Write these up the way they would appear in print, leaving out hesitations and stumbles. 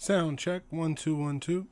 Sound check 1 2 1 2.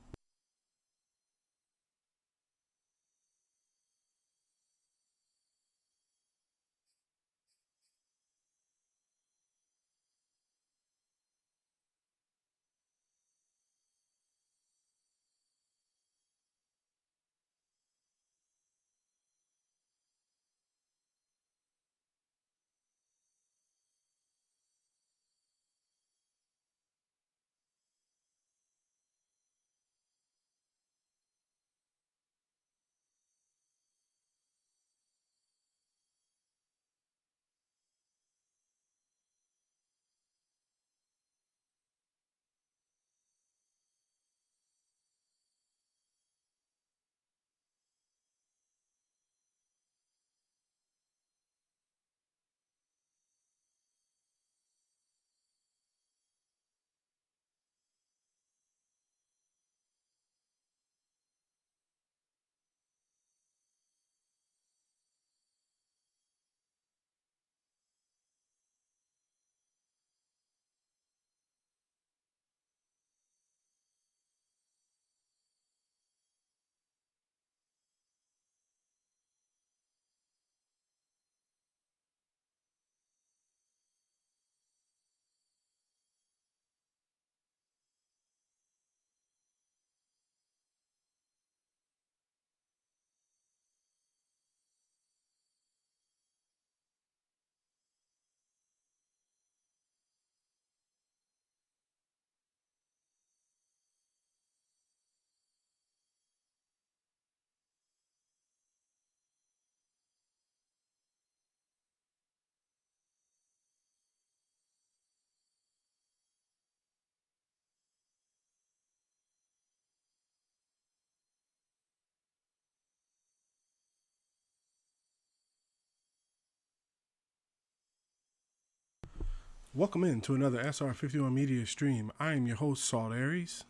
Welcome in to another SR51 Media stream. I am your host, Saltares,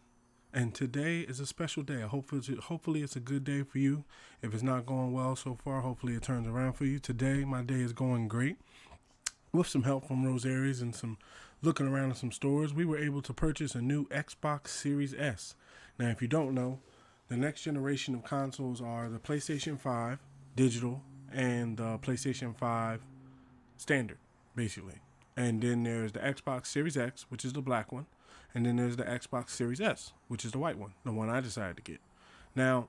and today is a special day. Hopefully it's a good day for you. If it's not going well so far, hopefully it turns around for you. Today, my day is going great. With some help from Rose Aries and some looking around in some stores, we were able to purchase a new Xbox Series S. Now, if you don't know, the next generation of consoles are the PlayStation 5 digital and the PlayStation 5 standard, basically. And then there's the Xbox Series X, which is the black one. And then there's the Xbox Series S, which is the white one, the one I decided to get. Now,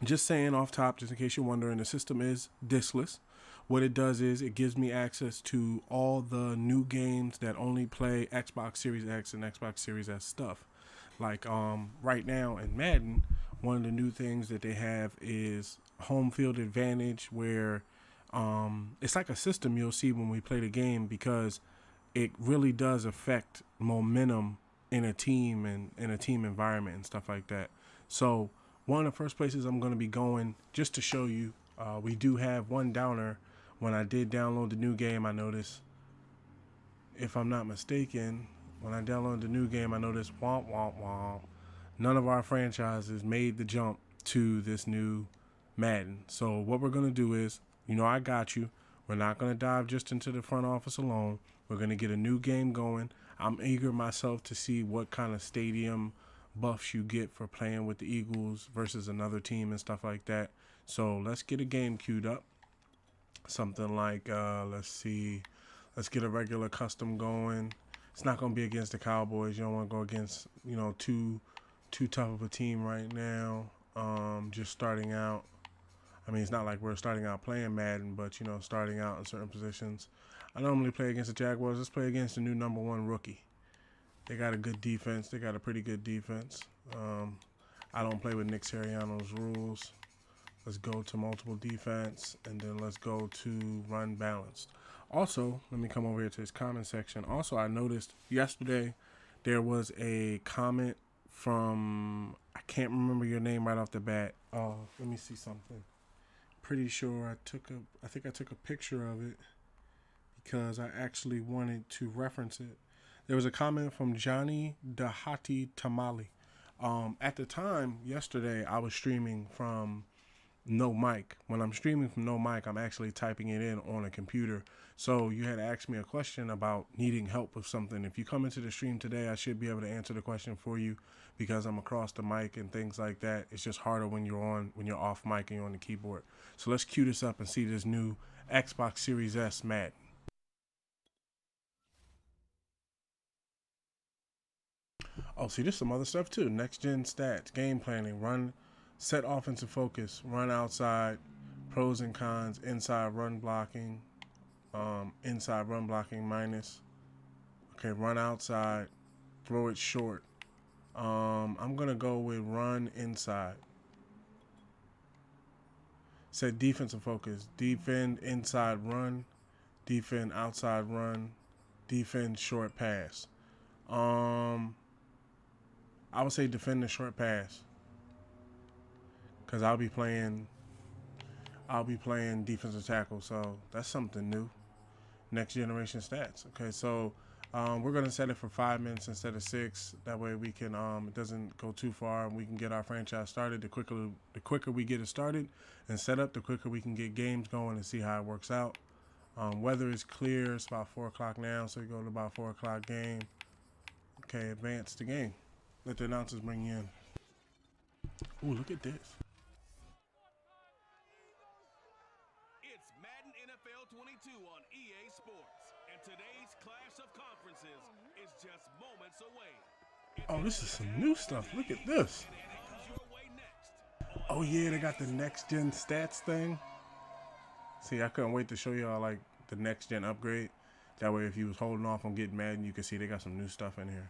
just saying off top, just in case you're wondering, the system is diskless. What it does is it gives me access to all the new games that only play Xbox Series X and Xbox Series S stuff. Like right now in Madden, one of the new things that they have is home field advantage, where it's like a system you'll see when we play the game, because it really does affect momentum in a team and in a team environment and stuff like that. So one of the first places I'm going to be going, just to show you, we do have one downer. When I did download the new game, I noticed, if I'm not mistaken, when I downloaded the new game, I noticed, womp, womp, womp, none of our franchises made the jump to this new Madden. So what we're going to do is, I got you. We're not going to dive just into the front office alone. We're going to get a new game going. I'm eager myself to see what kind of stadium buffs you get for playing with the Eagles versus another team and stuff like that. So let's get a game queued up. Something like, let's get a regular custom going. It's not going to be against the Cowboys. You don't want to go against, too tough of a team right now. Just starting out. I mean, it's not like we're starting out playing Madden, but, starting out in certain positions. I normally play against the Jaguars. Let's play against the new #1 rookie. They got a good defense. They got a pretty good defense. I don't play with Nick Sirianni's rules. Let's go to multiple defense, and then let's go to run balanced. Also, let me come over here to this comment section. Also, I noticed yesterday there was a comment from, I can't remember your name right off the bat. Let me see something. Pretty sure I think I took a picture of it because I actually wanted to reference it. There was a comment from Johnny Dahati Tamali. At the time, yesterday, I was streaming from no mic. When I'm streaming from no mic, I'm actually typing it in on a computer. So you had asked me a question about needing help with something. If you come into the stream today, I should be able to answer the question for you because I'm across the mic and things like that. It's just harder when you're off mic and you're on the keyboard. So let's cue this up and see this new Xbox Series S Madden. Oh, see, there's some other stuff too. Next gen stats, game planning, run, set offensive focus, run outside, pros and cons, inside run blocking, minus. Okay, run outside, throw it short. I'm gonna go with run inside. Set defensive focus, defend inside run, defend outside run, defend short pass. I would say defend the short pass because I'll be playing defensive tackle, so that's something new. Next generation stats. Okay, so we're gonna set it for 5 minutes instead of 6. That way we can it doesn't go too far and we can get our franchise started. The quicker we get it started and set up, the quicker we can get games going and see how it works out. Weather is clear. It's about 4 o'clock now, so we go to about 4 o'clock game. Okay, advance the game. Let the announcers bring you in. Ooh, look at this. It's Madden NFL 22 on EA Sports, and today's clash of conferences is just moments away. Oh, this is some new stuff. Look at this. Oh yeah, they got the next gen stats thing. See, I couldn't wait to show y'all like the next gen upgrade. That way, if you was holding off on getting Madden, you can see they got some new stuff in here.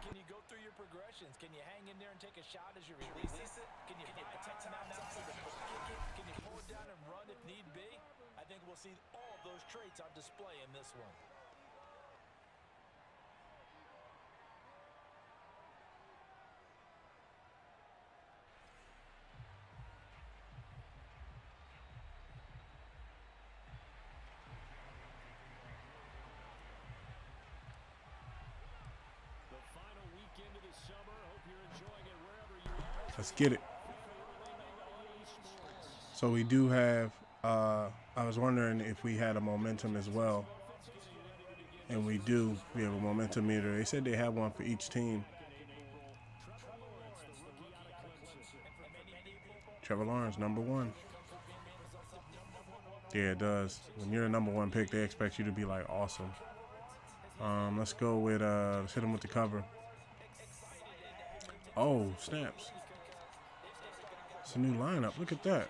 Can you go through your progressions? Can you hang in there and take a shot as you release it? Can you buy time outside of the kick it? Can you pull it down and run if need be? I think we'll see all of those traits on display in this one. Let's get it. So we do have, I was wondering if we had a momentum as well. And we do. We have a momentum meter. They said they have one for each team. Trevor Lawrence, #1. Yeah, it does. When you're a #1 pick, they expect you to be like awesome. Let's go with, let's hit him with the cover. Oh, snaps. It's a new lineup. Look at that.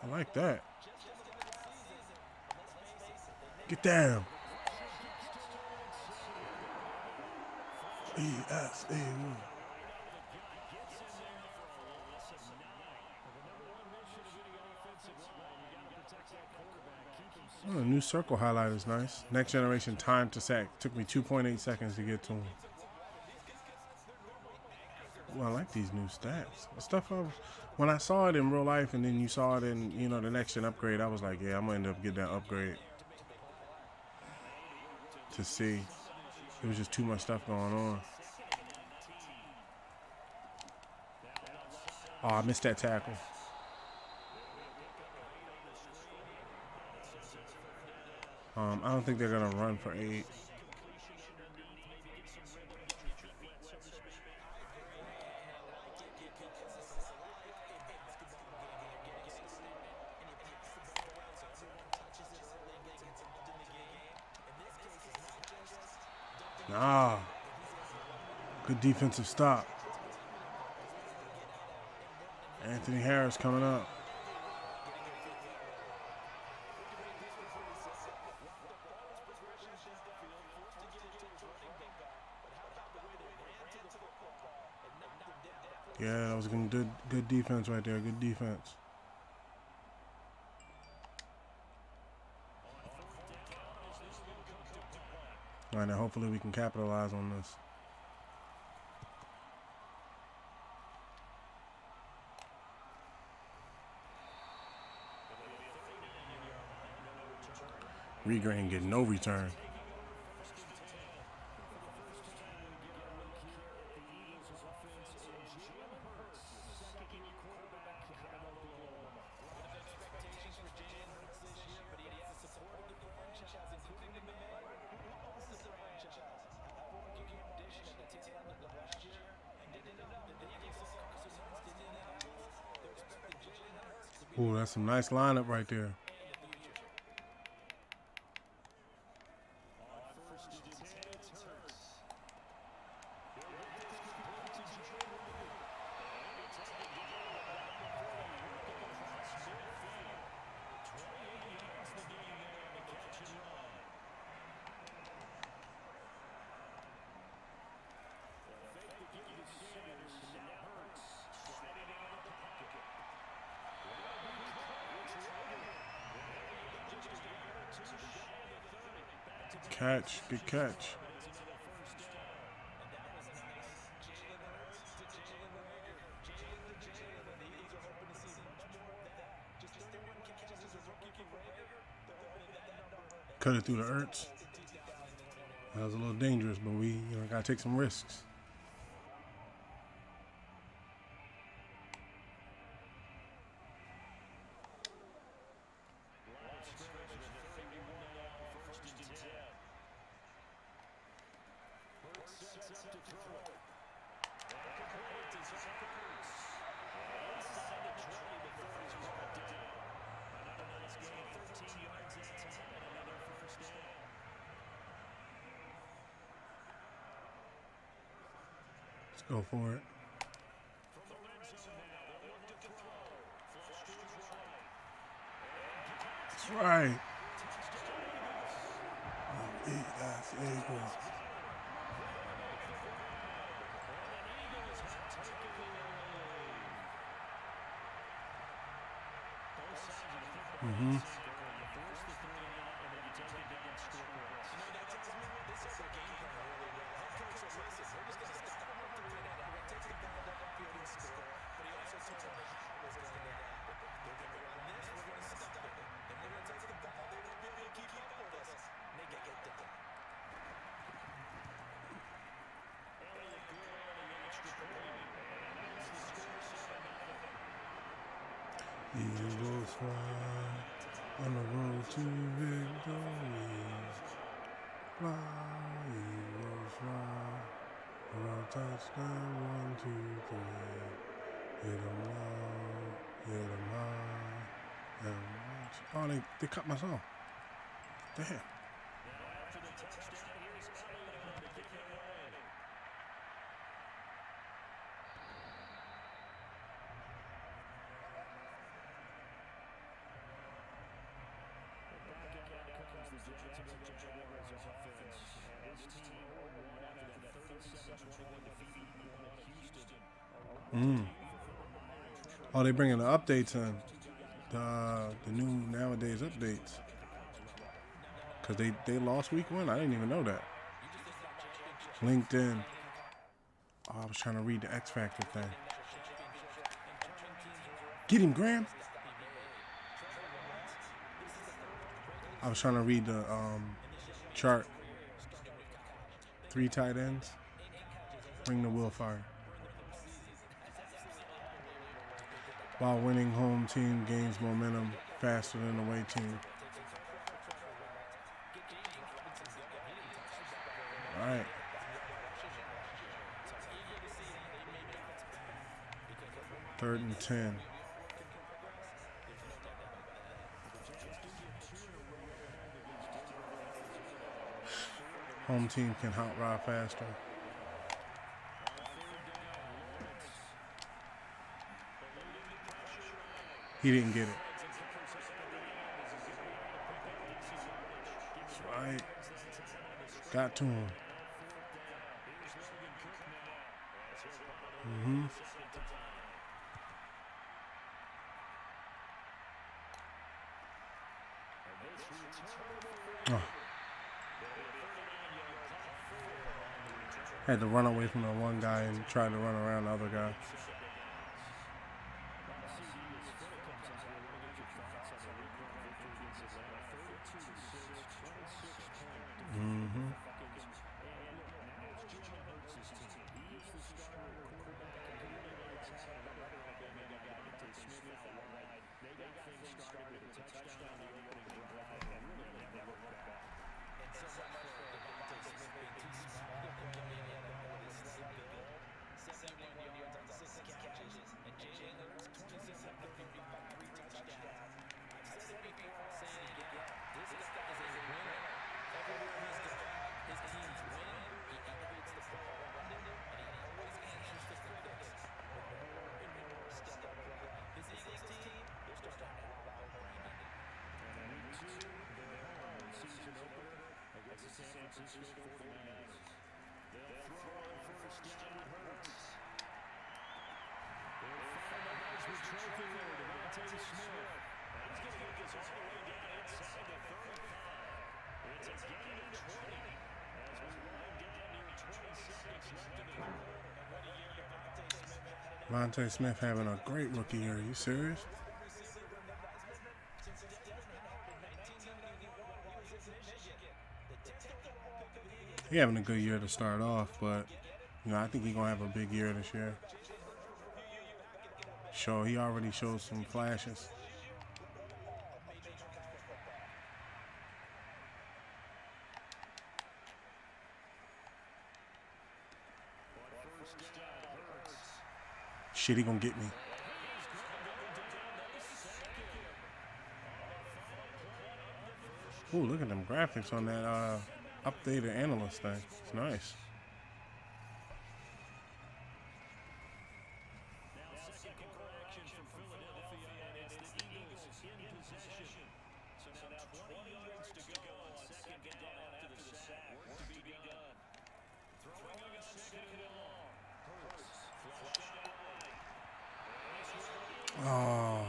I like that. Get down. ESE. Oh, the new circle highlight is nice. Next generation time to sack. Took me 2.8 seconds to get to him. Well, I like these new stats. The stuff when I saw it in real life and then you saw it in, the next gen upgrade, I was like, yeah, I'm going to end up getting that upgrade to see. It was just too much stuff going on. Oh, I missed that tackle. I don't think they're going to run for 8. Nah. Good defensive stop. And Anthony Harris coming up. Yeah, that was good defense right there. Good defense. All right, now hopefully we can capitalize on this. Regrain getting no return. Ooh, that's some nice lineup right there. Catch, good catch. Cut it through the Ertz. That was a little dangerous, but we gotta take some risks. Go for it. That's right. That's equal. Mm-hmm. Eagles fly on the road to victory. Fly, Eagles fly. Around touchdown, 1, 2, 3. Hit 'em low, hit 'em high, and watch. Oh, they cut my song. Damn. Oh, they bringing the updates in, the new nowadays updates. Cause they lost week 1. I didn't even know that. LinkedIn. Oh, I was trying to read the X Factor thing. Get him, Graham. I was trying to read the chart. 3 tight ends. Bring the wheel fire. While winning, home team gains momentum faster than the away team. All right. Third and 10. Home team can hot rod faster. He didn't get it. That's right. Got to him. Oh. Had to run away from the one guy and try to run around the other guy. Devontae Smith having a great rookie year. Are you serious? He having a good year to start off, but I think he's gonna have a big year this year. He already showed some flashes. Shit, he gonna get me. Ooh, look at them graphics on that updated analyst thing. It's nice. Oh.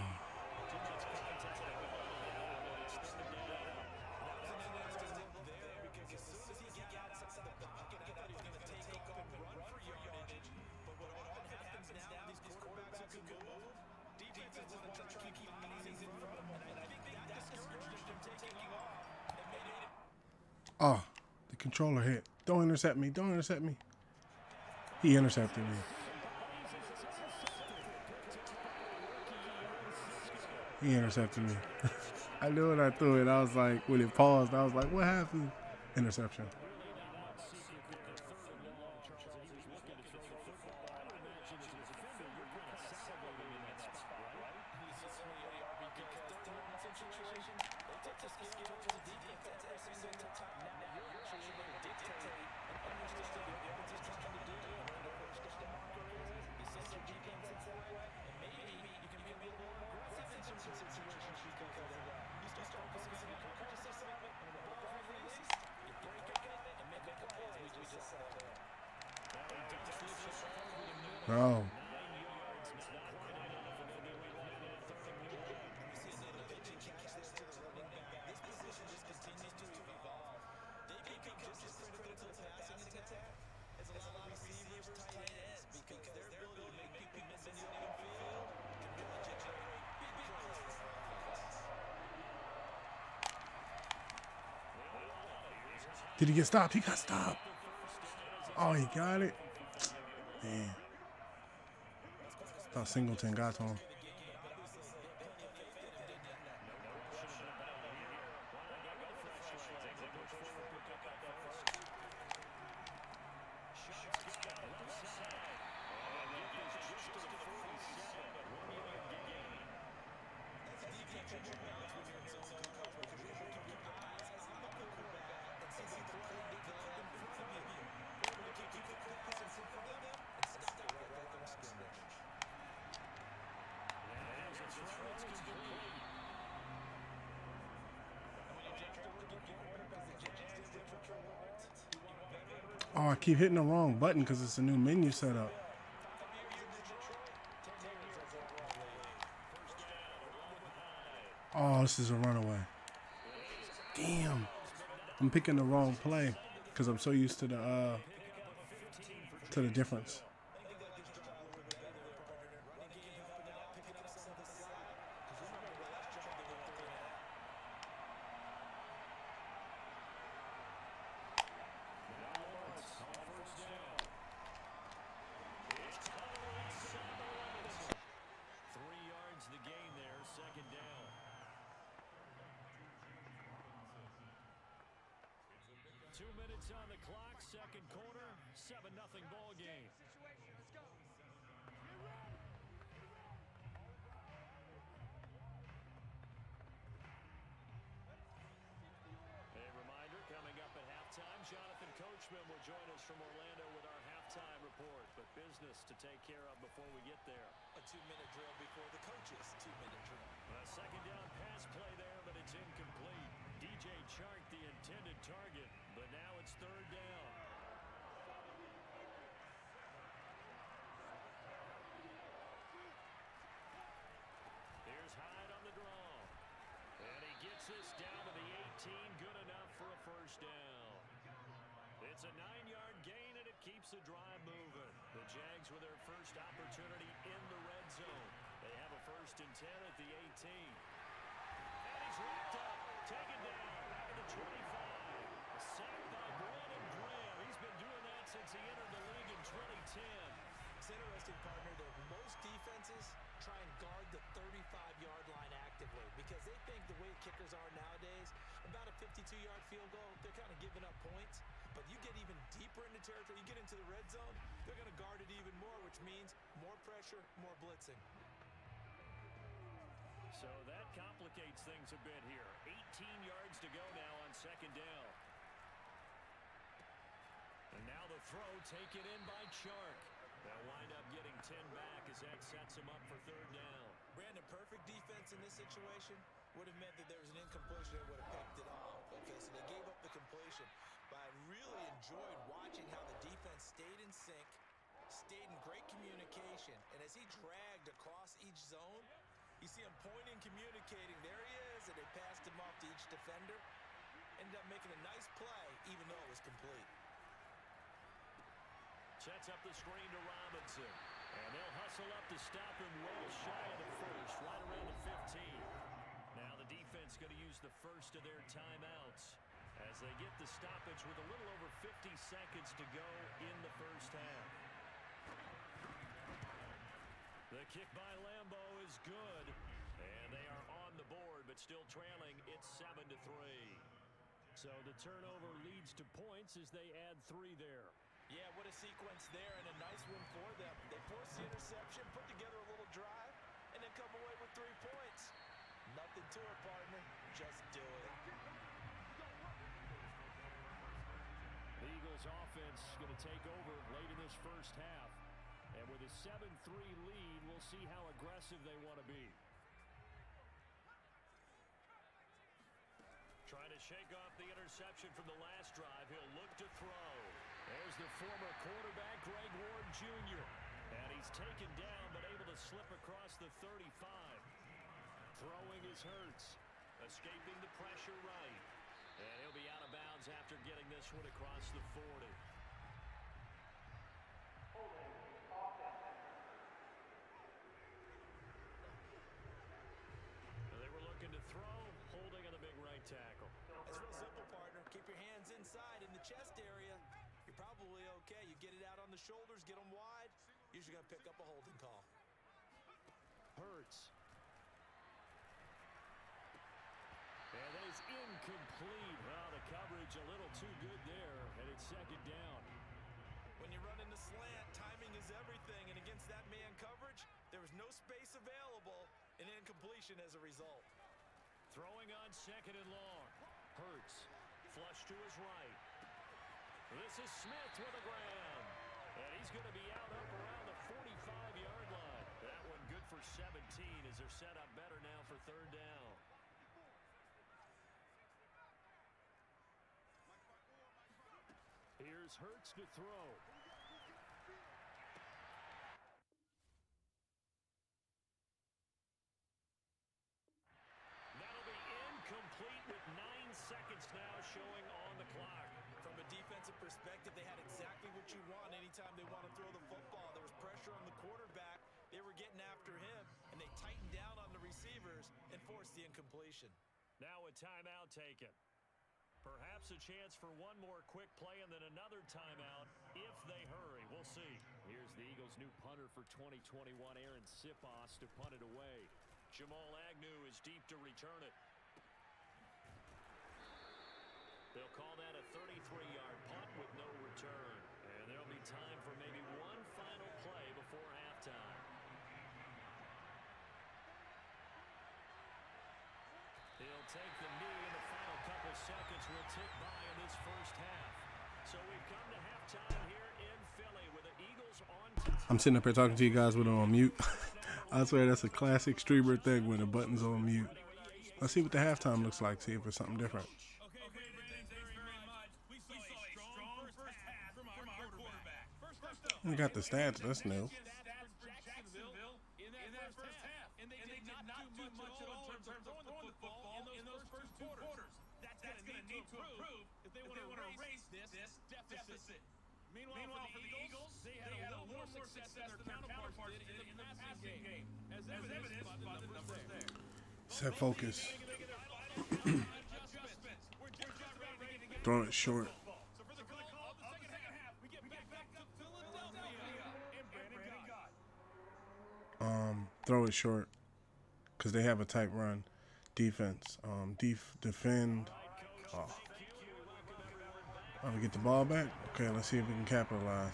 Oh, the controller hit. Don't intercept me. Don't intercept me. He intercepted me. He intercepted me. I knew when I threw it. I was like, when it paused, I was like, what happened? Interception. No. Did he get stopped? He got stopped. Oh, he got it. Man. Thought Singleton got to him. Oh, I keep hitting the wrong button because it's a new menu setup. 5 years in Detroit, 10 years as a role lead. Oh, this is a runaway. Damn. I'm picking the wrong play because I'm so used to the difference. On the clock, second quarter, 7-0 ball game. A reminder, coming up at halftime, Jonathan Coachman will join us from Orlando with our halftime report. But business to take care of before we get there. A 2-minute drill before the coach's 2-minute drill. A second down pass play there, but it's incomplete. DJ Chark, the intended target, but now it's third down. Here's Hyde on the draw. And he gets this down to the 18, good enough for a first down. It's a 9-yard gain, and it keeps the drive moving. The Jags with their first opportunity in the red zone. They have a 1st and 10 at the 18. And he's wrapped up, taken down, back at the 25. A sack by Brandon Graham. He's been doing that since he entered the league in 2010. It's interesting, partner, that most defenses try and guard the 35-yard line actively because they think the way kickers are nowadays, about a 52-yard field goal, they're kind of giving up points. But you get even deeper into territory, you get into the red zone, they're going to guard it even more, which means more pressure, more blitzing. So that complicates things a bit here. 18 yards to go now on second down. And now the throw taken in by Chark. They'll wind up getting 10 back as that sets him up for third down. Brandon, perfect defense in this situation would have meant that there was an incompletion that would have picked it off. Okay, so they gave up the completion. But I really enjoyed watching how the defense stayed in sync, stayed in great communication. And as he dragged across each zone, you see him pointing, communicating. There he is, and they passed him off to each defender. Ended up making a nice play, even though it was complete. Sets up the screen to Robinson. And they'll hustle up to stop him well shy of the first, right around the 15. Now the defense going to use the first of their timeouts as they get the stoppage with a little over 50 seconds to go in the first half. The kick by Lambeau is good, and they are on the board, but still trailing. It's 7-3. So the turnover leads to points as they add 3 there. Yeah, what a sequence there, and a nice one for them. They force the interception, put together a little drive, and then come away with 3 points. Nothing to it, partner. Just do it. The Eagles offense going to take over late in this first half. And with a 7-3 lead, we'll see how aggressive they want to be. Trying to shake off the interception from the last drive. He'll look to throw. There's the former quarterback, Greg Ward Jr. And he's taken down, but able to slip across the 35. Throwing is Hurts. Escaping the pressure right. And he'll be out of bounds after getting this one across the 40. They were looking to throw, holding on the big right tackle. It's real simple, partner. Keep your hands inside in the chest area. You're probably okay. You get it out on the shoulders, get them wide. Usually going to pick up a holding call. Hurts. And that is incomplete. Well, the coverage a little too good there, and it's second down. When you're running the slant, timing is everything. And against that man coverage, there was no space available, and incompletion as a result. Throwing on second and long. Hurts. Flush to his right. This is Smith with a grab. And he's going to be out up around the 45-yard line. That one good for 17 as they're set up better now for third down. Here's Here's Hurts to throw. That'll be incomplete with 9 seconds now showing on the clock. From a defensive perspective, they had exactly what you want anytime they want to throw the football. There was pressure on the quarterback. They were getting after him, and they tightened down on the receivers and forced the incompletion. Now a timeout taken. Perhaps a chance for one more quick play and then another timeout if they hurry. We'll see. Here's the Eagles' new punter for 2021, Aaron Sipos, to punt it away. Jamal Agnew is deep to return it. They'll call that a 33-yard punt with no return. And there'll be time for maybe one final play before halftime. He'll take the knee in the final couple seconds. Will tick by in this first half. So we've come to halftime here in Philly with the Eagles on top. I'm sitting up here talking to you guys with it on mute. I swear that's a classic streamer thing when the button's on mute. Let's see what the halftime looks like. See if it's something different. We got the stats. That's new. Meanwhile, for the Eagles, they had a little more success than their counterparts did in the passing game, as evidenced by the numbers there. Set focus. Throw it short. So for the call of the second half, we get back up to Philadelphia and Brandon Gott. Throw it short because they have a tight run defense. Defend. Oh, we get the ball back. Okay, let's see if we can capitalize.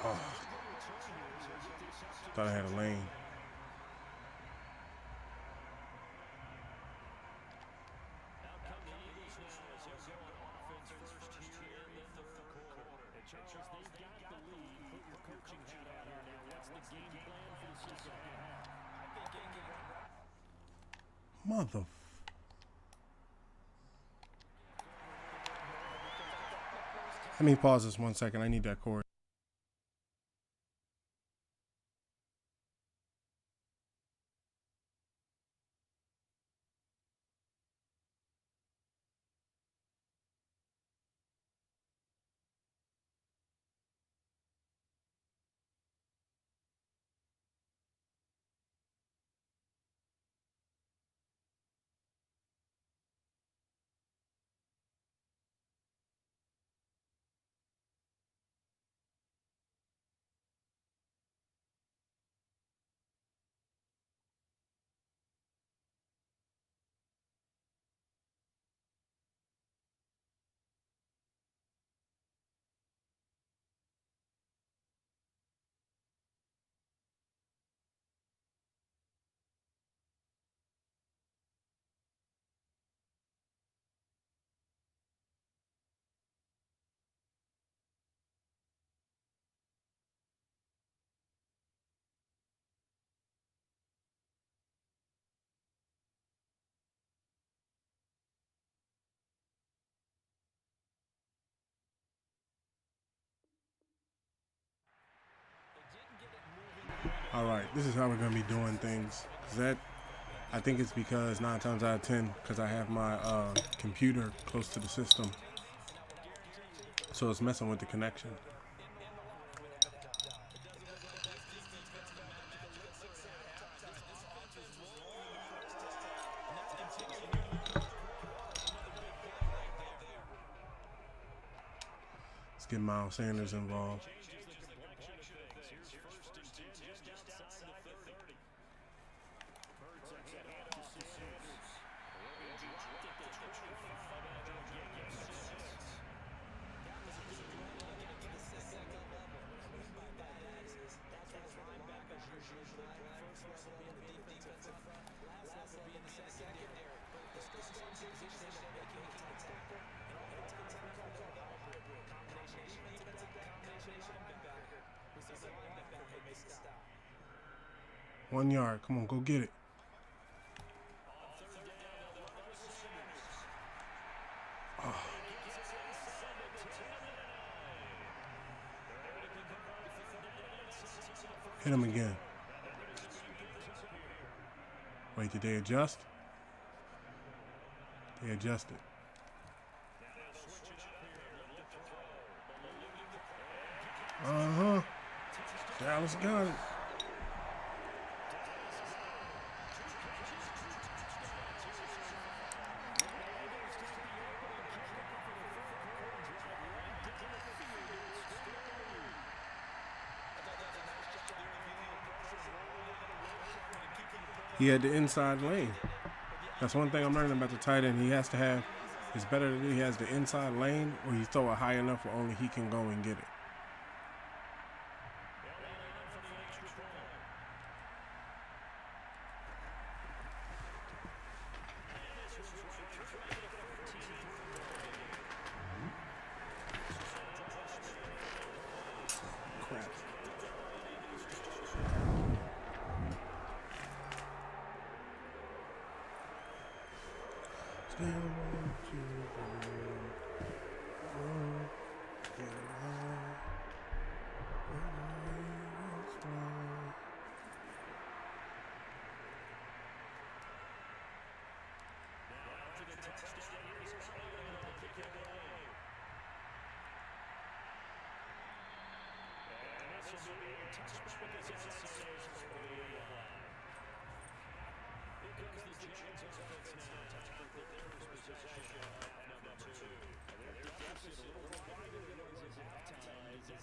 Oh, thought I had a lane. Mother. Let me pause this 1 second. I need that chord. All right, this is how we're gonna be doing things. I think it's because 9 times out of 10, because I have my computer close to the system, so it's messing with the connection. Let's get Miles Sanders involved. One yard. Come on, go get it. Hit him again. Wait, did they adjust? They adjusted. Uh-huh. Dallas got it. He had the inside lane. That's one thing I'm learning about the tight end. He has to have, it's better that he has the inside lane or you throw it high enough where only he can go and get it. Crap.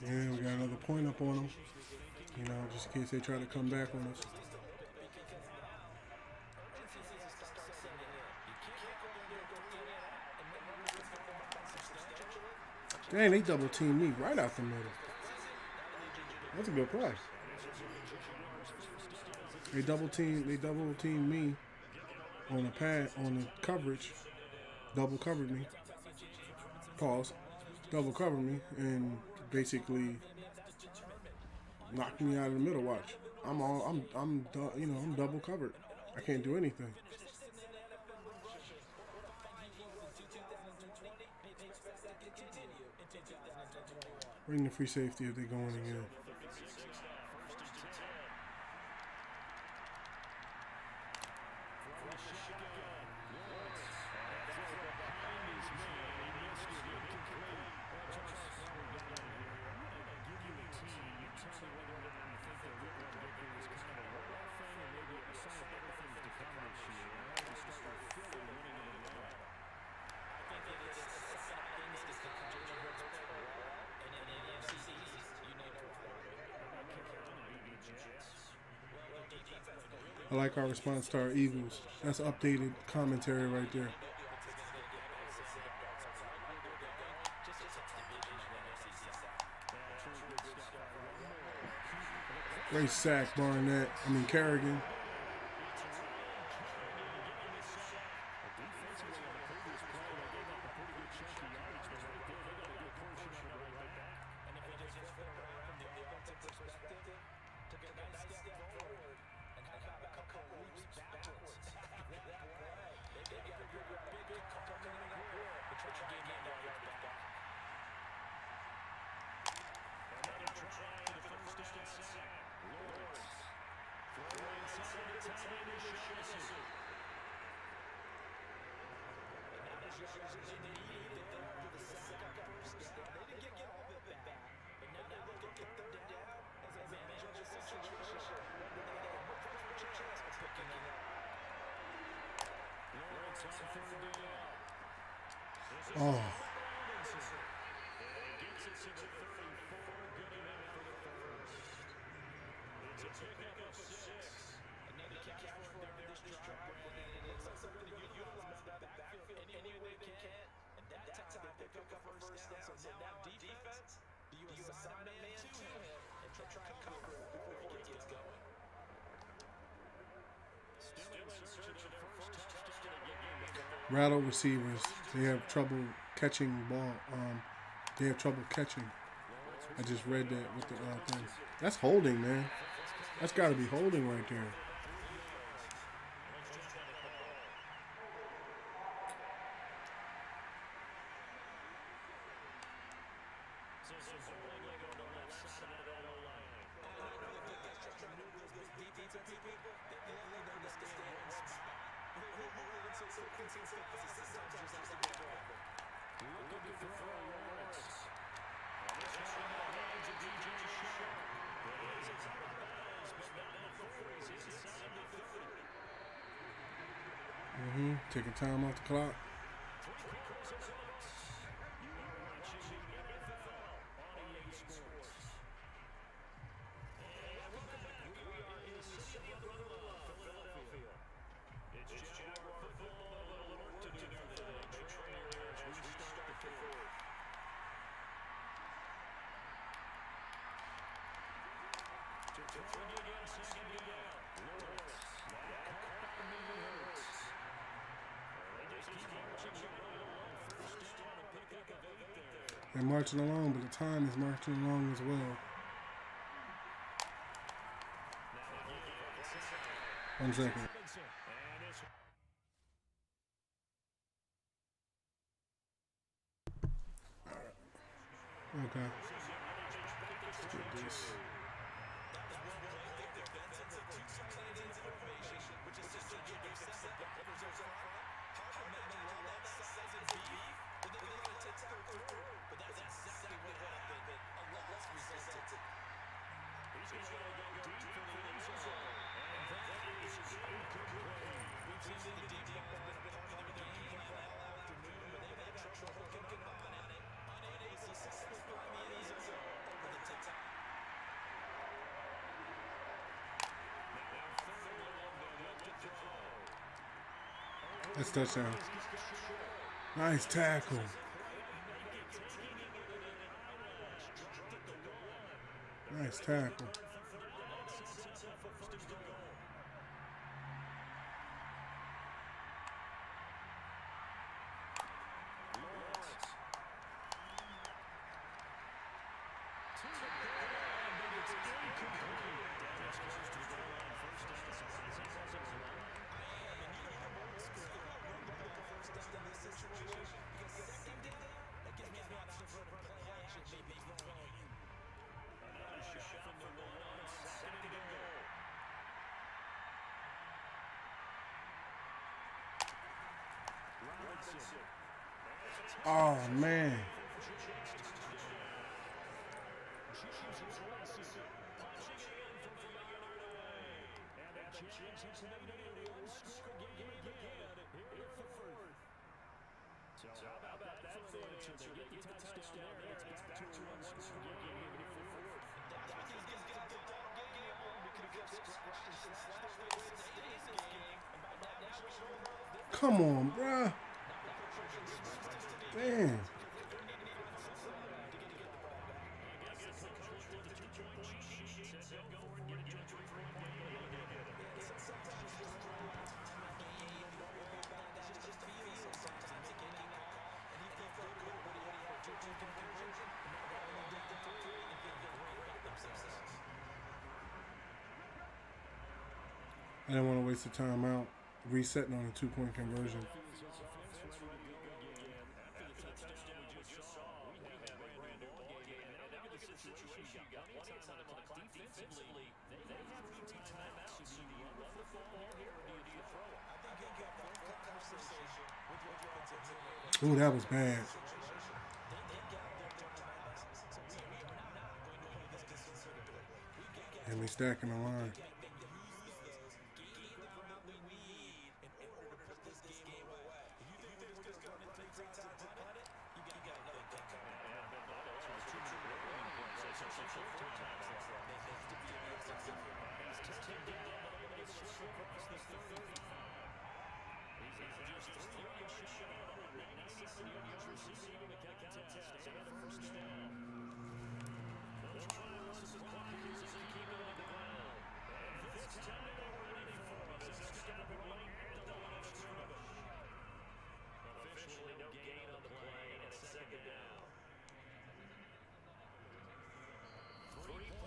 Yeah, we got another point up on them. You know, just in case they try to come back on us. Dang, they double teamed me right out the middle. That's a good play. They double teamed me on the pad, on the coverage. Double covered me. Pause. Double covered me and basically knocked me out of the middle. Watch. I'm double covered. I can't do anything. Bring the free safety if they're going again. I like our response to our Eagles. That's updated commentary right there. Great sack, Kerrigan. Oh. Rattle receivers, they have trouble catching ball. They have trouble catching. I just read that with the thing. That's holding, man. That's got to be holding right there. Taking time off the clock. They're marching along, but the time is marching along as well. 1 second. Okay. Let's get this. That's touchdown. Nice tackle. Nice tackle. Oh, man. So how about that for an answer? They get the touchdown there. It's back to a one-score game moving forward. Come on, bruh. Man. I didn't want to waste the time out resetting on a 2-point conversion. Oh, that was bad. And they stacking the line.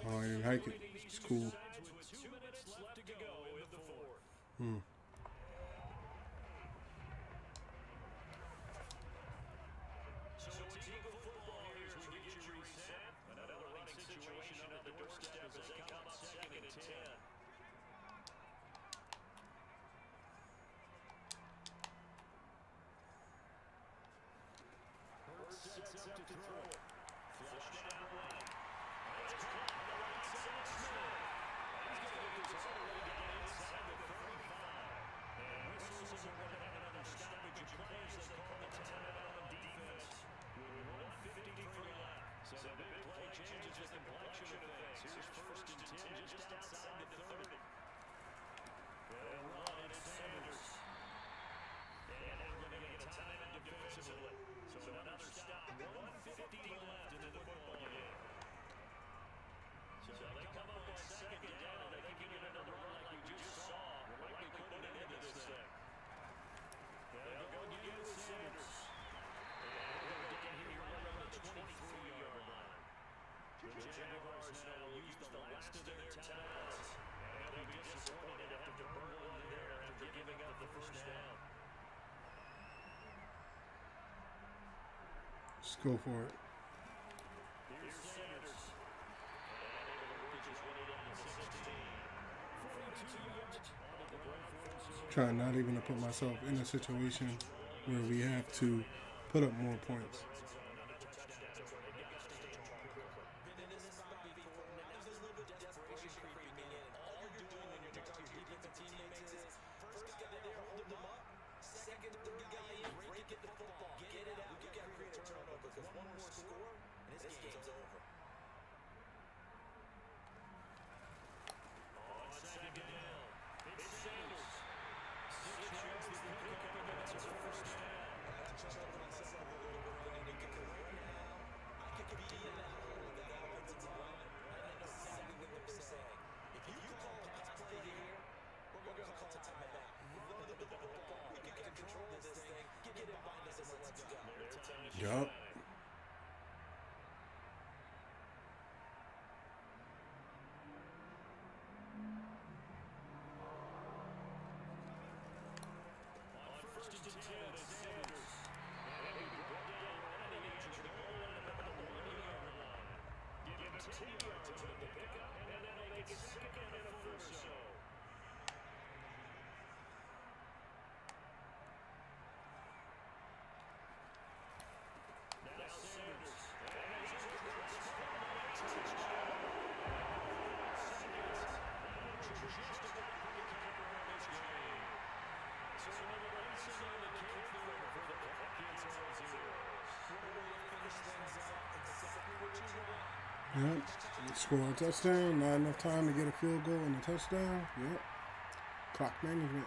Oh, I didn't hike it. It's cool. Let's go for it. Here's Sanders. Unable to reach his way down to 16. 42 yards onto the ground for him. So Trying not even to put myself in a situation where we have to put up more points. Yup. Yep. Score a touchdown. Not enough time to get a field goal and a touchdown. Yep. Clock management.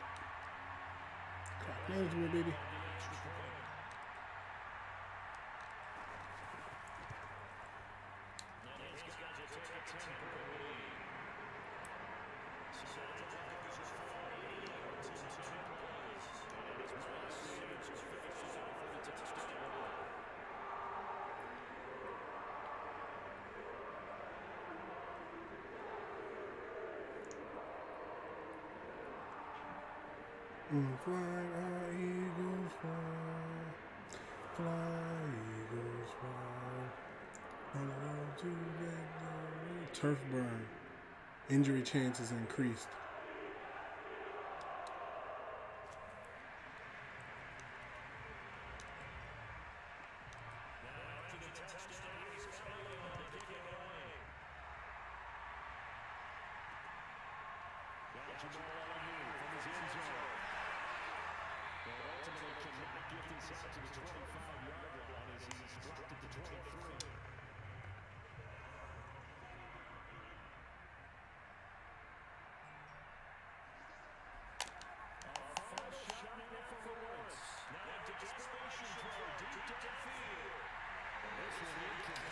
Clock management, baby. Fly, our eagles fly. Fly, eagles fly. On the road to victory. Turf burn. Injury chances increased.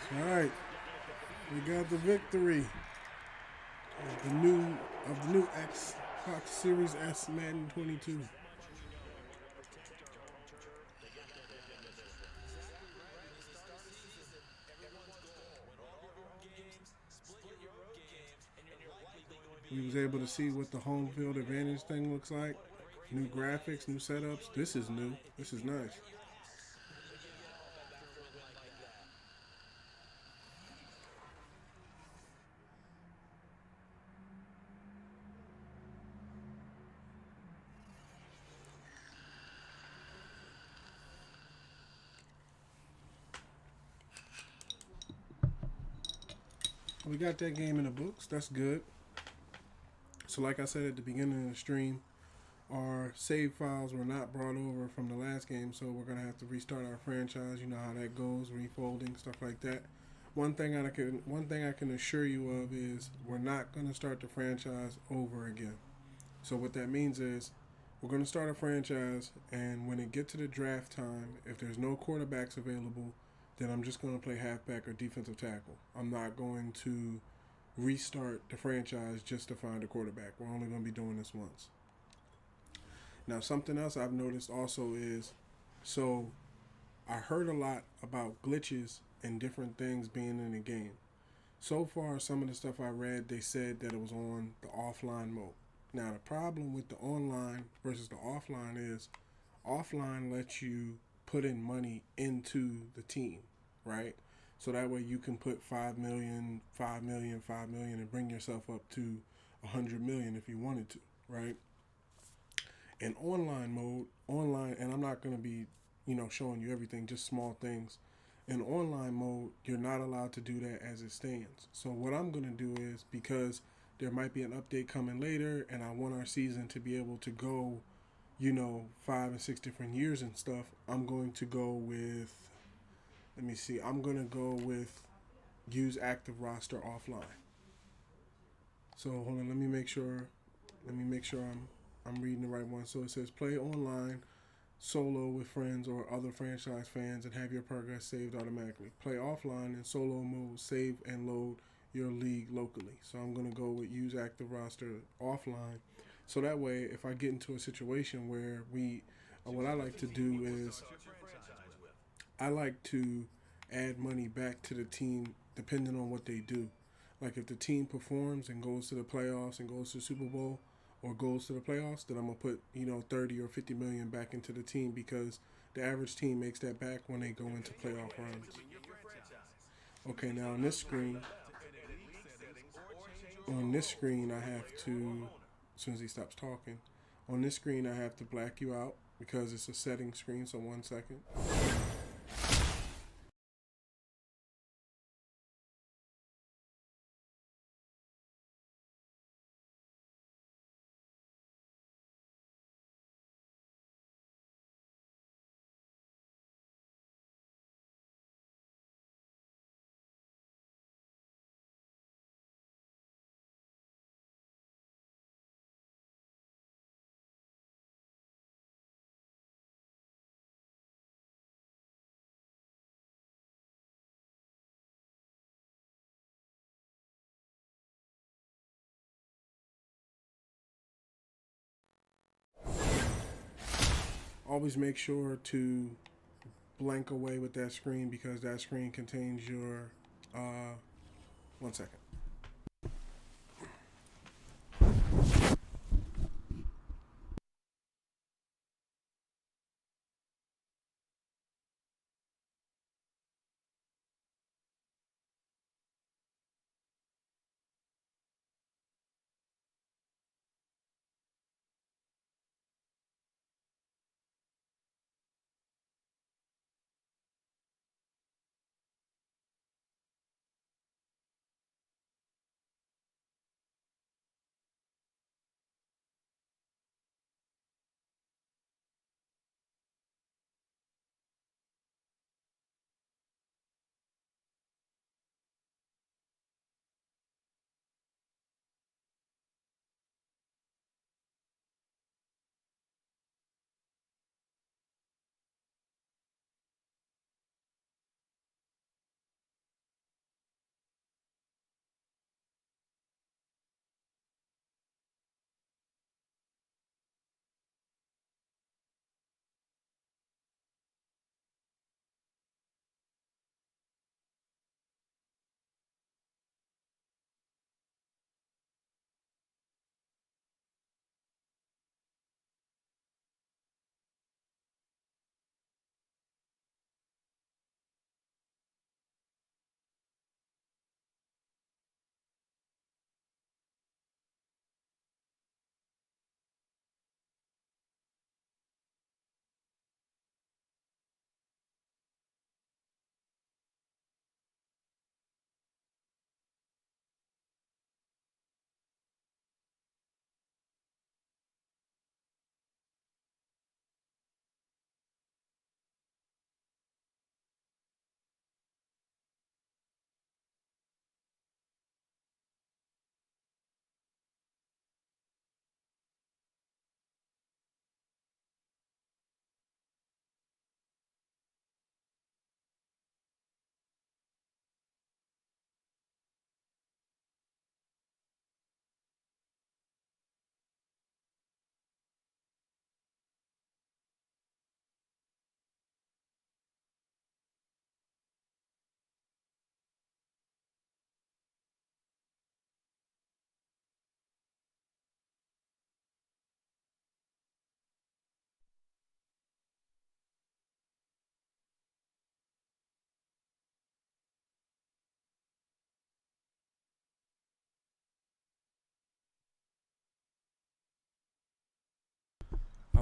All right, we got the victory of the new Xbox Series S Madden 22. We was able to see what the home field advantage thing looks like. New graphics, new setups. This is new. This is nice. We got that game in the books. That's good. So like I said at the beginning of the stream, our save files were not brought over from the last game, so we're going to have to restart our franchise. You know how that goes, refolding, stuff like that. One thing I can assure you of is we're not going to start the franchise over again. So what that means is we're going to start a franchise, and when it gets to the draft time, if there's no quarterbacks available, then I'm just going to play halfback or defensive tackle. I'm not going to restart the franchise just to find a quarterback. We're only going to be doing this once. Now, something else I've noticed also is, so I heard a lot about glitches and different things being in the game. So far, some of the stuff I read, they said that it was on the offline mode. Now, the problem with the online versus the offline is offline lets you put in money into the team. right? So that way you can put 5 million, 5 million, 5 million, and bring yourself up to 100 million if you wanted to, right? In online mode, online, and I'm not going to be, showing you everything, just small things. In online mode, you're not allowed to do that as it stands. So what I'm going to do is, because there might be an update coming later, and I want our season to be able to go, 5 and 6 different years and stuff. I'm going to go with, let me see, I'm going to go with use active roster offline. So hold on, let me make sure. I'm reading the right one. So it says play online solo with friends or other franchise fans and have your progress saved automatically. Play offline in solo mode, save and load your league locally. So I'm going to go with use active roster offline. So that way, if I get into a situation where what I like to do is I like to add money back to the team depending on what they do. Like if the team performs and goes to the playoffs and goes to the Super Bowl or goes to the playoffs, then I'm gonna put 30 or 50 million back into the team because the average team makes that back when they go into playoff runs. Okay, now on this screen I have to, as soon as he stops talking, on this screen I have to black you out because it's a setting screen. So 1 second. Always make sure to blank away with that screen because that screen contains your 1 second.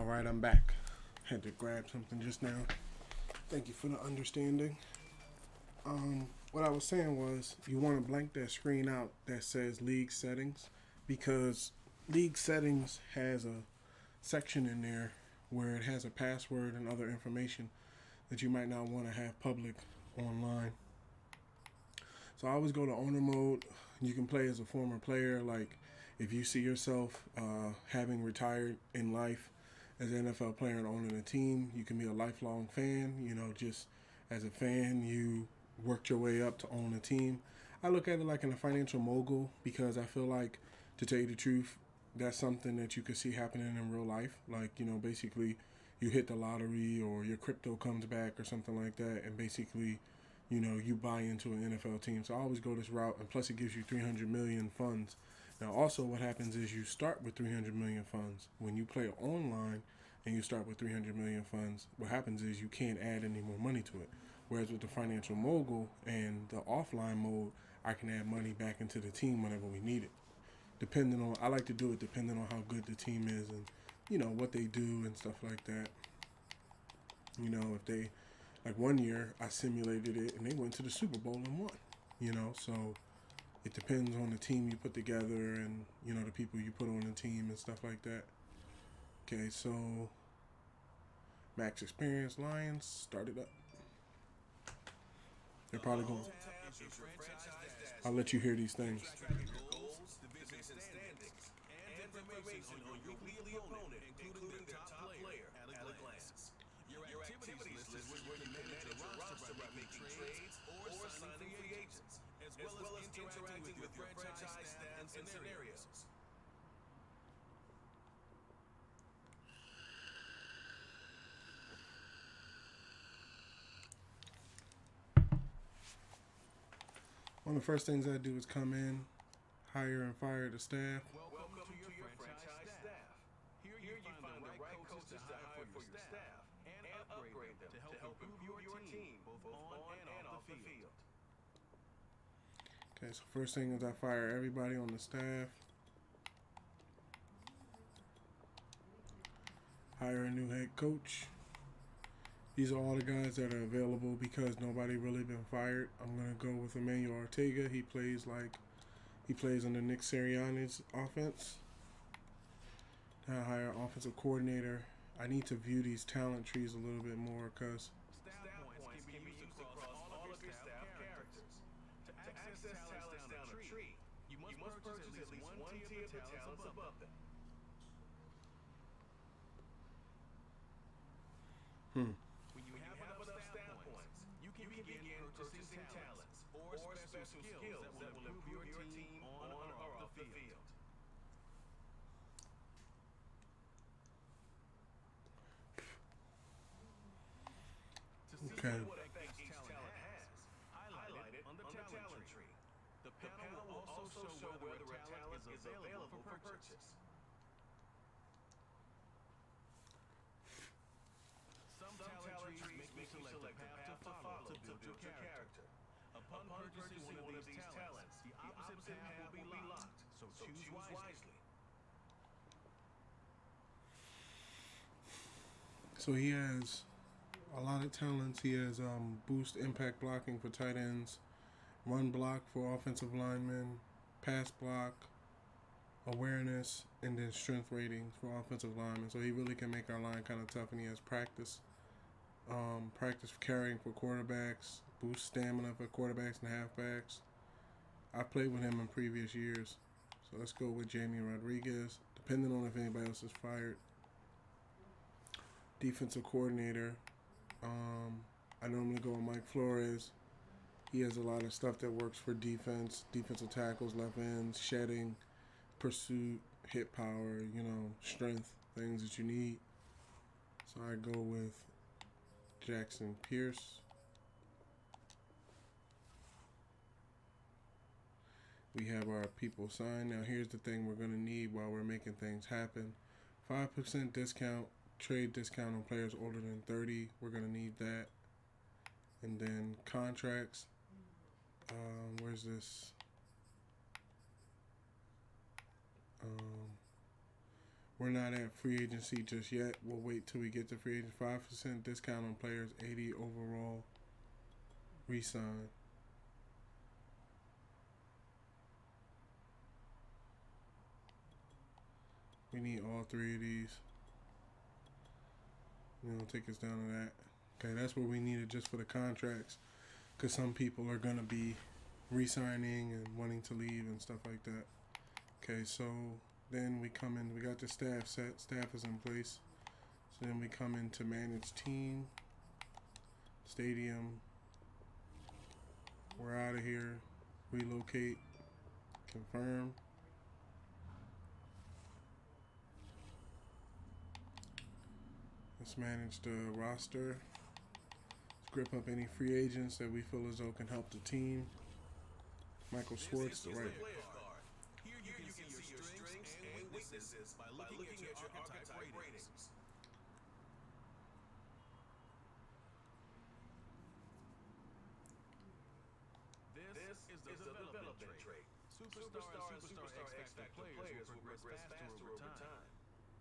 Alright, I'm back. Had to grab something just now. Thank you for the understanding. What I was saying was you want to blank that screen out that says league settings, because league settings has a section in there where it has a password and other information that you might not want to have public online. So I always go to owner mode. You can play as a former player. Like if you see yourself having retired in life as an NFL player and owning a team, you can be a lifelong fan. You know, just as a fan, you worked your way up to own a team. I look at it like in a financial mogul, because I feel like, to tell you the truth, that's something that you could see happening in real life. Like, you know, basically you hit the lottery or your crypto comes back or something like that, and basically, you know, you buy into an NFL team. So I always go this route, and plus it gives you 300 million funds. Now also what happens is you start with 300 million funds. When you play online and you start with 300 million funds, what happens is you can't add any more money to it. Whereas with the financial mogul and the offline mode, I can add money back into the team whenever we need it. I like to do it depending on how good the team is and, you know, what they do and stuff like that. You know, if they, like one year I simulated it and they went to the Super Bowl and won, you know, so it depends on the team you put together and, you know, the people you put on the team and stuff like that. Okay, so Max Experience Lions started up. They're probably going. I'll let you hear these things. Your activities list is where you can manage your roster by making trades or signing free agents, as well as interacting with your franchise staff and scenarios. One of the first things I do is come in, hire and fire the staff. Welcome to your franchise staff. Here you find the right coaches to hire for your staff and upgrade them to help improve your team both on and off the field. Okay, so first thing is I fire everybody on the staff. Hire a new head coach. These are all the guys that are available because nobody really been fired. I'm gonna go with Emmanuel Ortega. He plays under Nick Sirianni's offense. Now hire an offensive coordinator. I need to view these talent trees a little bit more because Staff points can be used across all of your staff characters. To access talents down a tree, you must purchase at least one tier of the talents above them. When you have enough staff points, you can begin purchasing talents or special skills that will improve your team on or off the field. To see what effect each talent has, highlight it on the talent tree. The panel will also show whether a talent is available for purchase. Some talent trees make you select a path to follow to build your character. Upon purchasing one of these talents, the opposite path will be locked, so choose wisely. so he has a lot of talents. He has boost impact blocking for tight ends, run block for offensive linemen, pass block, awareness, and then strength ratings for offensive linemen. So he really can make our line kind of tough, and he has practice carrying for quarterbacks, boost stamina for quarterbacks and halfbacks. I played with him in previous years. So let's go with Jamie Rodriguez, depending on if anybody else is fired. Defensive coordinator. I normally go with Mike Flores. He has a lot of stuff that works for defense, defensive tackles, left ends, shedding, pursuit, hit power, you know, strength, things that you need. So I go with Jackson Pierce. We have our people signed. Now here's the thing we're going to need while we're making things happen. 5% discount, trade discount on players older than 30. We're going to need that. And then contracts. Where's this? We're not at free agency just yet. We'll wait till we get to free agent. 5% discount on players, 80 overall. Resign. We need all three of these. It'll take us down to that. Okay, that's what we needed just for the contracts. Because some people are going to be re-signing and wanting to leave and stuff like that. Okay, so then we come in. We got the staff set. Staff is in place. So then we come in to manage team. Stadium. We're out of here. Relocate. Confirm. Let's manage the roster. Let's grip up any free agents that we feel as though can help the team. Michael Schwartz, the right. Here you can see your strengths and weaknesses by looking at your archetype ratings. This is the development trait. Superstar and superstar X Factor players will regress faster over time.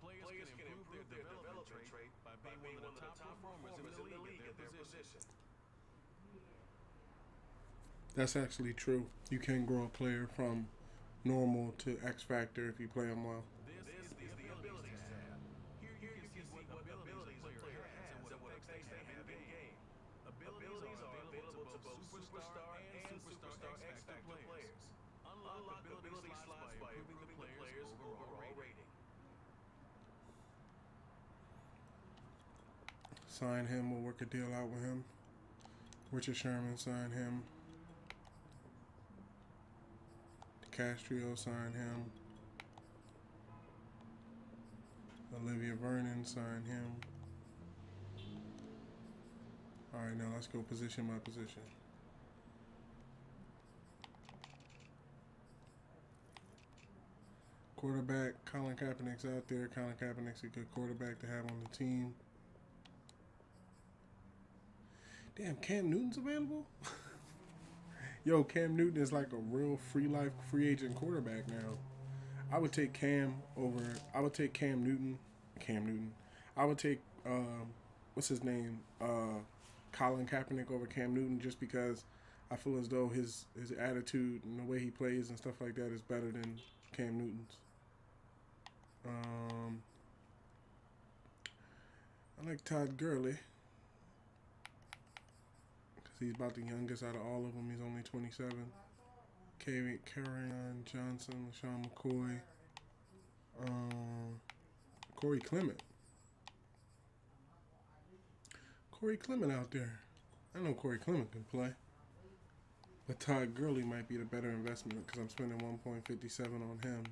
Players can improve their development trait by being one of the top performers in the league at their position. That's actually true. You can grow a player from normal to X Factor if you play them well. This is the abilities tab. Here you can see what abilities a player has and what effects they have in game. Abilities are available to both superstar and superstar X Factor players. Unlock ability slots by improving the player's overall rating. Sign him. We'll work a deal out with him. Richard Sherman, sign him. Castrio, sign him. Olivia Vernon, sign him. Alright, now let's go position by position. Quarterback, Colin Kaepernick's out there. Colin Kaepernick's a good quarterback to have on the team. Damn, Cam Newton's available? Yo, Cam Newton is like a real free agent quarterback now. I would take Cam Newton. I would take, what's his name? Colin Kaepernick over Cam Newton just because I feel as though his attitude and the way he plays and stuff like that is better than Cam Newton's. I like Todd Gurley. He's about the youngest out of all of them. He's only 27. Kerryon Johnson, Sean McCoy, Corey Clement. Corey Clement out there. I know Corey Clement can play. But Todd Gurley might be the better investment because I'm spending 1.57 on him.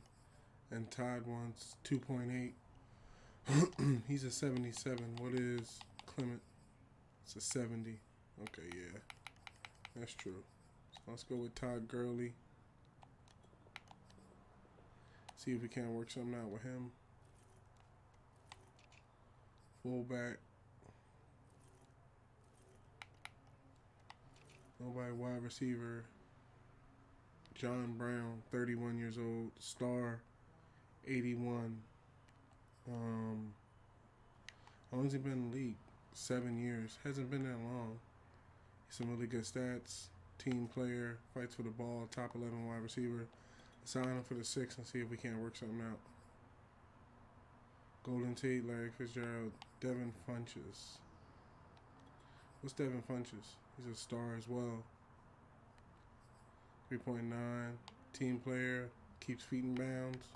And Todd wants 2.8. He's a 77. What is Clement? It's a 70. Okay, yeah. That's true. So let's go with Todd Gurley. See if we can't work something out with him. Fullback. Nobody wide receiver. John Brown, 31 years old. Star, 81. How long has he been in the league? 7 years. Hasn't been that long. Some really good stats. Team player, fights for the ball, top 11 wide receiver. Sign him for the 6 and see if we can't work something out. Golden Tate, Larry Fitzgerald, Devin Funches. What's Devin Funches? He's a star as well. 3.9. Team player, keeps feet in bounds.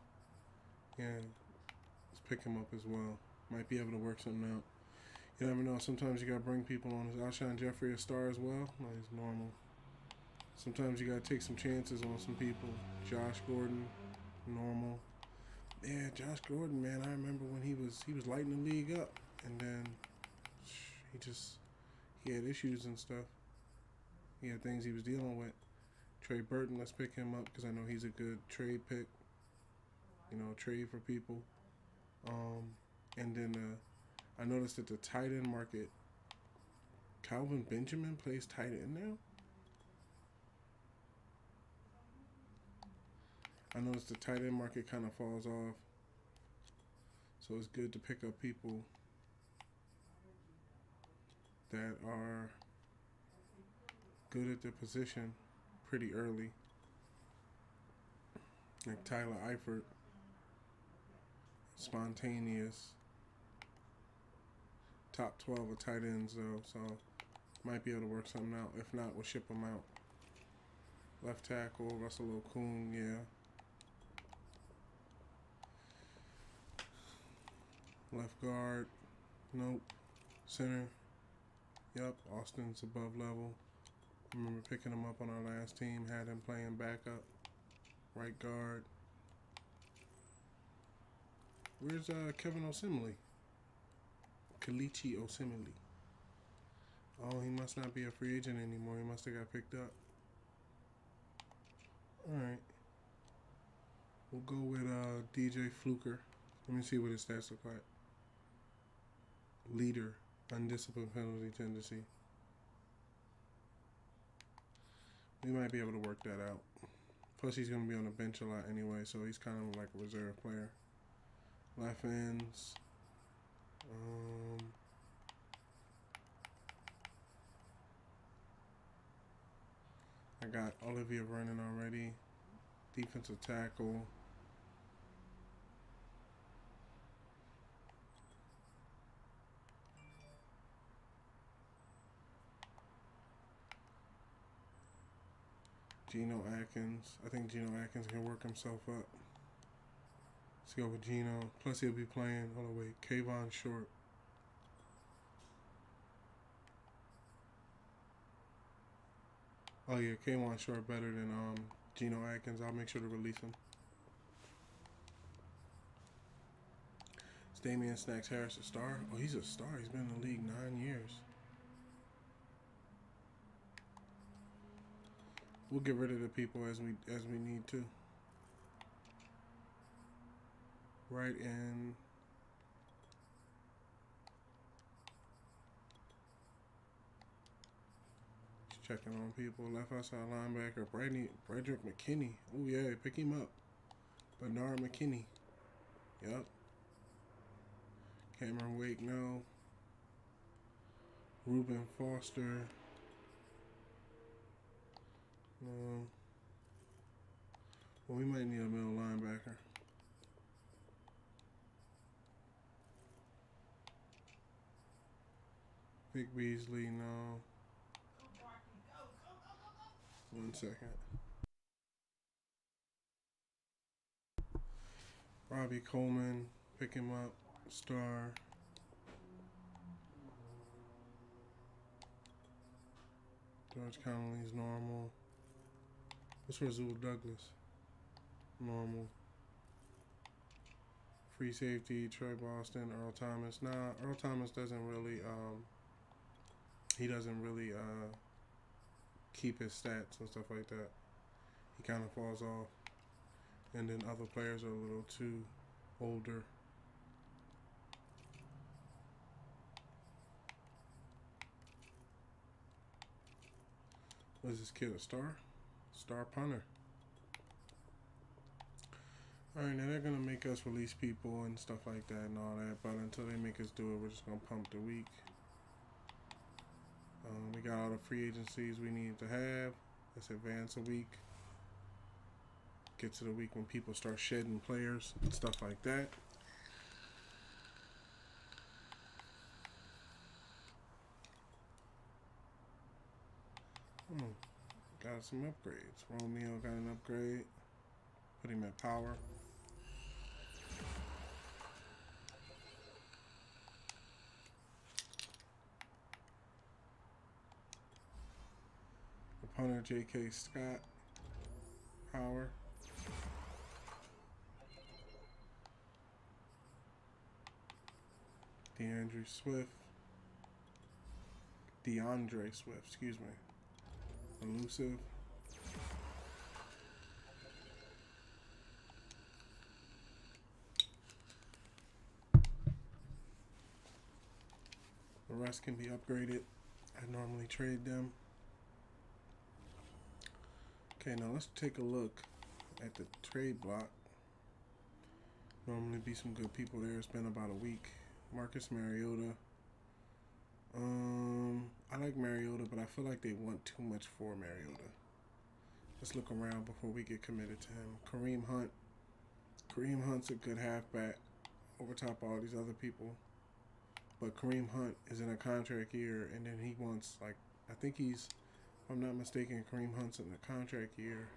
Yeah, let's pick him up as well. Might be able to work something out. You never know. Sometimes you got to bring people on. Is Alshon Jeffrey a star as well? No, he's normal. Sometimes you got to take some chances on some people. Josh Gordon, normal. Yeah, Josh Gordon, man. I remember when he was lighting the league up. And then he had issues and stuff. He had things he was dealing with. Trey Burton, let's pick him up because I know he's a good trade pick. You know, trade for people. And then I noticed that the tight end market, Calvin Benjamin plays tight end now. I noticed the tight end market kind of falls off. So it's good to pick up people that are good at their position pretty early. Like Tyler Eifert, spontaneous. Top 12 of tight ends though, so might be able to work something out. If not, we'll ship them out. Left tackle, Russell Okung, yeah. Left guard, nope. Center, yep. Austin's above level. I remember picking him up on our last team, had him playing backup. Right guard. Where's Kevin Osimile? Kalichi Osimile. Oh, he must not be a free agent anymore. He must have got picked up. Alright. We'll go with DJ Fluker. Let me see what his stats look like. Leader, undisciplined penalty tendency. We might be able to work that out. Plus, he's going to be on the bench a lot anyway, so he's kind of like a reserve player. Left ends. I got Olivia Vernon already. Defensive tackle. Geno Atkins. I think Geno Atkins can work himself up. Let's go with Geno. Plus he'll be playing. Hold on, wait. Kayvon Short. Oh yeah, Kayvon Short better than Geno Atkins. I'll make sure to release him. Is Damian Snacks Harris a star? Oh, he's a star. He's been in the league 9 years. We'll get rid of the people as we need to. Right in. Just checking on people. Left outside linebacker. Bradrick McKinney. Oh yeah, pick him up. Bernard McKinney. Yep. Cameron Wake, no. Reuben Foster. No. Well, we might need a middle linebacker. Vic Beasley, no. 1 second. Robbie Coleman, pick him up. Star. George Connolly's normal. What's for Azul Douglas? Normal. Free safety, Troy Boston, Earl Thomas. Nah, Earl Thomas doesn't really he doesn't really keep his stats and stuff like that. He kind of falls off. And then other players are a little too older. What is this kid, a star? Star punter. Alright, now they're going to make us release people and stuff like that and all that, but until they make us do it, we're just going to pump the week. We got all the free agencies we need to have. Let's advance a week. Get to the week when people start shedding players and stuff like that. Got some upgrades. Romeo got an upgrade. Put him at power. Opponent J.K. Scott. Power. DeAndre Swift, excuse me. Elusive. The rest can be upgraded. I normally trade them. Okay, now let's take a look at the trade block Normally be some good people there. It's been about a week. Marcus Mariota. I like Mariota, but I feel like they want too much for Mariota. Let's look around before we get committed to him. Kareem Hunt. Kareem Hunt's a good halfback over top of all these other people. But Kareem Hunt is in a contract year, and then he wants, like, I think he's, if I'm not mistaken, Kareem Hunt's in a contract year.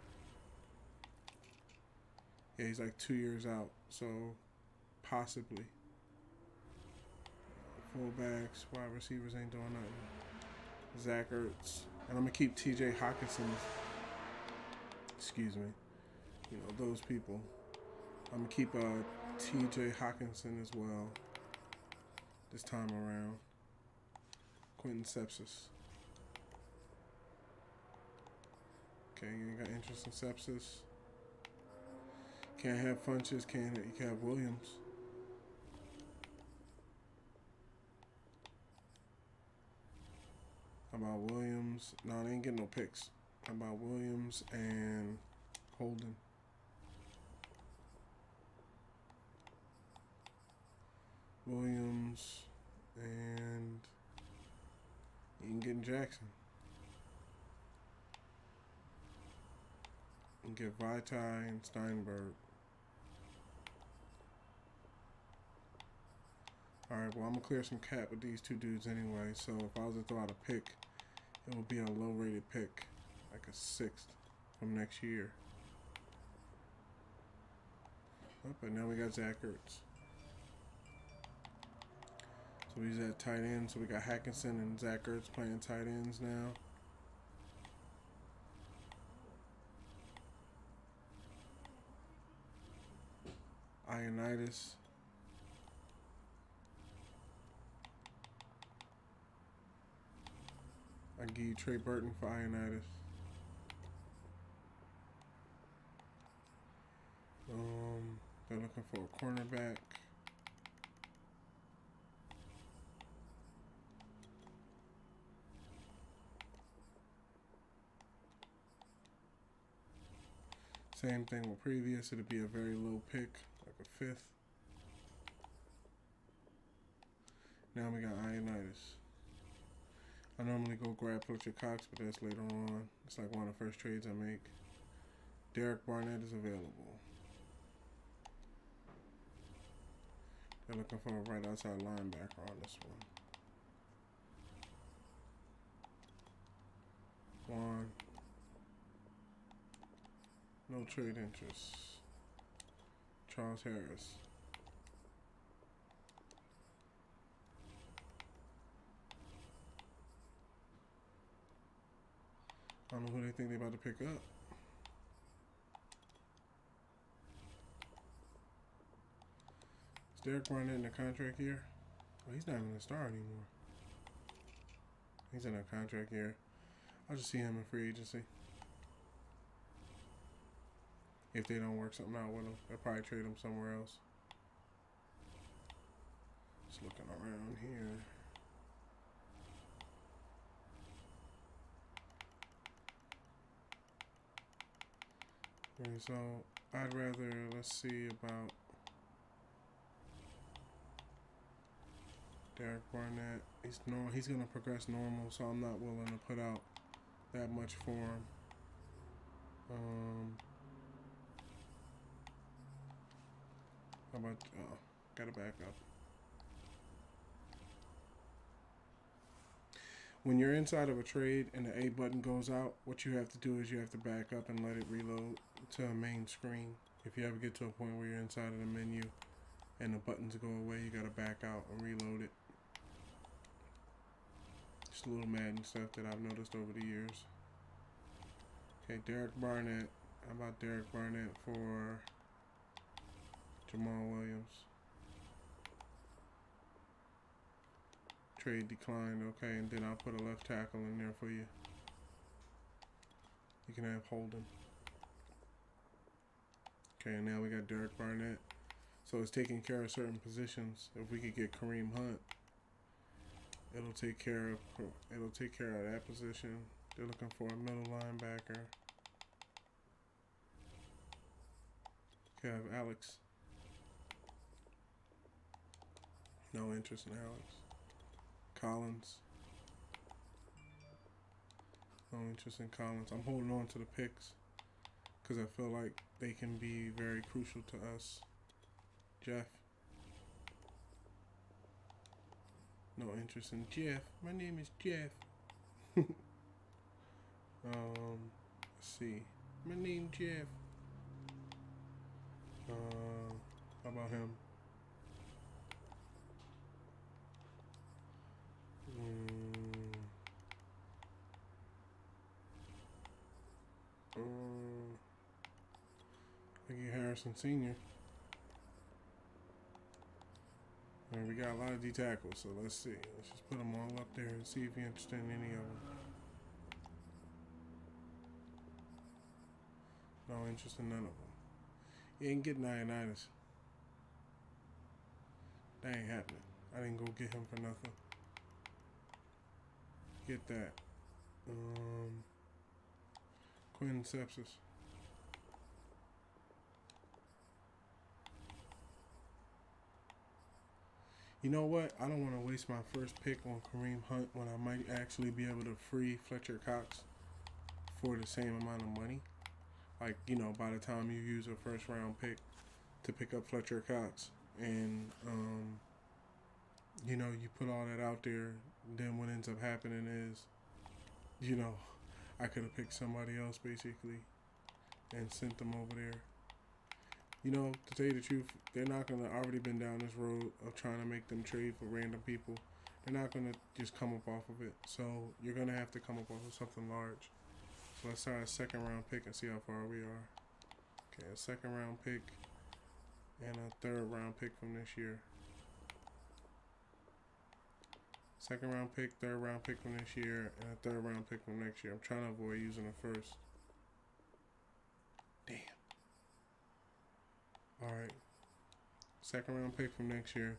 Yeah, he's like 2 years out, so possibly. Fullbacks, wide receivers ain't doing nothing. Zach Ertz. And I'm going to keep TJ Hawkinson. Excuse me. You know, those people. I'm going to keep TJ Hawkinson as well this time around. Quentin Sepsis. Okay, you ain't got interest in Sepsis. Can't have Funches, you can have Williams. How about Williams? No, they ain't getting no picks. How about Williams and Holden? Williams and you can get Jackson. You can get Vitae and Steinberg. Alright, well, I'm going to clear some cap with these two dudes anyway. So if I was to throw out a pick, it would be a low-rated pick, like a 6th from next year. Oh, but now we got Zach Ertz. So he's at tight end. So we got Hackinson and Zach Ertz playing tight ends now. Ioannidis. I give you Trey Burton for Ioannidis. They're looking for a cornerback. Same thing with previous. It'll be a very low pick, like a 5th. Now we got Ioannidis. I normally go grab Fletcher Cox, but that's later on. It's like one of the first trades I make. Derek Barnett is available. They're looking for a right outside linebacker on this one. No trade interest. Charles Harris. I don't know who they think they're about to pick up. Is Derek Barnett in a contract year? Well, he's not even a star anymore. He's in a contract year. I'll just see him in free agency. If they don't work something out with him, they'll probably trade him somewhere else. Just looking around here. Okay, so I'd rather, let's see about Derek Barnett. He's normal. He's gonna progress normal, so I'm not willing to put out that much for him. How about gotta back up. When you're inside of a trade and the A button goes out, what you have to do is you have to back up and let it reload to a main screen. If you ever get to a point where you're inside of the menu and the buttons go away, you gotta back out and reload it. Just a little Madden stuff that I've noticed over the years. Okay, Derek Barnett. How about Derek Barnett for Jamal Williams? Trade declined, okay, and then I'll put a left tackle in there for you. You can have Holden. Okay, and now we got Derek Barnett. So it's taking care of certain positions. If we could get Kareem Hunt, it'll take care of that position. They're looking for a middle linebacker. Okay, I have Alex. No interest in Alex. Collins. No interest in Collins. I'm holding on to the picks because I feel like they can be very crucial to us. Jeff. No interest in Jeff. My name is Jeff. Let's see. My name Jeff. How about him? I get Harrison Sr. And we got a lot of D tackles, so let's see. Let's just put them all up there and see if you're interested in any of them. No interest in none of them. You ain't getting Ioannidis. That ain't happening. I didn't go get him for nothing. Get that. Quinn Sepsis. You know what? I don't want to waste my first pick on Kareem Hunt when I might actually be able to free Fletcher Cox for the same amount of money. Like, you know, by the time you use a first round pick to pick up Fletcher Cox and, you know, you put all that out there, then what ends up happening is, you know, I could have picked somebody else basically and sent them over there. You know, to tell you the truth, they're not going to already been down this road of trying to make them trade for random people. They're not going to just come up off of it. So you're going to have to come up off of something large. So let's start a second round pick and see how far we are. Okay, a second round pick and a third round pick from this year. Second round pick, third round pick from this year, and a third round pick from next year. I'm trying to avoid using a first. Damn. Alright. Second round pick from next year.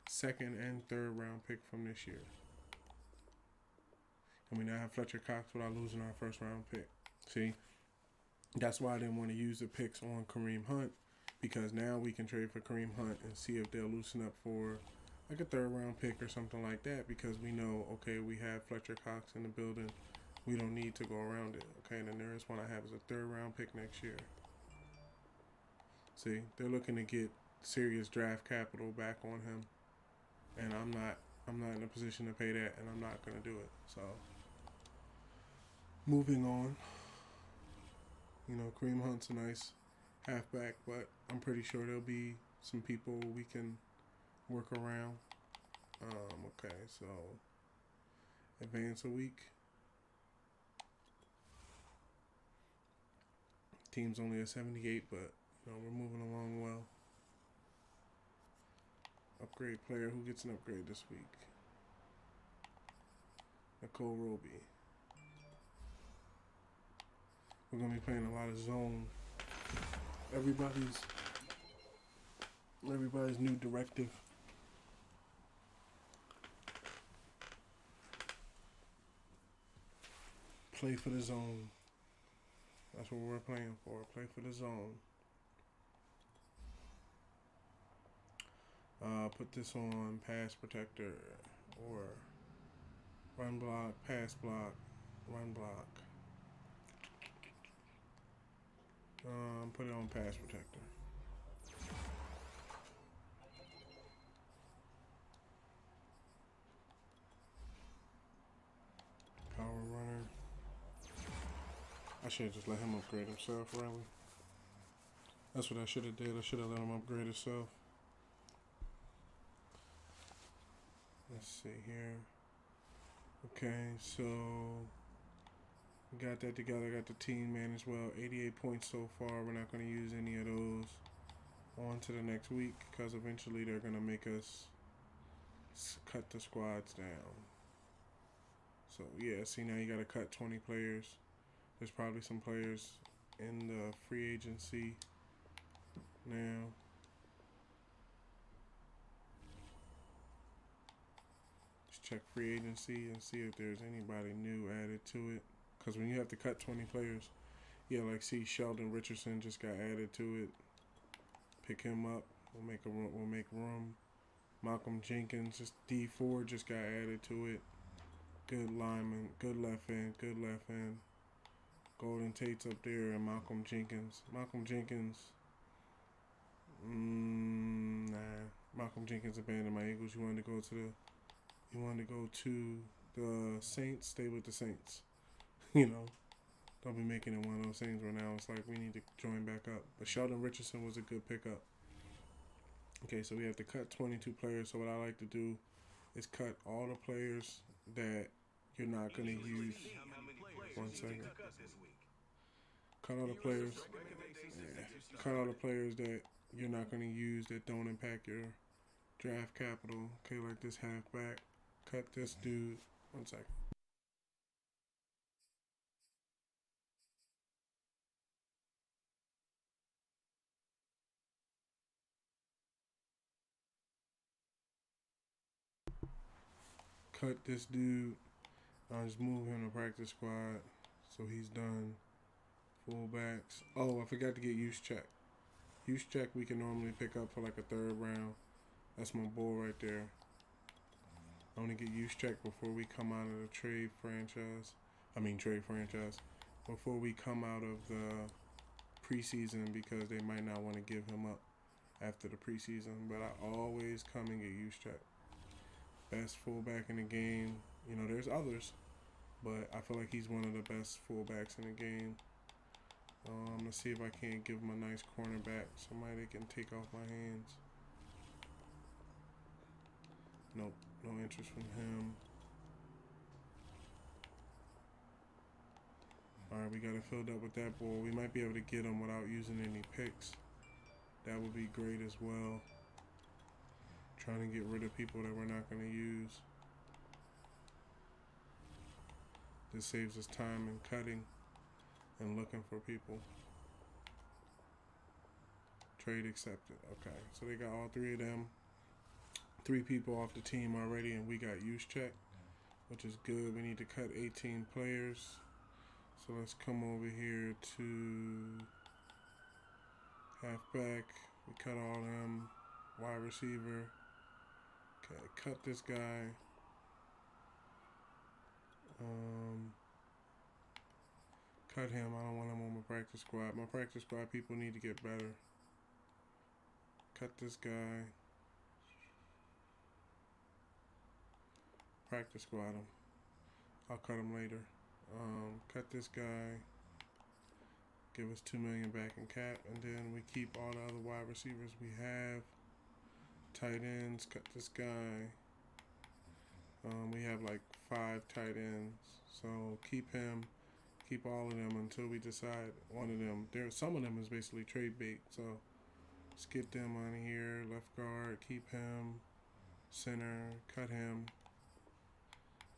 Second and third round pick from this year. And we now have Fletcher Cox without losing our first round pick. See? That's why I didn't want to use the picks on Kareem Hunt. Because now we can trade for Kareem Hunt and see if they'll loosen up for like a third round pick or something like that. Because we know, okay, we have Fletcher Cox in the building. We don't need to go around it. Okay, and then there is one I have as a third round pick next year. See, they're looking to get serious draft capital back on him, and I'm not in a position to pay that, and I'm not going to do it. So, moving on. You know, Kareem Hunt's a nice halfback, but I'm pretty sure there'll be some people we can work around. Okay, so advance a week. Team's only at 78, but you know, we're moving along well. Upgrade player. Who gets an upgrade this week? Nicole Roby. We're going to be playing a lot of zone. Everybody's new directive. Play for the zone. That's what we're playing for. Play for the zone. Put this on pass protector or run block, pass block, run block. Put it on pass protector. Power runner. I should have just let him upgrade himself, really. That's what I should have did. I should have let him upgrade himself. Let's see here. Okay, so we got that together. Got the team man as well. 88 points so far. We're not going to use any of those on to the next week because eventually they're going to make us cut the squads down. So, yeah, see, now you got to cut 20 players. There's probably some players in the free agency now. Check free agency and see if there's anybody new added to it. Because when you have to cut 20 players, yeah, like see Sheldon Richardson just got added to it. Pick him up. We'll make room. Malcolm Jenkins, just D4 just got added to it. Good lineman, good left end, good left end. Golden Tate's up there, and Malcolm Jenkins. Malcolm Jenkins, nah. Malcolm Jenkins abandoned my Eagles. You wanted to go to the Saints. Stay with the Saints. You know, don't be making it one of those things where now it's like we need to join back up. But Sheldon Richardson was a good pickup. Okay, so we have to cut 22 players. So what I like to do is cut all the players that you're not going to use. 1 second. Cut all the players. Yeah. Cut all the players that you're not going to use that don't impact your draft capital. Okay, like this halfback. Cut this dude. 1 second. Cut this dude. I'll just move him to practice squad. So he's done. Fullbacks. Oh, I forgot to get use check. Use check we can normally pick up for like a 3rd round. That's my bull right there. I want to get use check before we come out of the trade franchise. Before we come out of the preseason, because they might not want to give him up after the preseason. But I always come and get use check. Best fullback in the game. You know, there's others, but I feel like he's one of the best fullbacks in the game. Let's see if I can't give him a nice cornerback, somebody that can take off my hands. Nope, no interest from him. Alright, we got it filled up with that ball. We might be able to get him without using any picks. That would be great as well. Trying to get rid of people that we're not going to use. This saves us time in cutting and looking for people. Trade accepted. Okay, so they got all 3 of them. 3 people off the team already, and we got use check, which is good. We need to cut 18 players. So let's come over here to halfback. We cut all them. Wide receiver. Okay, cut this guy. Cut him. I don't want him on my practice squad. My practice squad people need to get better. Cut this guy. Practice squad him. I'll cut him later. Cut this guy. Give us $2 million back in cap, and then we keep all the other wide receivers we have. Tight ends. Cut this guy. We have like 5 tight ends, so keep him. Keep all of them until we decide one of them. Some of them is basically trade bait, so let's get them on here. Left guard, keep him. Center, cut him.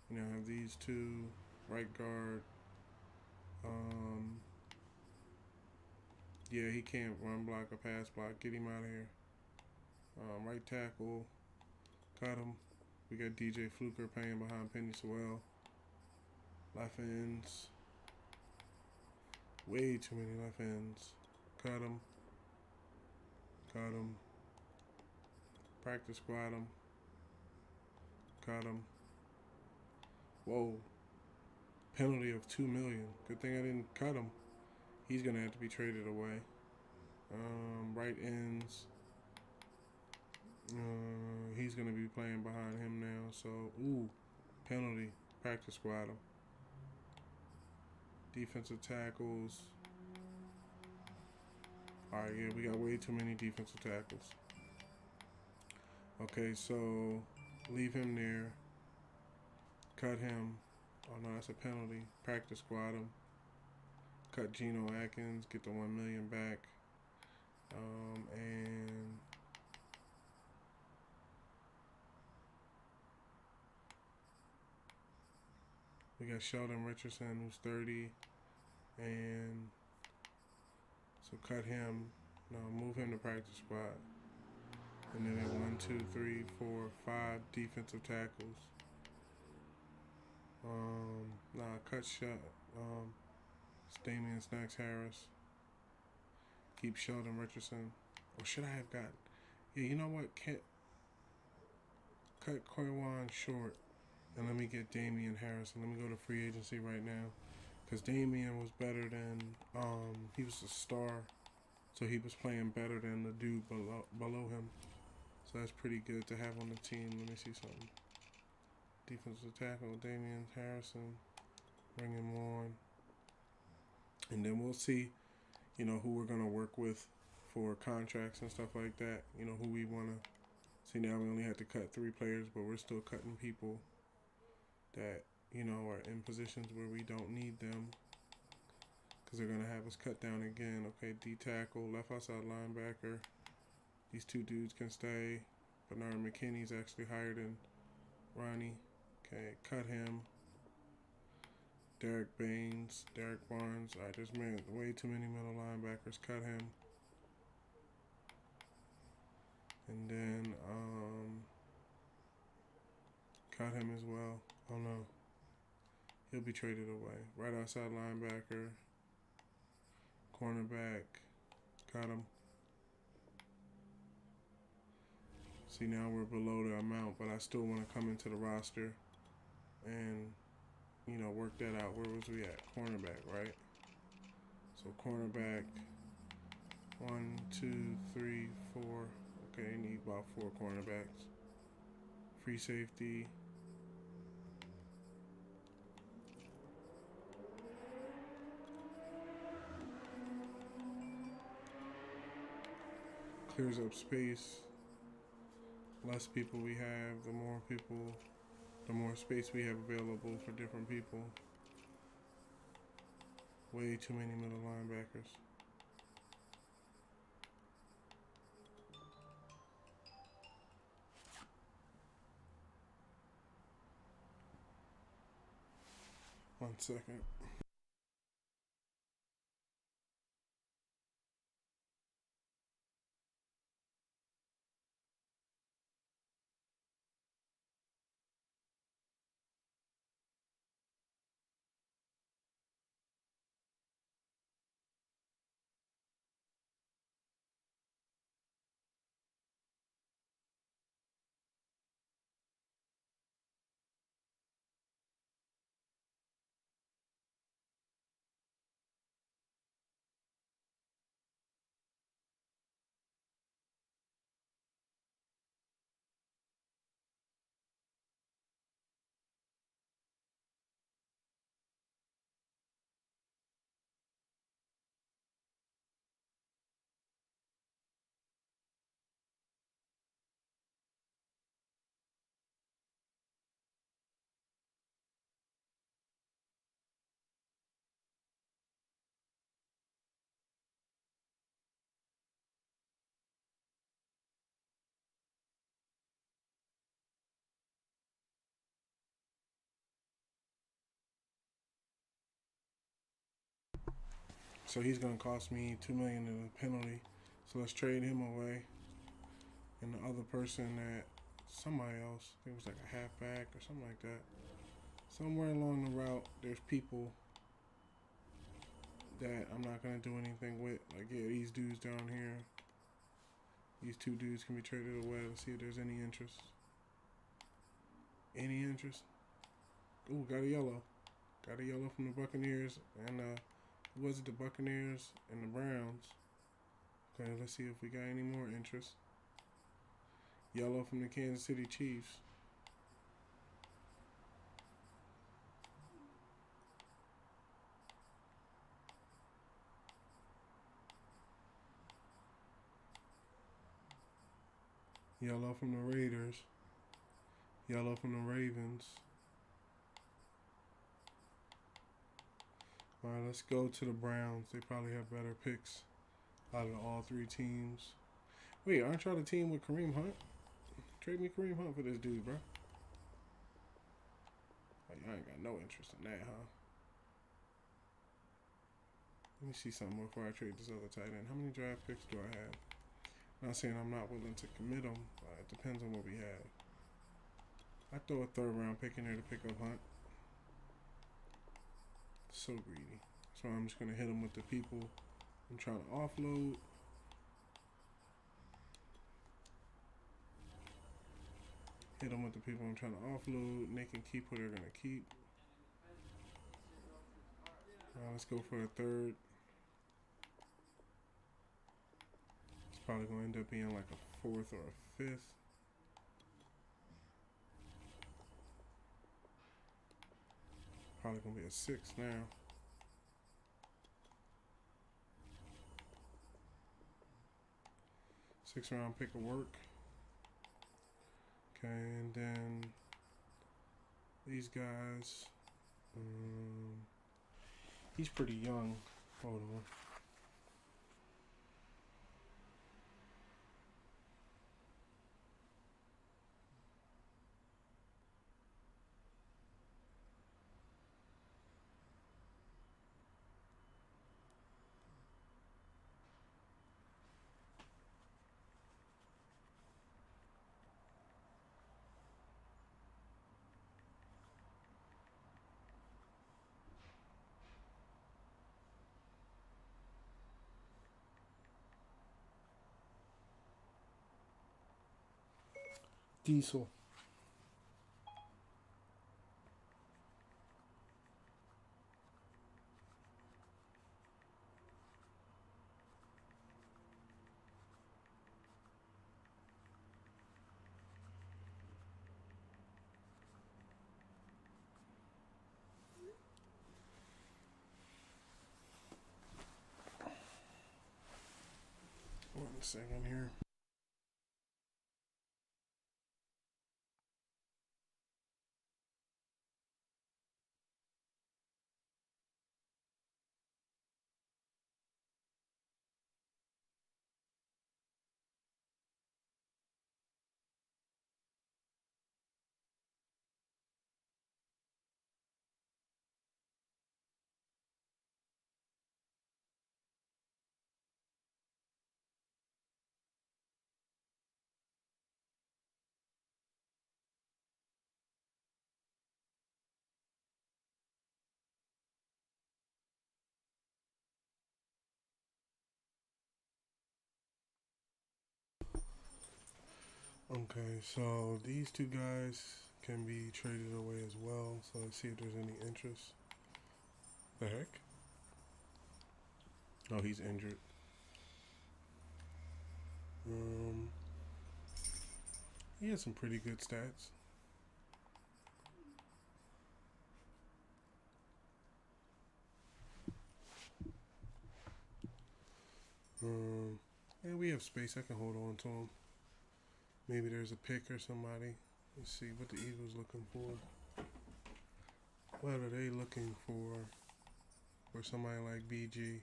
You know, have these 2. Right guard. Yeah, he can't run block or pass block. Get him out of here. Right tackle, cut him. We got DJ Fluker playing behind Penny Sewell. Left ends. Way too many left ends. Cut him. Cut him. Practice squad him. Cut him. Whoa. Penalty of $2 million. Good thing I didn't cut him. He's gonna have to be traded away. Right ends. He's gonna be playing behind him now. So, penalty. Practice squad him. Defensive tackles. Alright, yeah, we got way too many defensive tackles. Okay, so leave him there. Cut him. Oh no, that's a penalty. Practice squad him. Cut Geno Atkins. Get the $1 million back. And we got Sheldon Richardson, who's 30, and so cut him. No, move him to practice squad. And then at 1, 2, 3, 4, 5 defensive tackles. Cut shot. Damian Snacks Harris. Keep Sheldon Richardson. Or should I have got? Yeah, you know what? cut Koiwan short, and let me get Damian Harrison. Let me go to free agency right now, because Damian was better than he was a star, so he was playing better than the dude below him. So that's pretty good to have on the team. Let me see something. Defensive tackle Damian Harrison, bring him on, and then we'll see, who we're gonna work with for contracts and stuff like that. Who we wanna see. Now we only had to cut 3 players, but we're still cutting people that are in positions where we don't need them, because they're gonna have us cut down again. Okay, D tackle, left outside linebacker. These 2 dudes can stay. Bernard McKinney's actually higher than Ronnie. Okay, cut him. Derek Baines, Derek Barnes. All right, there's way too many middle linebackers. Cut him. And then cut him as well. Oh no, he'll be traded away. Right outside linebacker, cornerback. Cut him. See, now we're below the amount, but I still want to come into the roster and, work that out. Where was we at? Cornerback, right? So cornerback, 1, 2, 3, 4. Okay, you need about 4 cornerbacks. Free safety. Clears up space. Less people we have, the more space we have available for different people. Way too many middle linebackers. One second. So he's gonna cost me $2 million in a penalty. So let's trade him away. And the other person that somebody else, I think it was like a halfback or something like that. Somewhere along the route, there's people that I'm not gonna do anything with. Like, yeah, these dudes down here. These 2 dudes can be traded away. Let's see if there's any interest. Any interest? Ooh, got a yellow. Got a yellow from the Buccaneers. And was it the Buccaneers and the Browns? Okay, let's see if we got any more interest. Yellow from the Kansas City Chiefs. Yellow from the Raiders. Yellow from the Ravens. All right, let's go to the Browns. They probably have better picks out of all 3 teams. Wait, aren't y'all the team with Kareem Hunt? Trade me Kareem Hunt for this dude, bro. Like, I ain't got no interest in that, huh? Let me see something before I trade this other tight end. How many draft picks do I have? Not saying I'm not willing to commit them, but it depends on what we have. I throw a 3rd round pick in there to pick up Hunt. So greedy. So I'm just going to hit him with the people I'm trying to offload. Hit them with the people I'm trying to offload. They can keep who they're going to keep. Let's go for a third. It's probably going to end up being like a fourth or a fifth. Probably going to be a sixth now. Sixth round pick of work. Okay, and then these guys. He's pretty young. Hold on. Diesel. One second here. Okay, so these two guys can be traded away as well. So let's see if there's any interest. The heck? Oh, he's injured. He has some pretty good stats. And we have space. I can hold on to him. Maybe there's a pick or somebody. Let's see what the Eagles looking for. What are they looking for somebody like BG?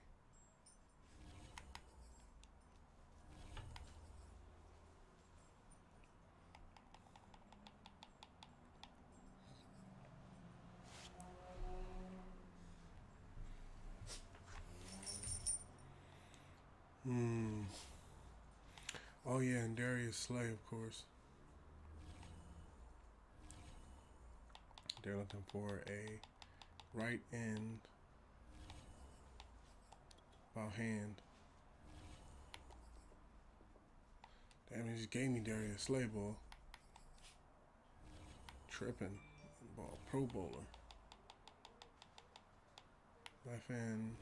Oh yeah, and Darius Slay, of course. They're looking for a right end about hand. Damn, he just gave me Darius Slay, ball. Tripping. Ball, Pro Bowler. Left end,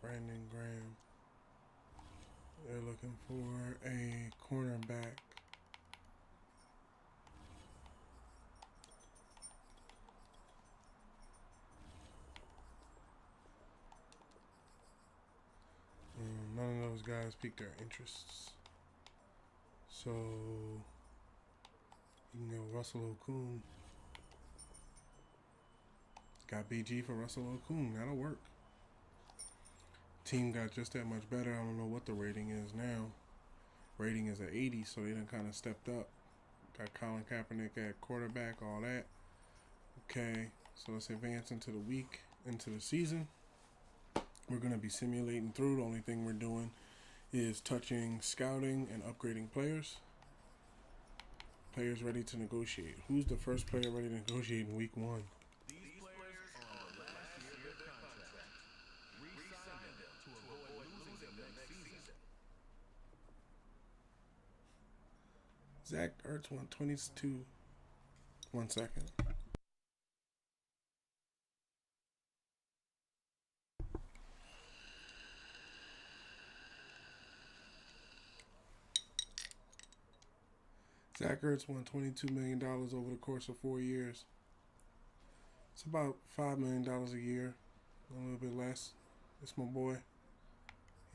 Brandon Graham. They're looking for a cornerback. None of those guys piqued their interests. So you can go Russell Okung. Got BG for Russell Okung. That'll work. Team got just that much better. I don't know what the rating is now. Rating is at 80, so they done kind of stepped up. Got Colin Kaepernick at quarterback, all that. Okay, so let's advance into the week, into the season. We're going to be simulating through. The only thing we're doing is touching scouting and upgrading players. Players ready to negotiate. Who's the first player ready to negotiate in week 1? These players are on the last year of their contract. Re-sign them to avoid losing them next season. Zach Ertz 122. 1 second. Zach Ertz won $22 million over the course of 4 years. It's about $5 million a year, a little bit less. It's my boy.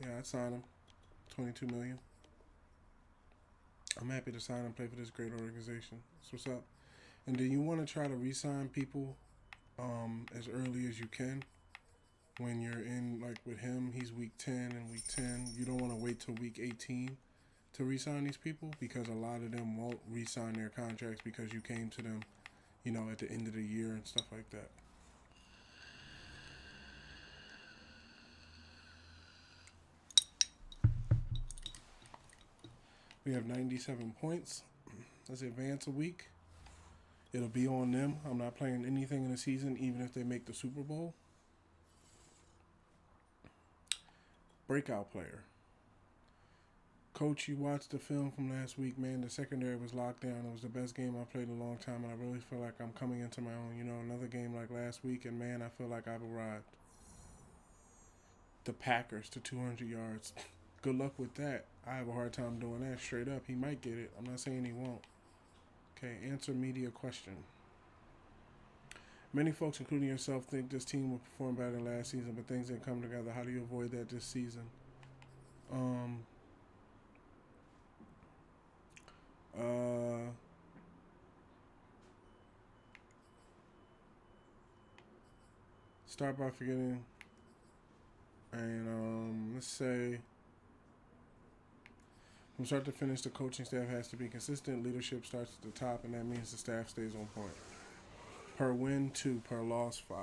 Yeah, I'd sign him. $22 million. I'm happy to sign and play for this great organization. That's what's up. And do you want to try to re-sign people as early as you can? When you're in, like with him, he's week 10 and week 10. You don't want to wait till week 18 to re-sign these people, because a lot of them won't re-sign their contracts because you came to them, at the end of the year and stuff like that. We have 97 points. Let's advance a week. It'll be on them. I'm not playing anything in the season, even if they make the Super Bowl. Breakout player. Coach, you watched the film from last week, man. The secondary was locked down. It was the best game I played in a long time, and I really feel like I'm coming into my own. Another game like last week, and man, I feel like I've arrived. The Packers to 200 yards. Good luck with that. I have a hard time doing that straight up. He might get it. I'm not saying he won't. Okay, answer media question. Many folks, including yourself, think this team will perform better than last season, but things didn't come together. How do you avoid that this season? Start by forgetting, and let's say from start to finish, the coaching staff has to be consistent. Leadership starts at the top, and that means the staff stays on point. Per win, 2. Per loss, 5.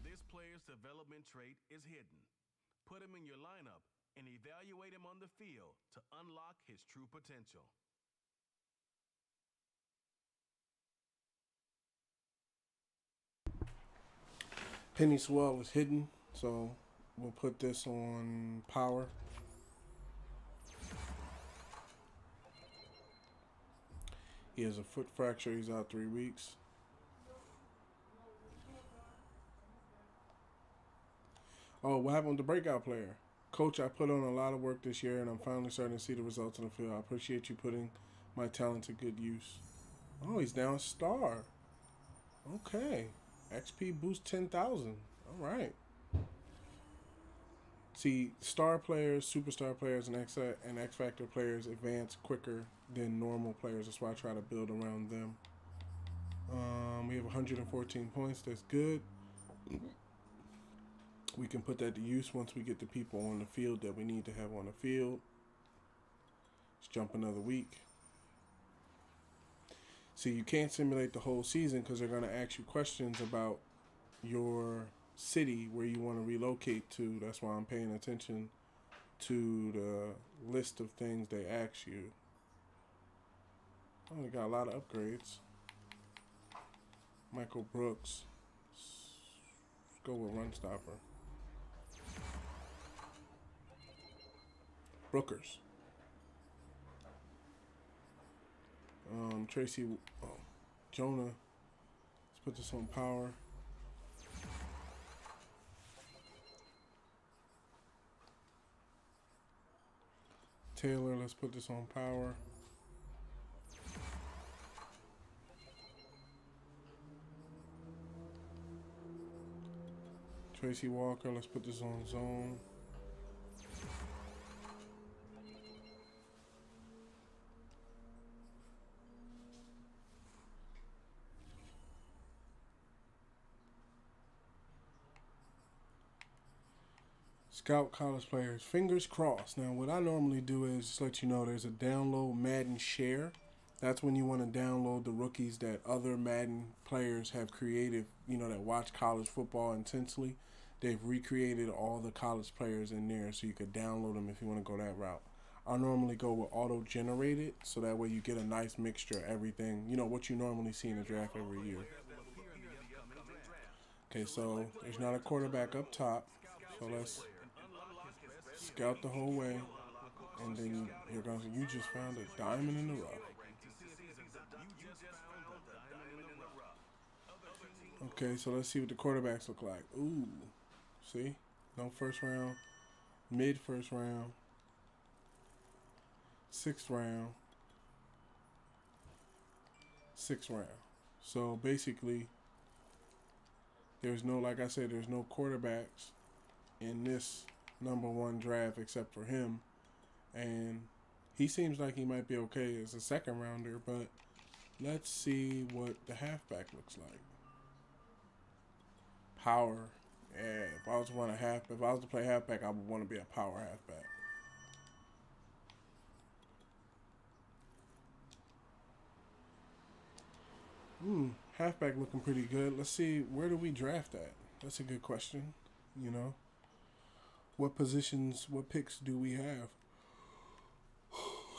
This player's development trait is hidden. Put him in your lineup and evaluate him on the field to unlock his true potential. Penny Swell is hidden, so we'll put this on power. He has a foot fracture. He's out 3 weeks. Oh, what happened with the breakout player? Coach, I put on a lot of work this year, and I'm finally starting to see the results in the field. I appreciate you putting my talent to good use. Oh, he's down star. Okay. XP boost 10,000. All right. See, star players, superstar players, and X Factor players advance quicker than normal players. That's why I try to build around them. We have 114 points. That's good. We can put that to use once we get the people on the field that we need to have on the field. Let's jump another week. See, you can't simulate the whole season because they're going to ask you questions about your city where you want to relocate to. That's why I'm paying attention to the list of things they ask you. Oh, they got a lot of upgrades. Michael Brooks. Let's go with Run Stopper. Brookers. Tracy, Jonah. Let's put this on power. Taylor, let's put this on power. Tracy Walker, let's put this on zone. Scout college players. Fingers crossed. Now, what I normally do is just let you know there's a download Madden share. That's when you want to download the rookies that other Madden players have created, that watch college football intensely. They've recreated all the college players in there so you could download them if you want to go that route. I normally go with auto-generated so that way you get a nice mixture of everything. What you normally see in the draft every year. Okay, so there's not a quarterback up top. So let's scout the whole way, and then you just found a diamond in the rough. Okay, so let's see what the quarterbacks look like. Ooh, see, no first round, mid first round, 6th round, 6th round. So basically, there's no quarterbacks in this #1 draft except for him, and he seems like he might be okay as a 2nd rounder, but let's see what the halfback looks like. Power. Yeah, if I was to play halfback, I would want to be a power halfback. Halfback looking pretty good. Let's see, where do we draft at? That's a good question. What positions, what picks do we have?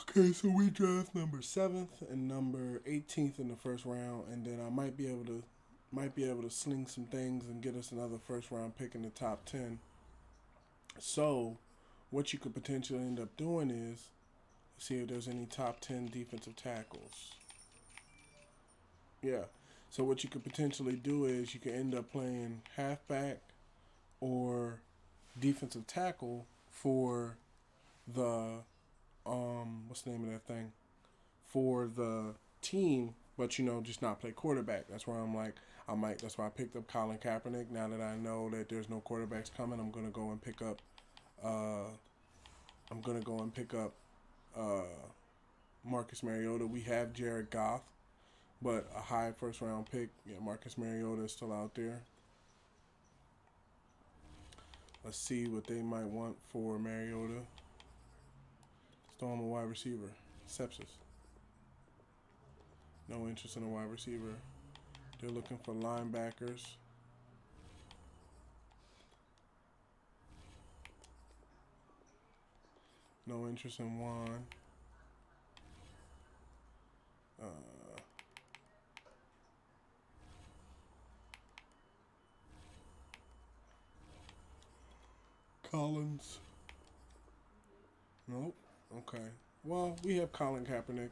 Okay, so we draft number 7th and number 18th in the 1st round, and then I might be able to sling some things and get us another 1st round pick in the top 10. So, what you could potentially end up doing is see if there's any top 10 defensive tackles. Yeah. So what you could potentially do is you could end up playing halfback or defensive tackle for the what's the name of that thing? For the team, but just not play quarterback. That's where that's why I picked up Colin Kaepernick. Now that I know that there's no quarterbacks coming, I'm gonna go and pick up Marcus Mariota. We have Jared Goff, but a high 1st round pick. Yeah, Marcus Mariota is still out there. Let's see what they might want for Mariota. Throw him a wide receiver. Sepsis. No interest in a wide receiver. They're looking for linebackers. No interest in one. Collins. Nope. Okay. Well, we have Colin Kaepernick,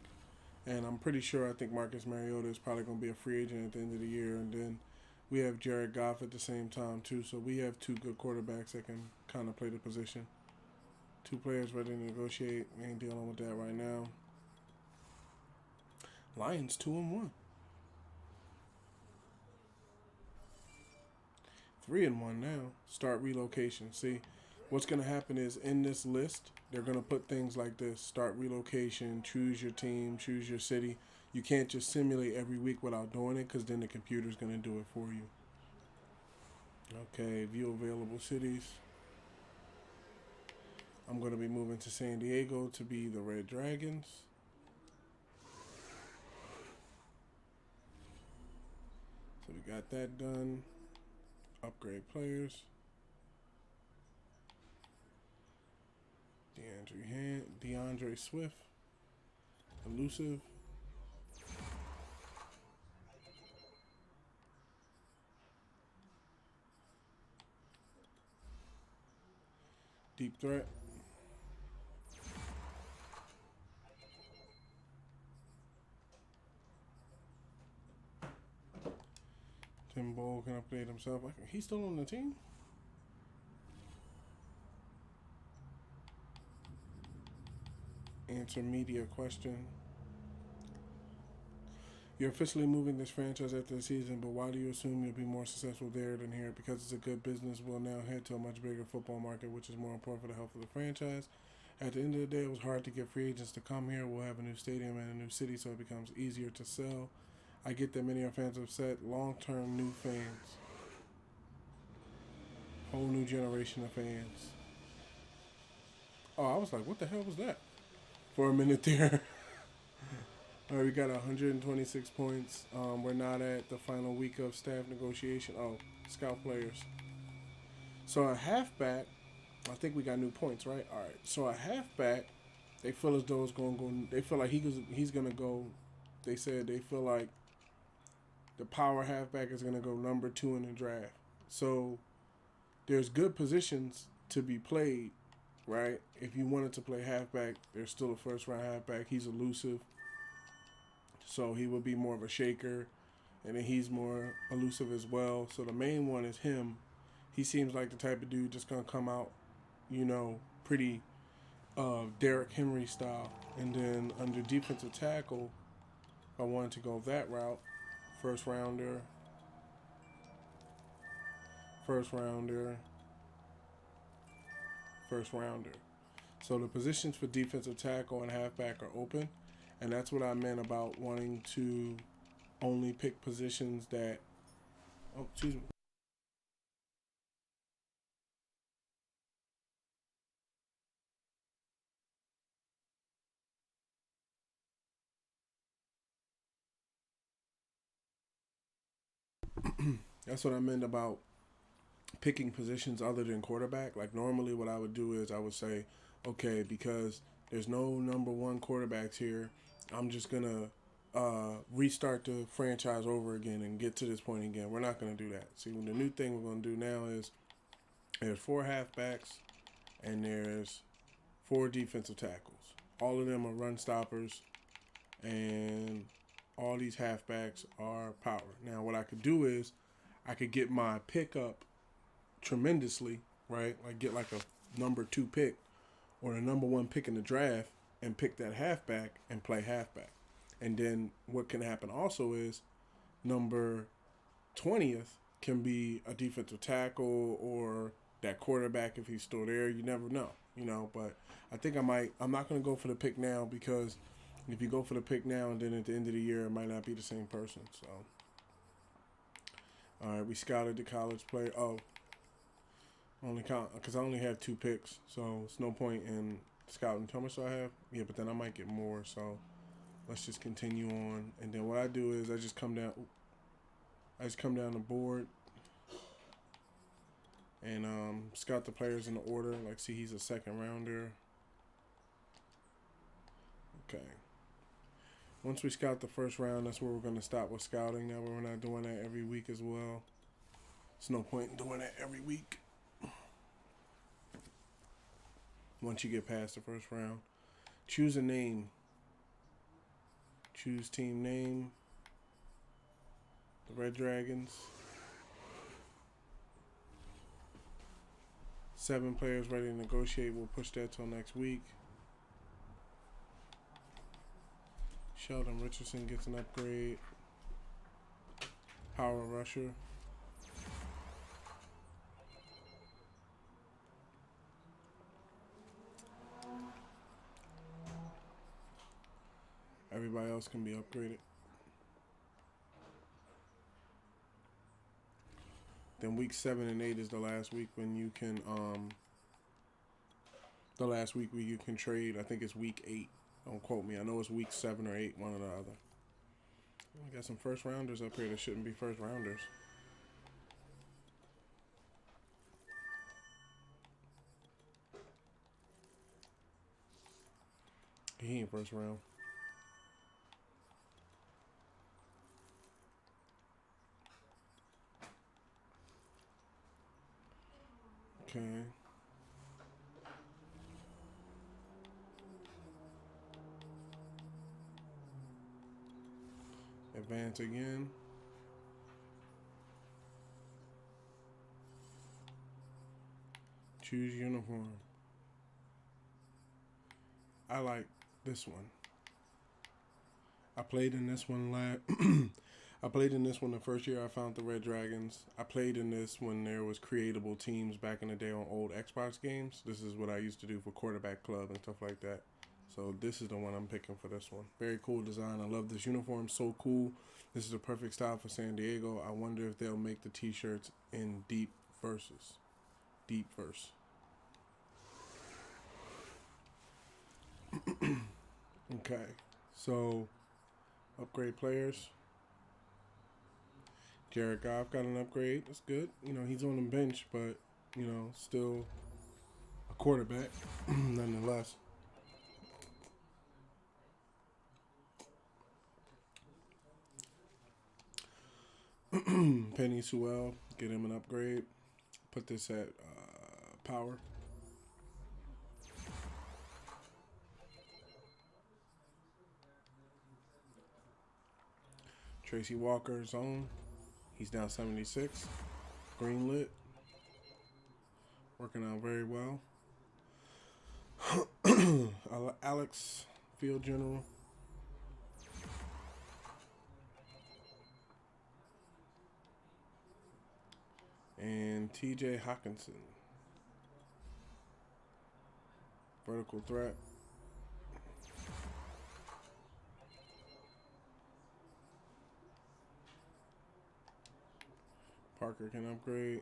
and I'm pretty sure I think Marcus Mariota is probably going to be a free agent at the end of the year, and then we have Jared Goff at the same time too. So we have 2 good quarterbacks that can kind of play the position. 2 players ready to negotiate. We ain't dealing with that right now. Lions 2-1. 3-1 now. Start relocation. See, what's going to happen is in this list, they're going to put things like this. Start relocation, choose your team, choose your city. You can't just simulate every week without doing it because then the computer's going to do it for you. Okay, view available cities. I'm going to be moving to San Diego to be the Red Dragons. So we got that done. Upgrade players. DeAndre Swift. Elusive. Deep threat. Cole can update himself. He's still on the team? Answer media question. You're officially moving this franchise after the season, but why do you assume you'll be more successful there than here? Because it's a good business. We'll now head to a much bigger football market, which is more important for the health of the franchise. At the end of the day, it was hard to get free agents to come here. We'll have a new stadium and a new city, so it becomes easier to sell. I get that many of our fans are upset. Long-term new fans. Whole new generation of fans. Oh, I was like, what the hell was that? For a minute there. All right, we got 126 points. We're not at the final week of staff negotiation. Oh, scout players. So a halfback, I think we got new points, right? All right. So a halfback, they feel as though it's going to go. They feel like he's going to go. They said they feel like the power halfback is going to go number 2 in the draft. So there's good positions to be played, right? If you wanted to play halfback, there's still a first round halfback. He's elusive. So he would be more of a shaker, and then he's more elusive as well. So the main one is him. He seems like the type of dude just going to come out, pretty Derrick Henry style. And then under defensive tackle, if I wanted to go that route, first rounder. So the positions for defensive tackle and halfback are open. And that's what I meant about wanting to only pick positions that... Oh, excuse me. That's what I meant about picking positions other than quarterback. Like normally what I would do is I would say, okay, because there's no number 1 quarterbacks here, I'm just going to restart the franchise over again and get to this point again. We're not going to do that. See, the new thing we're going to do now is there's 4 halfbacks and there's 4 defensive tackles. All of them are run stoppers, and all these halfbacks are power. Now, what I could do is I could get my pick up tremendously, right? Like get like a number 2 pick or the number 1 pick in the draft and pick that halfback and play halfback. And then what can happen also is number 20th can be a defensive tackle or that quarterback if he's still there. You never know, but I think I'm not going to go for the pick now, because if you go for the pick now and then at the end of the year, it might not be the same person. So, all right, we scouted the college player. Oh, only count because I only have 2 picks, so it's no point in scouting. How much do I have? Yeah, but then I might get more. So let's just continue on. And then what I do is I just come down the board and scout the players in the order. Like, see, he's a second rounder. Okay. Once we scout the first round, that's where we're going to stop with scouting. Now we're not doing that every week as well. There's no point in doing that every week once you get past the first round. Choose a name. Choose team name. The Red Dragons. 7 players ready to negotiate. We'll push that till next week. Sheldon Richardson gets an upgrade. Power rusher. Everybody else can be upgraded. Then week 7 and 8 is the last week when you can the last week where you can trade. I think it's week 8. Don't quote me. I know it's week 7 or 8, one or the other. We got some first rounders up here that shouldn't be first rounders. He ain't first round. Okay. Advance again. choose uniform. I like this one. I played in this one I played in this one the first year I found the Red Dragons. I played in this when there was creatable teams back in the day on old Xbox games. This is what I used to do for quarterback club and stuff like that. So this is the one I'm picking for this one. Very cool design. I love this uniform. So cool. This is the perfect style for San Diego. I wonder if they'll make the t-shirts in deep verses. Deep verse. Okay. So upgrade players. Jared Goff got an upgrade. That's good. You know, he's on the bench, but, you know, still a quarterback nonetheless. Penny Sewell, get him an upgrade. Put this at power. Tracy Walker, zone. He's down 76. Greenlit. Working out very well. Alex, field general. And TJ Hawkinson. Vertical threat. Parker can upgrade.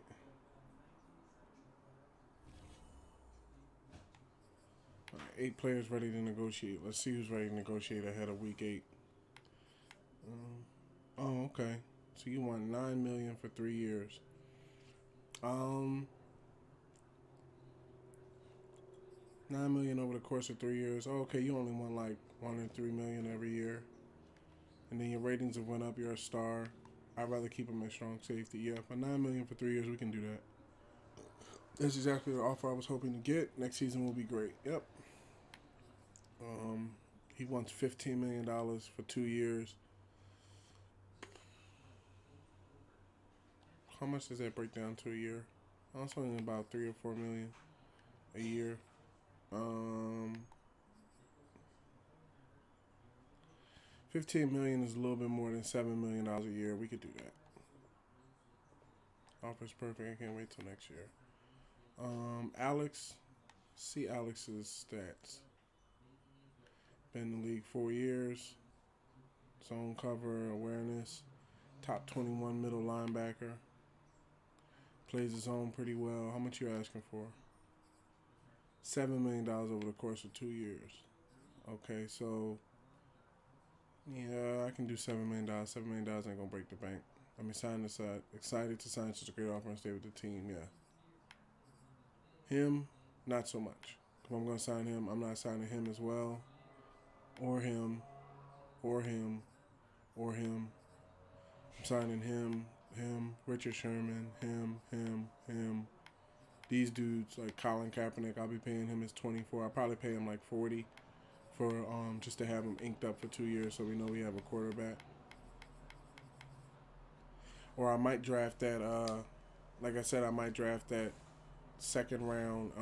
All right, 8 players ready to negotiate. Let's see who's ready to negotiate ahead of week 8. Oh, okay. So you want $9 million for 3 years. $9 million over the course of 3 years. Oh, okay, you only want like $1 or $3 million every year, and then your ratings have went up. You're a star. I'd rather keep him at strong safety. Yeah, for $9 million for 3 years, we can do that. That's exactly the offer I was hoping to get. Next season will be great. Yep. He wants $15 million for 2 years. How much does that break down to a year? I was thinking about $3 or $4 million a year. $15 million is a little bit more than $7 million a year. We could do that. Offer's perfect. I can't wait till next year. Alex, see Alex's stats. Been in the league 4 years. Zone cover, awareness. Top 21 middle linebacker. Plays his zone pretty well. How much you asking for? $7 million over the course of 2 years. Okay, so yeah, I can do $7 million. $7 million ain't gonna break the bank. I mean, sign this up. Excited to sign such a great offer and stay with the team. Yeah. Him, not so much. If I'm gonna sign him, I'm not signing him as well, or him, or him, or him. I'm signing him, Richard Sherman, him. These dudes like Colin Kaepernick, I'll be paying him his 24. I'll probably pay him like 40 for just to have him inked up for 2 years, so we know we have a quarterback. Or I might draft that. Like I said, I might draft that second round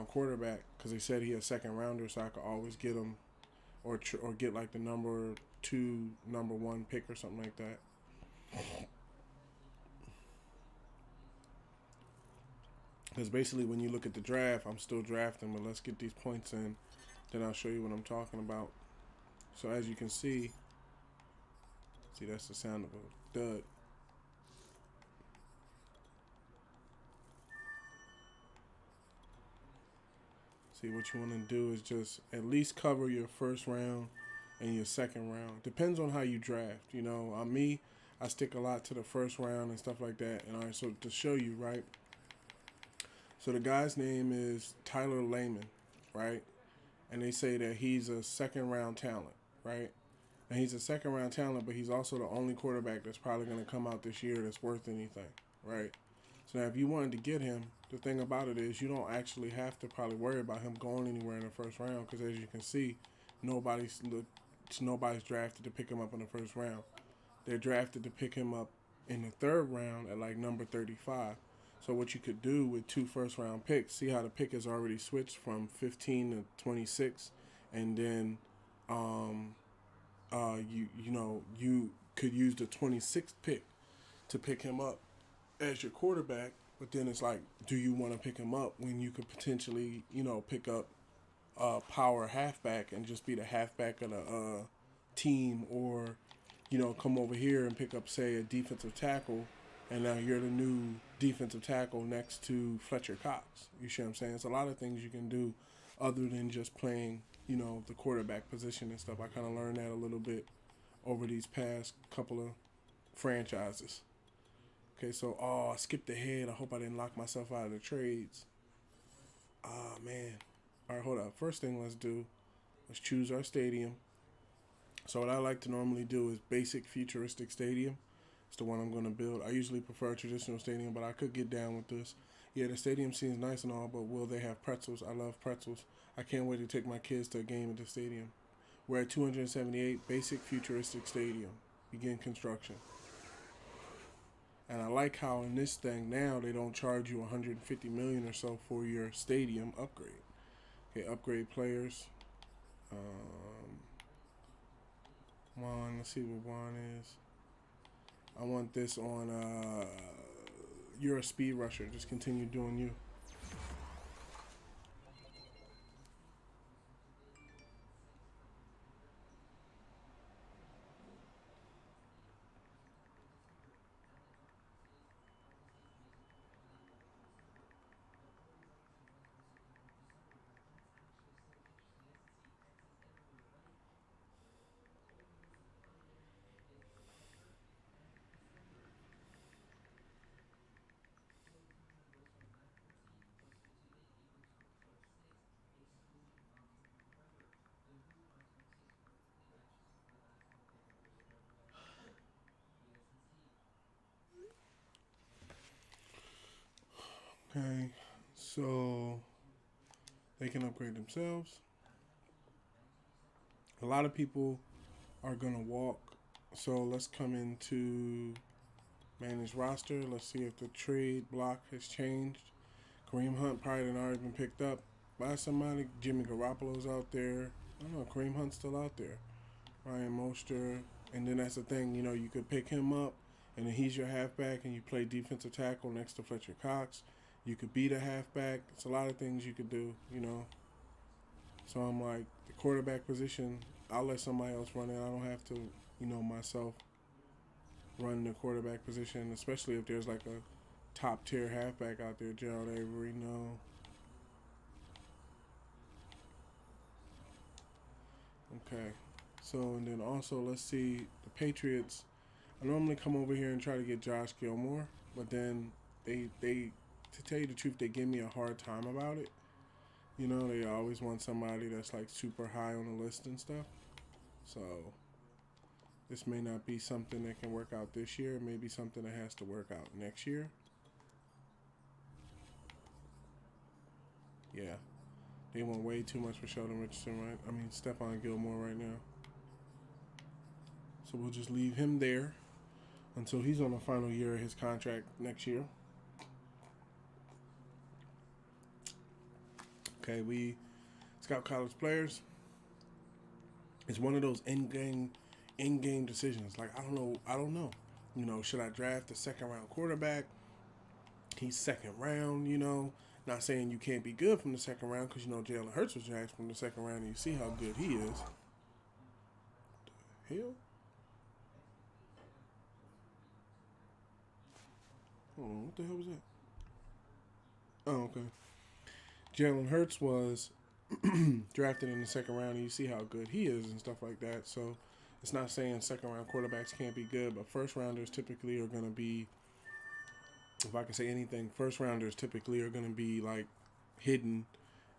quarterback, because they said he a second rounder, so I could always get him, or get like the number 2, number 1 pick or something like that. Because basically when you look at the draft, I'm still drafting, but let's get these points in, then I'll show you what I'm talking about. So as you can see, that's the sound of a dud. See, what you want to do is just at least cover your first round and your second round. Depends on how you draft. You know, on me, I stick a lot to the first round and stuff like that. And all right, so to show you, right? So the guy's name is Tyler Lehman, right? And they say that he's a second round talent, right? And he's a second round talent, but he's also the only quarterback that's probably going to come out this year that's worth anything, right? So now if you wanted to get him, the thing about it is you don't actually have to probably worry about him going anywhere in the first round, because as you can see, nobody's drafted to pick him up in the first round. They're drafted to pick him up in the third round at like number 35. So what you could do with 2 first-round picks, see how the pick has already switched from 15 to 26, and then you could use the 26th pick to pick him up as your quarterback. But then it's like, do you want to pick him up when you could potentially, pick up a power halfback and just be the halfback of the team, or come over here and pick up, say, a defensive tackle, and now you're the new defensive tackle next to Fletcher Cox. You see what I'm saying? It's a lot of things you can do other than just playing, the quarterback position and stuff. I kind of learned that a little bit over these past couple of franchises. Okay, so, I skipped ahead. I hope I didn't lock myself out of the trades. Man. All right, hold up. First thing let's choose our stadium. So what I like to normally do is basic futuristic stadium. It's the one I'm going to build. I usually prefer a traditional stadium, but I could get down with this. Yeah, the stadium seems nice and all, but will they have pretzels? I love pretzels. I can't wait to take my kids to a game at the stadium. We're at 278, basic futuristic stadium. Begin construction. And I like how in this thing now they don't charge you $150 million or so for your stadium upgrade. Okay, upgrade players. Juan, let's see what Juan is. I want this on, you're a speed rusher. Just continue doing you. Okay, so they can upgrade themselves. A lot of people are going to walk. So let's come into manage roster. Let's see if the trade block has changed. Kareem Hunt probably had already been picked up by somebody. Jimmy Garoppolo's out there. I don't know. Kareem Hunt's still out there. Ryan Mostert. And then that's the thing. You could pick him up, and then he's your halfback, and you play defensive tackle next to Fletcher Cox. You could beat a halfback. It's a lot of things you could do, So I'm like, the quarterback position, I'll let somebody else run it. I don't have to, myself run the quarterback position, especially if there's like a top tier halfback out there. Gerald Avery, no. Okay. So, and then also, let's see, the Patriots, I normally come over here and try to get Josh Gilmore, but then they to tell you the truth, they give me a hard time about it. They always want somebody that's like super high on the list and stuff. So this may not be something that can work out this year. It may be something that has to work out next year. Yeah. They want way too much for Sheldon Richardson, right? I mean, Stephon Gilmore right now. So we'll just leave him there until he's on the final year of his contract next year. Okay, we scout college players. It's one of those in-game decisions. Like, I don't know. Should I draft a second-round quarterback? He's second round, Not saying you can't be good from the second round because, Jalen Hurts was drafted from the second round and you see how good he is. The hell? Hold on, what the hell was that? Oh, okay. Jalen Hurts was drafted in the second round, and you see how good he is and stuff like that. So it's not saying second round quarterbacks can't be good, but first rounders typically are going to be, if I can say anything, first rounders typically are going to be like hidden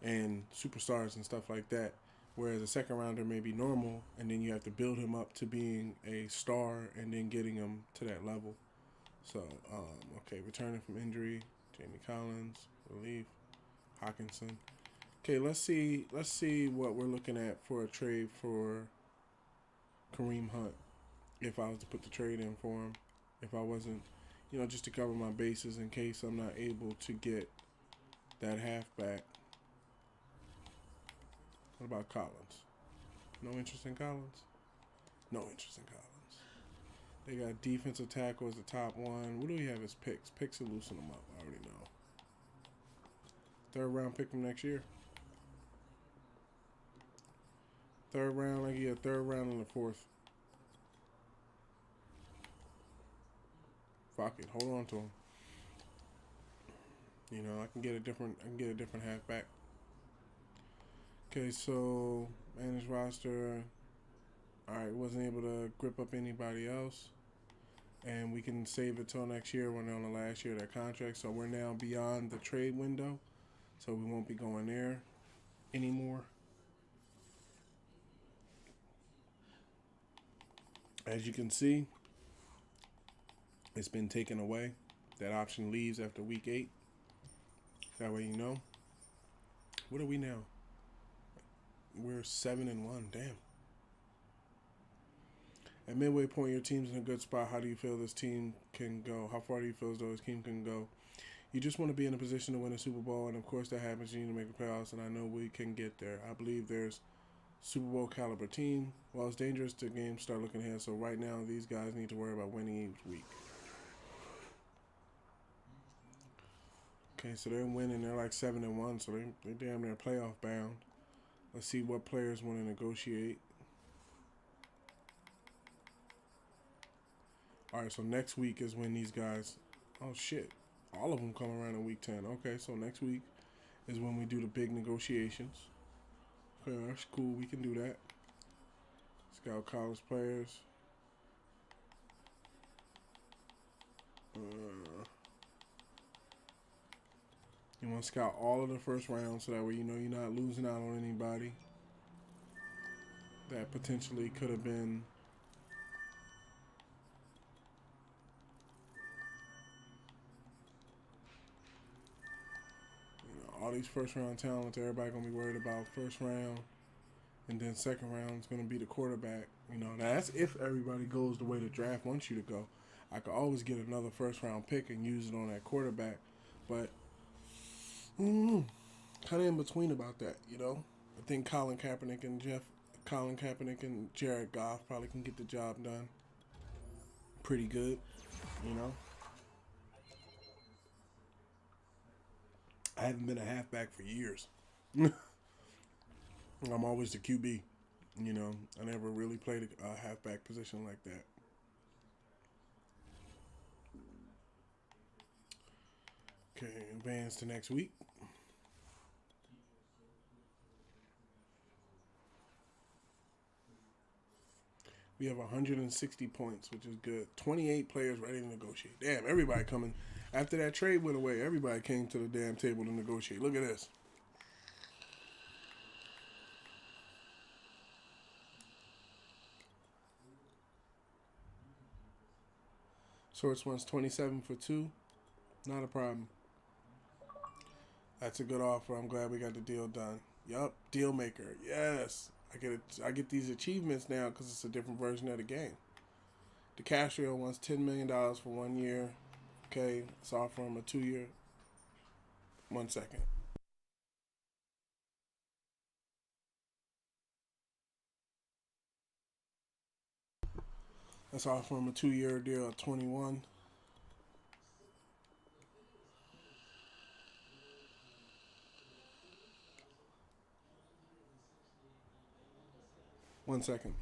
and superstars and stuff like that. Whereas a second rounder may be normal, and then you have to build him up to being a star and then getting him to that level. So, okay, returning from injury, Jamie Collins, relief. Hawkinson. Okay, let's see what we're looking at for a trade for Kareem Hunt. If I was to put the trade in for him, if I wasn't, just to cover my bases in case I'm not able to get that halfback. What about Collins? No interest in Collins? No interest in Collins. They got defensive tackle as the top one. What do we have as picks? Picks will loosen them up. I already know. Third round pick from next year. Third round, like you get third round and the fourth. Fuck it, hold on to him. I can get a different halfback. Okay, so manage roster. All right, wasn't able to grip up anybody else, and we can save it till next year when they're on the last year of their contract. So we're now beyond the trade window, so we won't be going there anymore. As you can see, it's been taken away. That option leaves after week 8. That way you know. What are we now? We're 7-1. Damn. At midway point, your team's in a good spot. How do you feel this team can go? How far do you feel as though this team can go? You just want to be in a position to win a Super Bowl, and of course that happens. You need to make the playoffs, and I know we can get there. I believe there's Super Bowl caliber team. While it's dangerous, the games start looking ahead. So right now, these guys need to worry about winning each week. Okay, so they're winning. They're like 7-1, so they're damn near playoff bound. Let's see what players want to negotiate. All right, so next week is when these guys. Oh shit! All of them come around in week 10. Okay, so next week is when we do the big negotiations. Okay, that's cool. We can do that. Scout college players. You want to scout all of the first round so that way you know you're not losing out on anybody that potentially could have been all these first round talents. Everybody gonna be worried about first round, and then second round is gonna be the quarterback. Now that's if everybody goes the way the draft wants you to go. I could always get another first round pick and use it on that quarterback, but kind of in between about that. I think Colin Kaepernick and Jared Goff probably can get the job done pretty good. I haven't been a halfback for years. I'm always the QB. I never really played a halfback position like that. Okay, advance to next week. We have 160 points, which is good. 28 players ready to negotiate. Damn, everybody coming. After that trade went away, everybody came to the damn table to negotiate. Look at this. Source wants 27 for 2. Not a problem. That's a good offer. I'm glad we got the deal done. Yup, deal maker. Yes. I get these achievements now because it's a different version of the game. DeCastro wants $10 million for 1 year. Okay, let's offer him a 2-year. 1 second. Let's offer him a 2-year deal at 21. One second.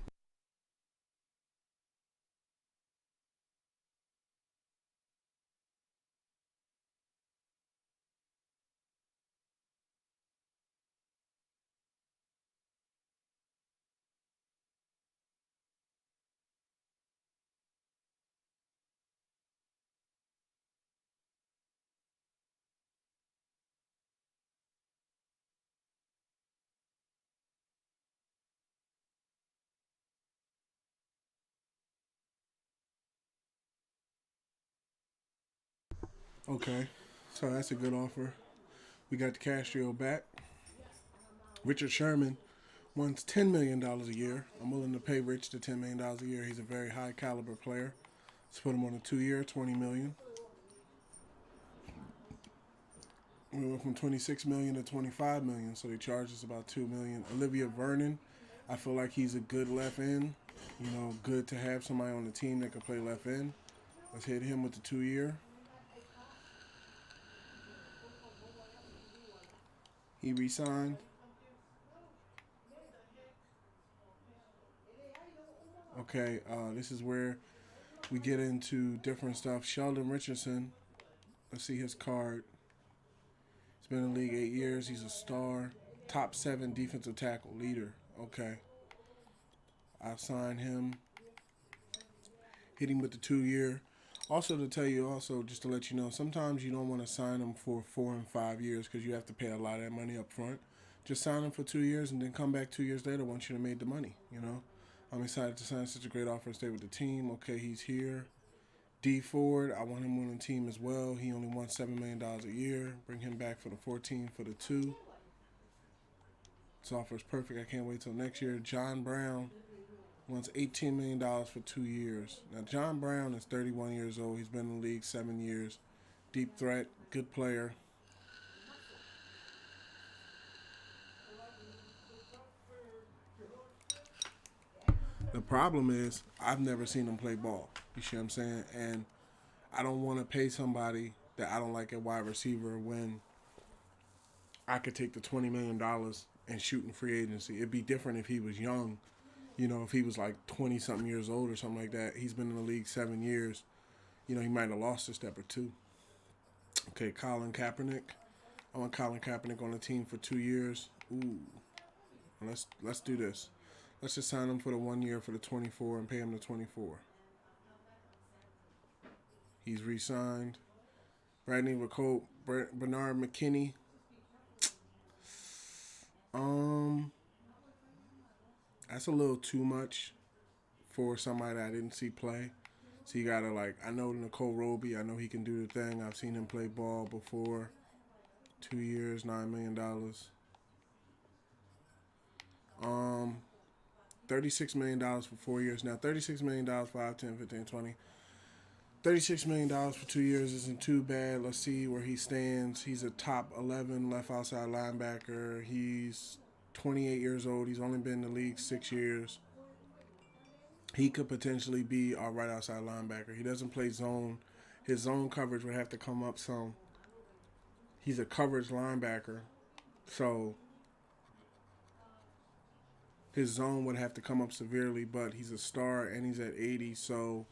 Okay, so that's a good offer. We got DeCastro back. Richard Sherman wants $10 million a year. I'm willing to pay Rich the $10 million a year. He's a very high caliber player. Let's put him on a 2-year, $20 million. We went from 26 million to 25 million, so they charged us about 2 million. Olivia Vernon, I feel like he's a good left end. You know, good to have somebody on the team that can play left end. Let's hit him with the 2-year. He re-signed. Okay, this is where we get into different stuff. Sheldon Richardson, let's see his card. He's been in the league 8 years. He's a star. Top 7 defensive tackle leader. Okay. I signed him. Hit him with the 2-year. Also to tell you, just to let you know, sometimes you don't want to sign them for 4 and 5 years because you have to pay a lot of that money up front. Just sign them for 2 years and then come back 2 years later once you have made the money, you know. I'm excited to sign such a great offer and stay with the team. Okay, he's here. D Ford, I want him on the team as well. He only wants $7 million a year. Bring him back for the 14 for the 2. This offer is perfect. I can't wait till next year. John Brown wants $18 million for 2 years. Now, John Brown is 31 years old. He's been in the league 7 years. Deep threat, good player. The problem is I've never seen him play ball. You see what I'm saying? And I don't want to pay somebody that I don't like at wide receiver when I could take the $20 million and shoot in free agency. It'd be different if he was young. You know, if he was like 20-something years old or something like that. He's been in the league 7 years. You know, he might have lost a step or two. Okay, Colin Kaepernick. I want Colin Kaepernick on the team for 2 years. Ooh. Let's do this. Let's just sign him for the 1 year for the 24 and pay him the 24. He's re-signed. Bradley McCoy, Bernard McKinney. That's a little too much for somebody that I didn't see play. So you gotta I know Nicole Roby. I know he can do the thing. I've seen him play ball before. 2 years, $9 million. $36 million for 4 years. Now, $36 million, 5, 10, 15, 20. $36 million for 2 years isn't too bad. Let's see where he stands. He's a top 11 left outside linebacker. He's 28 years old. He's only been in the league 6 years. He could potentially be our right outside linebacker. He doesn't play zone. His zone coverage would have to come up some. He's a coverage linebacker, so his zone would have to come up severely, but he's a star and he's at 80, so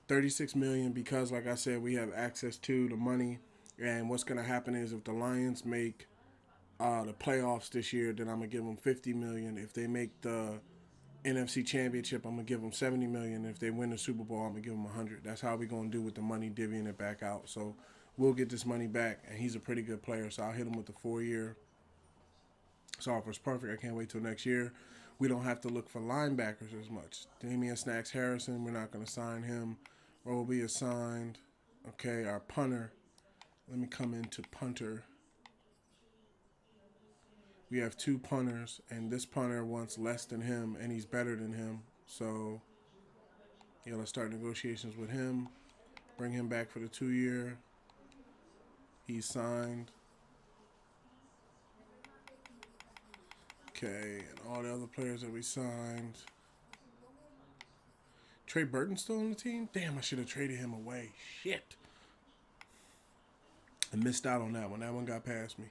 $36 million because, like I said, we have access to the money. And what's going to happen is if the Lions make the playoffs this year, then I'm going to give them $50 million. If they make the NFC Championship, I'm going to give them $70 million. If they win the Super Bowl, I'm going to give them $100. That's how we're going to do with the money, divvying it back out. So we'll get this money back, and he's a pretty good player, so I'll hit him with the 4-year. This offer's perfect. I can't wait till next year. We don't have to look for linebackers as much. Damian Snacks Harrison, we're not going to sign him. Roby is signed. Okay, our punter. Let me come into punter. We have 2 punters, and this punter wants less than him, and he's better than him. So, yeah, let's start negotiations with him. Bring him back for the 2-year. He's signed. Okay, and all the other players that we signed. Trey Burton still on the team? Damn, I should have traded him away. Shit. I missed out on that one. That one got past me.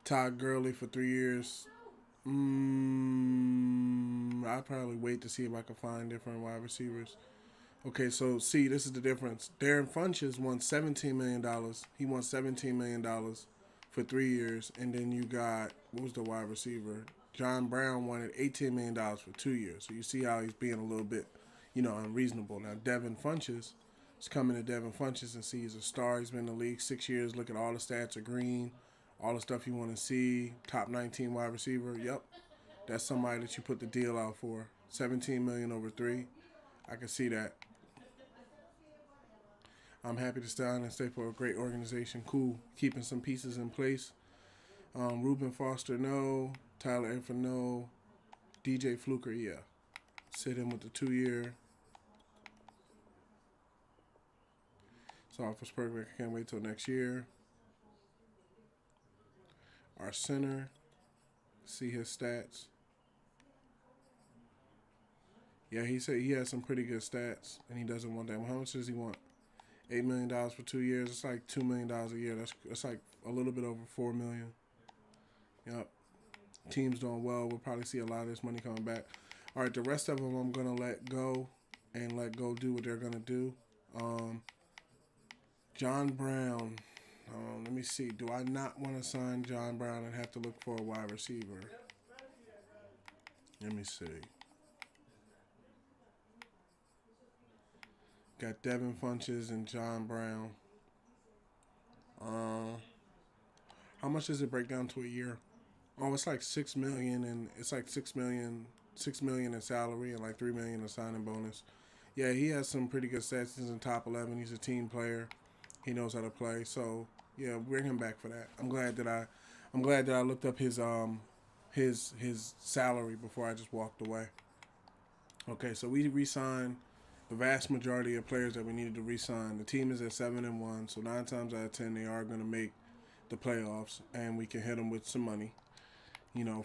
Todd Gurley for 3 years. I'll probably wait to see if I can find different wide receivers. Okay, so see, this is the difference. Darren Funches won $17 million. He won $17 million for 3 years. And then you got, what was the wide receiver? John Brown wanted $18 million for 2 years. So you see how he's being a little bit, unreasonable. Now, Devin Funches, let's come into Devin Funches and see he's a star. He's been in the league 6 years. Look at all the stats are green. All the stuff you want to see. Top 19 wide receiver. Yep. That's somebody that you put the deal out for. $17 million over 3. I can see that. I'm happy to stay on and stay for a great organization. Cool. Keeping some pieces in place. Reuben Foster, no. Tyler Eifert, no. DJ Fluker, yeah. Sit him with the 2-year. So offer's perfect. I can't wait till next year. our center. See his stats. Yeah, he said he has some pretty good stats, and he doesn't want that. How much does he want? $8 million for 2 years. It's like $2 million a year. That's like a little bit over $4 million. Yep. Team's doing well. We'll probably see a lot of this money coming back. All right, the rest of them I'm gonna let go and let go do what they're gonna do. John Brown. Let me see. Do I not want to sign John Brown and have to look for a wide receiver? Let me see. Got Devin Funches and John Brown. How much does it break down to a year? Oh, it's like 6 million, and it's like 6 million, 6 million in salary and like 3 million in signing bonus. Yeah, he has some pretty good stats. He's in top 11. He's a team player. He knows how to play. So yeah, bring him back for that. I'm glad that I looked up his salary before I just walked away. Okay, so we re-signed the vast majority of players that we needed to re-sign. The team is at 7-1, so 9 times out of 10 they are going to make the playoffs, and we can hit them with some money.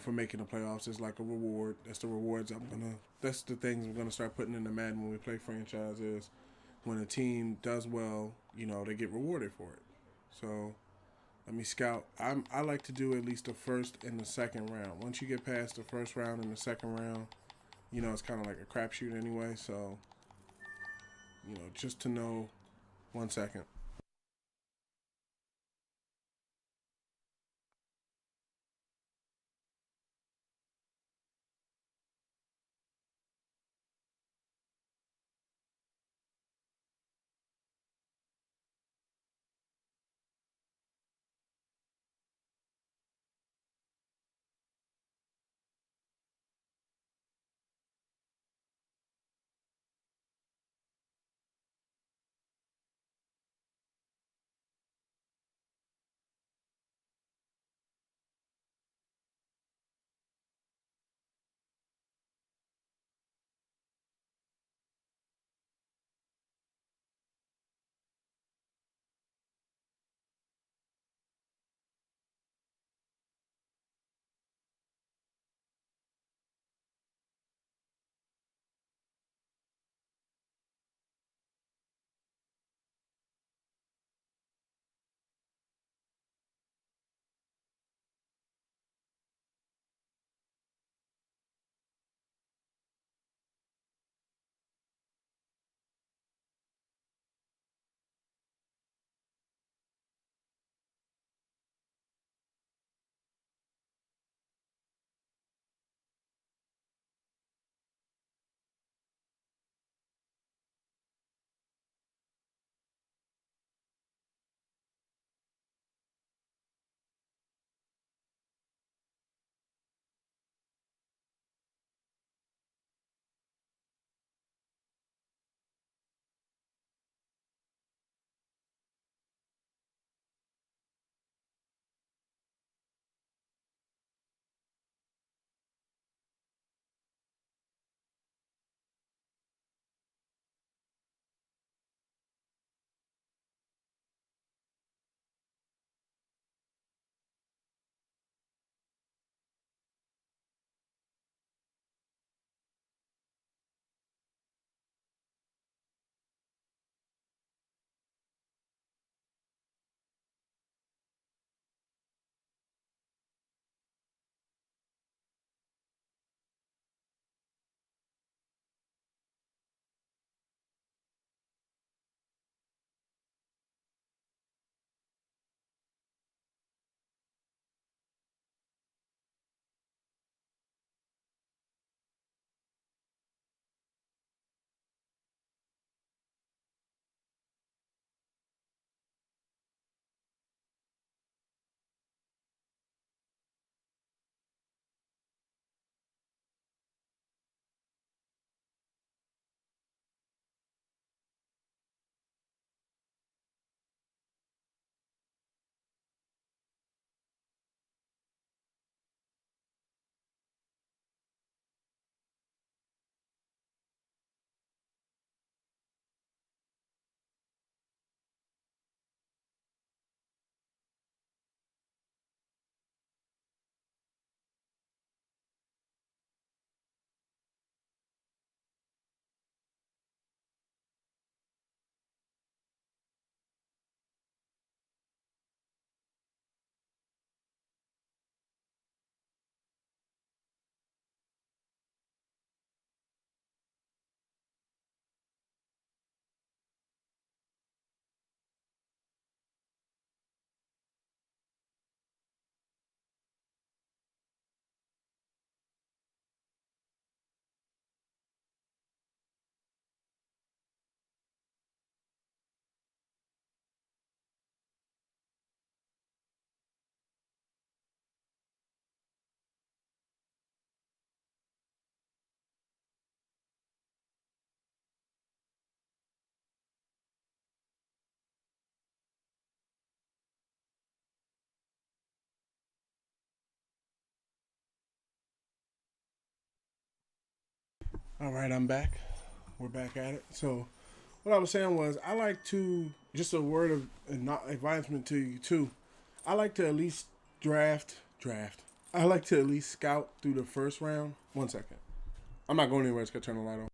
For making the playoffs. It's like a reward. That's the rewards that's the things I'm gonna start putting in the Madden when we play franchise is when a team does well, they get rewarded for it. So let me scout. I like to do at least the first and the second round. Once you get past the first round and the second round, it's kind of like a crapshoot anyway. So, just to know, 1 second. All right, I'm back. We're back at it. So, what I was saying was, I like to just a word of not advisement to you too. I like to at least draft. I like to at least scout through the first round. One second. I'm not going anywhere. It's gonna turn the light on.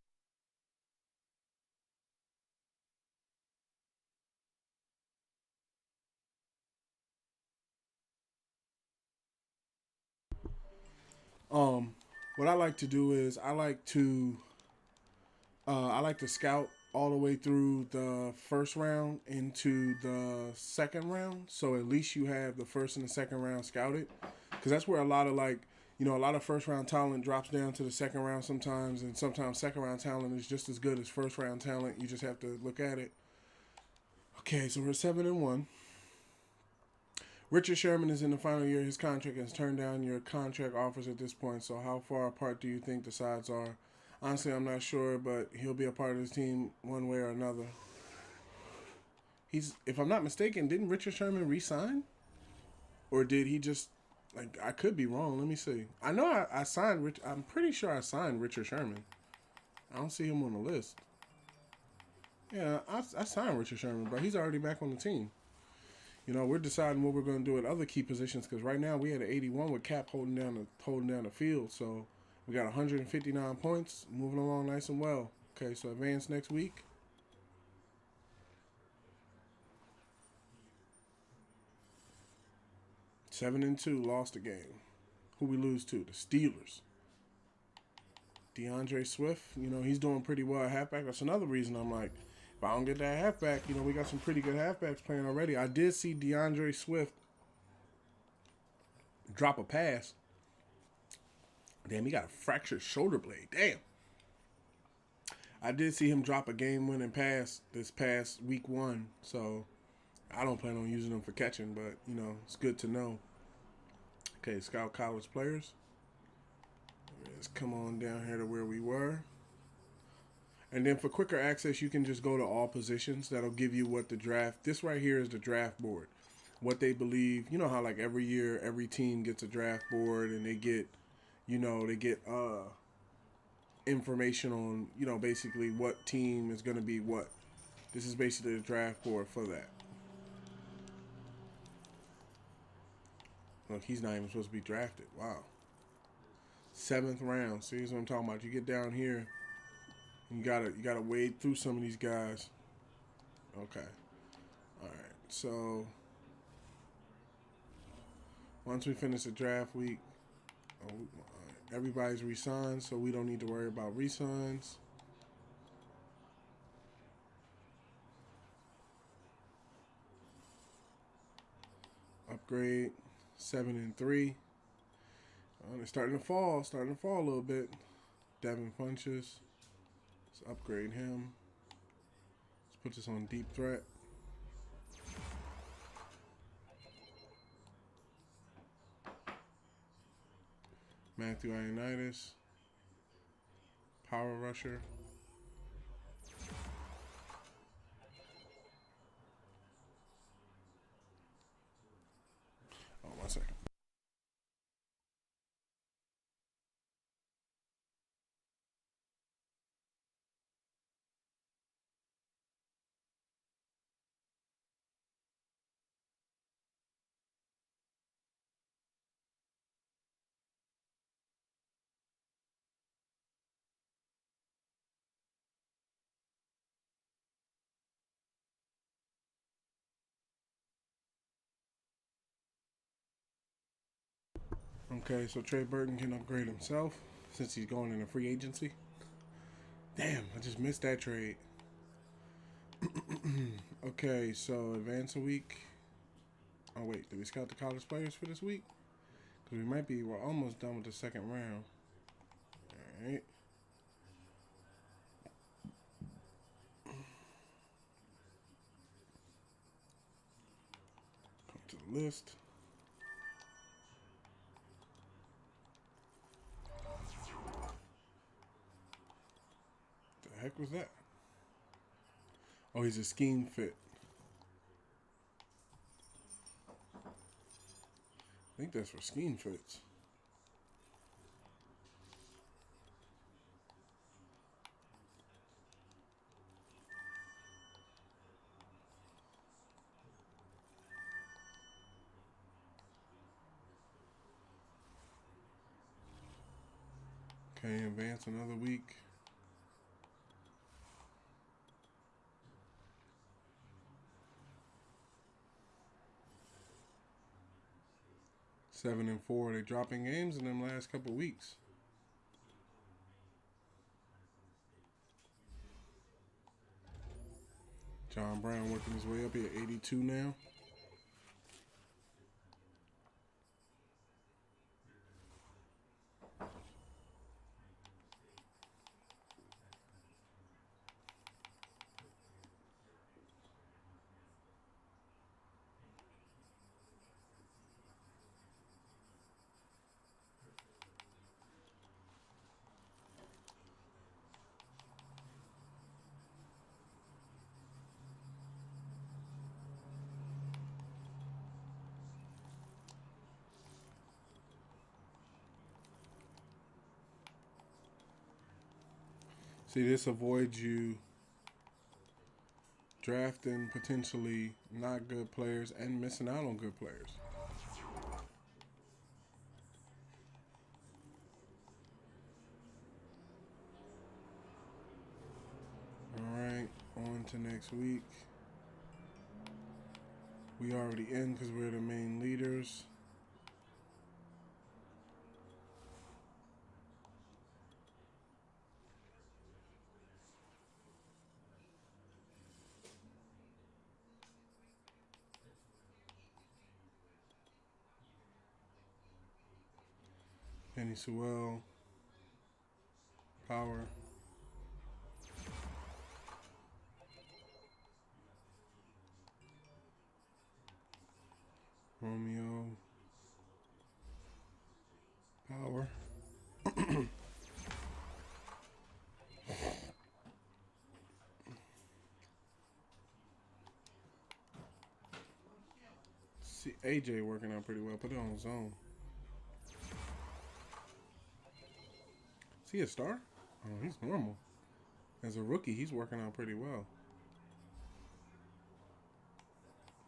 Um, what I like to do is I like to scout all the way through the first round into the second round. So at least you have the first and the second round scouted, because that's where a lot of a lot of first round talent drops down to the second round sometimes, and sometimes second round talent is just as good as first round talent. You just have to look at it. Okay, so we're 7-1. Richard Sherman is in the final year of his contract and has turned down your contract offers at this point. So how far apart do you think the sides are? Honestly, I'm not sure, but he'll be a part of this team one way or another. If I'm not mistaken, didn't Richard Sherman resign, or did he just I could be wrong. Let me see. I know I signed Rich. I'm pretty sure I signed Richard Sherman. I don't see him on the list. Yeah, I signed Richard Sherman, but he's already back on the team. We're deciding what we're going to do at other key positions, because right now we had an 81 with Cap holding down the field. So we got 159 points, moving along nice and well. Okay, so advance next week. 7-2, lost the game. Who we lose to? The Steelers. DeAndre Swift, he's doing pretty well at halfback. That's another reason I'm like, if I don't get that halfback, we got some pretty good halfbacks playing already. I did see DeAndre Swift drop a pass. Damn, he got a fractured shoulder blade. Damn. I did see him drop a game-winning pass this past week 1, so I don't plan on using him for catching, but, it's good to know. Okay, scout college players. Let's come on down here to where we were. And then for quicker access, you can just go to all positions. That'll give you what the draft. This right here is the draft board. What they believe. You know how like every year, every team gets a draft board, and they get, information on, basically what team is going to be what. This is basically the draft board for that. Look, he's not even supposed to be drafted. Wow. 7th round. See what I'm talking about. You get down here, and you gotta wade through some of these guys. Okay. All right. So once we finish the draft week, everybody's re-signed, so we don't need to worry about re-signs. Upgrade 7-3. It's starting to fall a little bit. Devin Funches. Let's upgrade him. Let's put this on deep threat. Matthew Ioannidis. Power rusher. Oh, 1 second. Okay, so Trey Burton can upgrade himself since he's going into free agency. Damn, I just missed that trade. Okay, so advance a week. Oh wait, did we scout the college players for this week? Because we're almost done with the second round. All right. Come to the list. The heck was that? Oh, he's a scheme fit. I think that's for scheme fits. Okay, advance another week. Seven and 4. They dropping games in them last couple weeks. John Brown working his way up here, 82 now. See, this avoids you drafting potentially not good players and missing out on good players. All right, on to next week. We already in because we're the main leaders. Penny Sewell, Power. Romeo, Power. See, AJ working out pretty well. Put it on zone. Is he a star? Oh, he's normal. As a rookie, he's working out pretty well.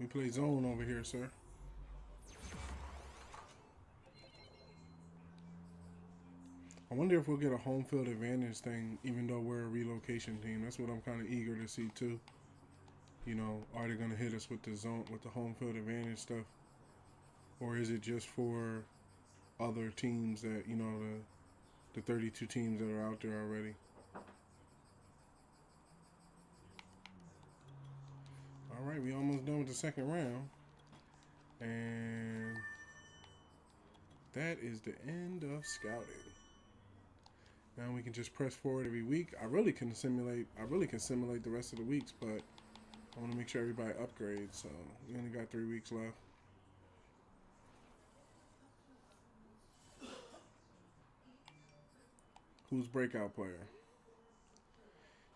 We play zone over here, sir. I wonder if we'll get a home field advantage thing, even though we're a relocation team. That's what I'm kind of eager to see too. You know, are they going to hit us with the zone, with the home field advantage stuff, or is it just for other teams that, you know, the 32 teams that are out there already? All right, we almost done with the second round, and that is the end of scouting. Now we can just press forward every week. I really can simulate the rest of the weeks, but I want to make sure everybody upgrades. So we only got 3 weeks left. Who's breakout player?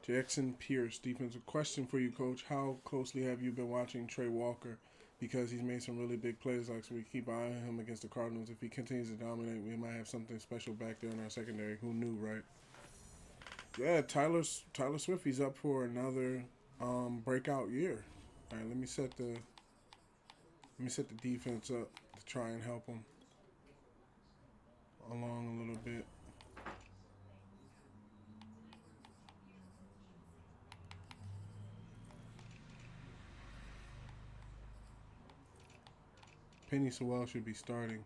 Jackson Pierce, defensive. Question for you, Coach. How closely have you been watching Trey Walker? Because he's made some really big plays. Like, so we keep eyeing him against the Cardinals. If he continues to dominate, we might have something special back there in our secondary. Who knew, right? Yeah, Tyler Swift. He's up for another breakout year. All right, let me set the defense up to try and help him along a little bit. Penny Sewell should be starting.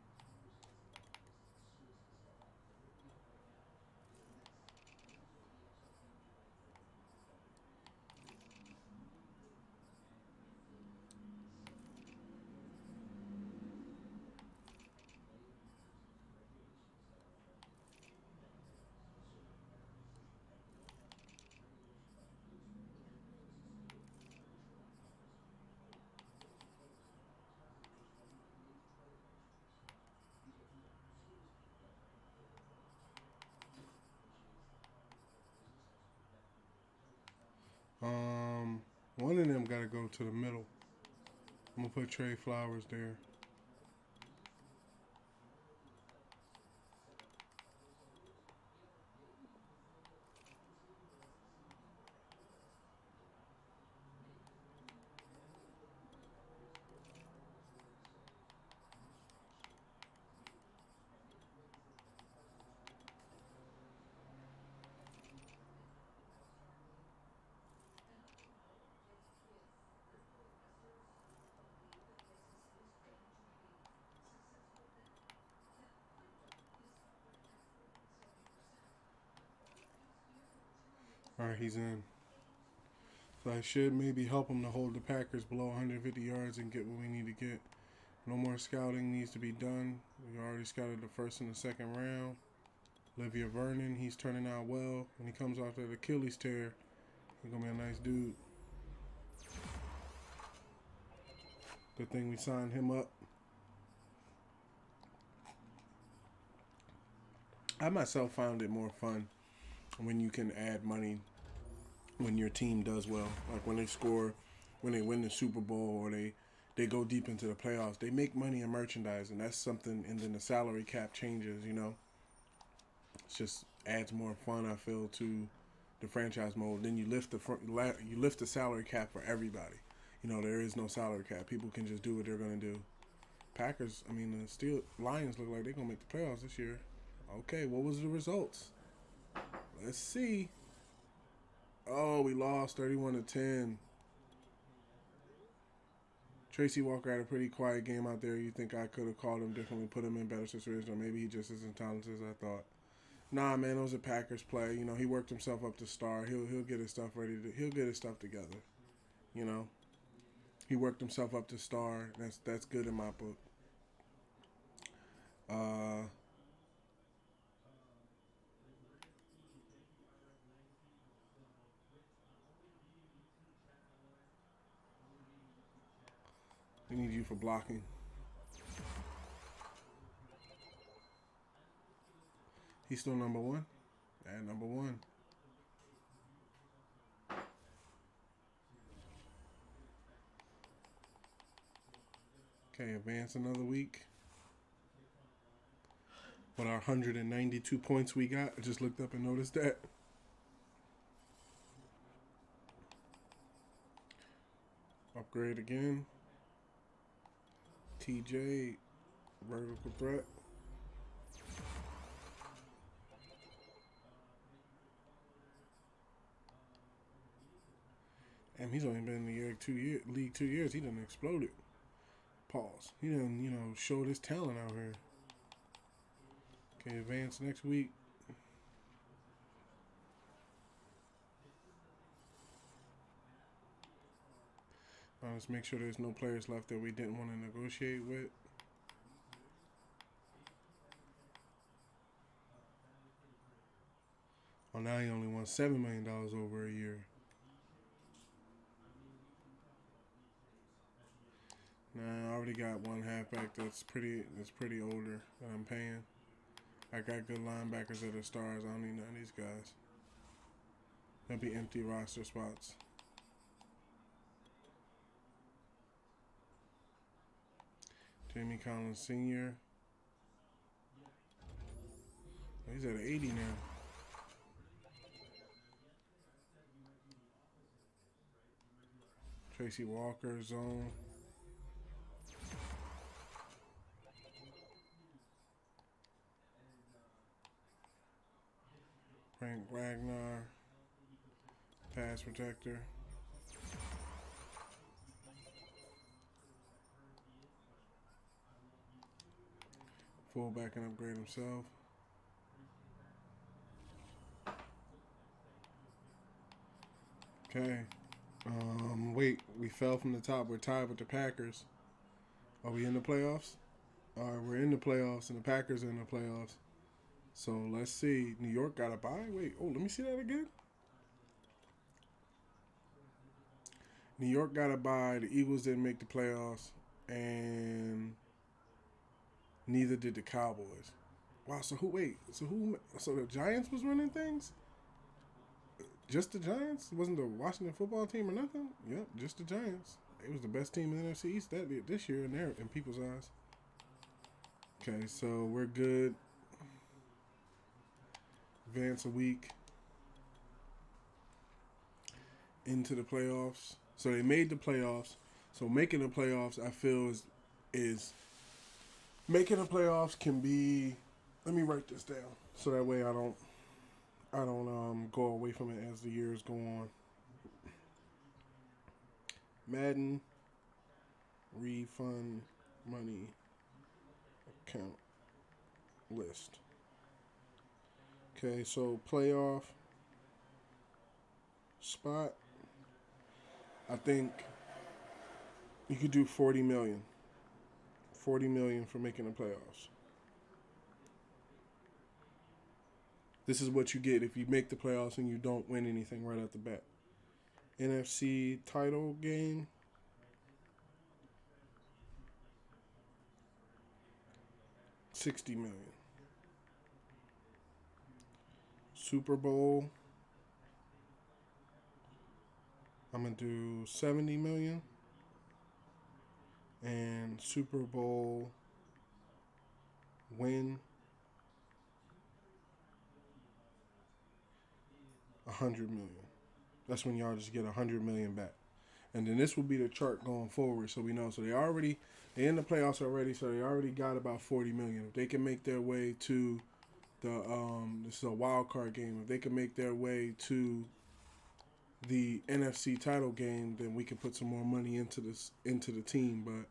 One of them got to go to the middle. I'm going to put Trey Flowers there. All right, he's in. So I should maybe help him to hold the Packers below 150 yards and get what we need to get. No more scouting needs to be done. We already scouted the first and the second round. Olivia Vernon, he's turning out well. When he comes off that Achilles tear, he's going to be a nice dude. Good thing we signed him up. I myself found it more fun when you can add money when your team does well. Like when they score, when they win the Super Bowl, or they go deep into the playoffs. They make money in merchandise, and that's something, and then the salary cap changes, It just adds more fun, I feel, to the franchise mode. Then you lift the salary cap for everybody. There is no salary cap. People can just do what they're going to do. Packers, the Lions look like they're going to make the playoffs this year. Okay, what was the results? Let's see. Oh, we lost 31-10. Tracy Walker had a pretty quiet game out there. You think I could have called him differently, put him in better situations, or maybe he just isn't talented as I thought. Nah, man, it was a Packers play. He worked himself up to star. He'll get his stuff ready. He'll get his stuff together. He worked himself up to star. That's good in my book. We need you for blocking. He's still number one? At number one. Okay, advance another week. What our 192 points we got? I just looked up and noticed that. Upgrade again. TJ, vertical threat. And he's only been in the league 2 years. He done exploded. Pause. He done, showed his talent out here. Okay, advance next week. Let's make sure there's no players left that we didn't want to negotiate with. Oh, now he only wants $7 million over a year. Nah, I already got one halfback that's pretty older that I'm paying. I got good linebackers that are stars. I don't need none of these guys. There'll be empty roster spots. Jamie Collins Sr. He's at 80 now. Tracy Walker, zone. Frank Wagner, pass protector. Fullback can upgrade himself. Okay. Wait, we fell from the top. We're tied with the Packers. Are we in the playoffs? All right, we're in the playoffs, and the Packers are in the playoffs. So let's see. New York got a bye? Wait, let me see that again. New York got a bye. The Eagles didn't make the playoffs, and neither did the Cowboys. Wow, so the Giants was running things? Just the Giants? It wasn't the Washington football team or nothing? Yep, just the Giants. It was the best team in the NFC East this year in people's eyes. Okay, so we're good. Advance a week into the playoffs. So they made the playoffs. So making the playoffs, I feel, is making the playoffs can be. Let me write this down so that way I don't go away from it as the years go on. Madden refund money account list. Okay, so playoff spot, I think you could do 40 million. 40 million for making the playoffs. This is what you get if you make the playoffs and you don't win anything right off the bat. NFC title game, $60 million. Super Bowl, I'm gonna do 70 million. And Super Bowl win, 100 million. That's when y'all just get 100 million back. And then this will be the chart going forward, so we know. So they in the playoffs already, so they already got about 40 million. If they can make their way to the this is a wild card game. If they can make their way to the NFC title game, then we can put some more money into the team. But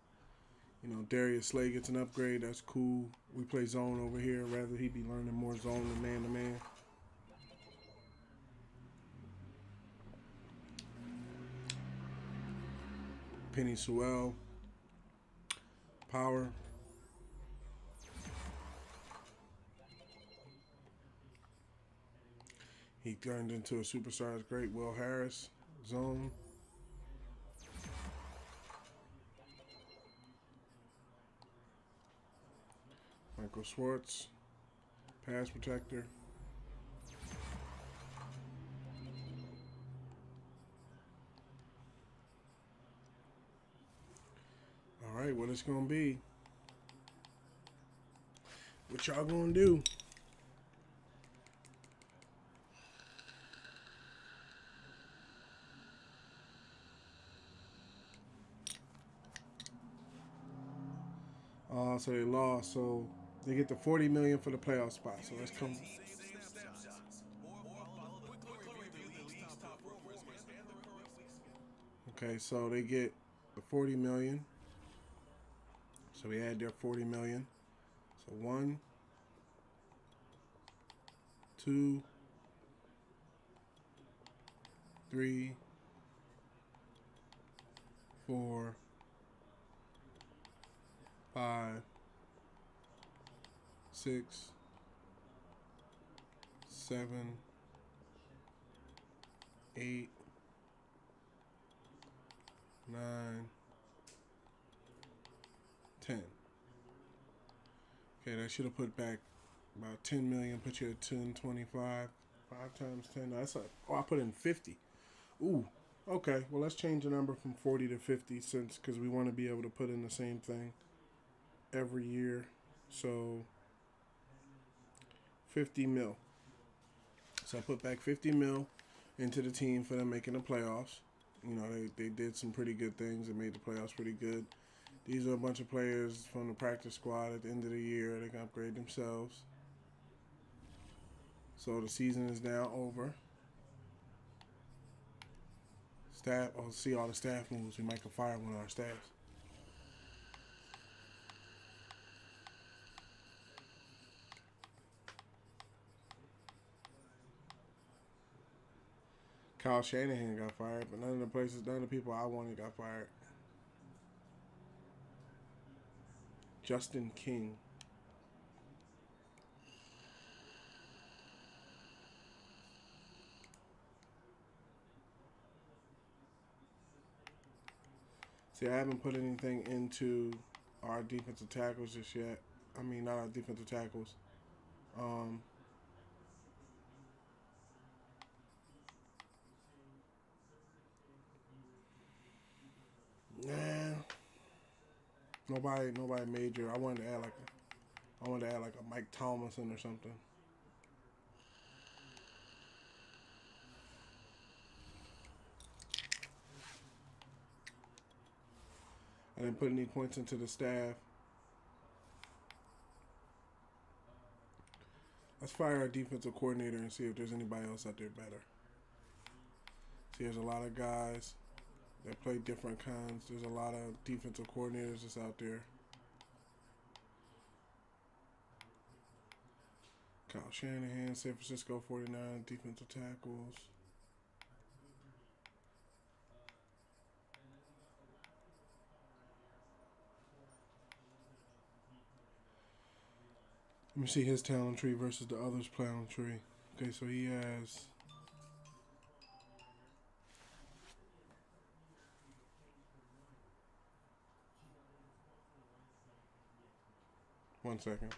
you know, Darius Slay gets an upgrade. That's cool. We play zone over here. Rather he be learning more zone than man to man. Penny Sewell, power. He turned into a superstar. It's great. Will Harris, zone. Michael Schwartz, pass protector. All right, what it's gonna be? What y'all gonna do? So they lost. So they get the 40 million for the playoff spot. So let's come. Okay, so they get the 40 million. So we add their 40 million. So 1, 2, 3, 4, 5, 6, 7, 8, 9, 10. Okay, that should have put back about 10 million. Put you at 10, 25. 5 times 10. That's like, I put in 50. Ooh, okay. Well, let's change the number from 40 to 50 because we want to be able to put in the same thing every year. So 50 mil. So I put back 50 mil into the team for them making the playoffs. You know, they did some pretty good things and made the playoffs pretty good. These are a bunch of players from the practice squad at the end of the year. They can upgrade themselves. So the season is now over. Staff, I'll see all the staff moves. We might can fire one of our staffs. Kyle Shanahan got fired, but none of the people I wanted got fired. Justin King. See, I haven't put anything into our defensive tackles just yet. I mean, not our defensive tackles. Nah, nobody major. I wanted to add like a Mike Tomlinson or something. I didn't put any points into the staff. Let's fire our defensive coordinator and see if there's anybody else out there better. See, there's a lot of guys that play different kinds. There's a lot of defensive coordinators that's out there. Kyle Shanahan, San Francisco 49 defensive tackles. Let me see his talent tree versus the other's talent tree. Okay, so he has. One second.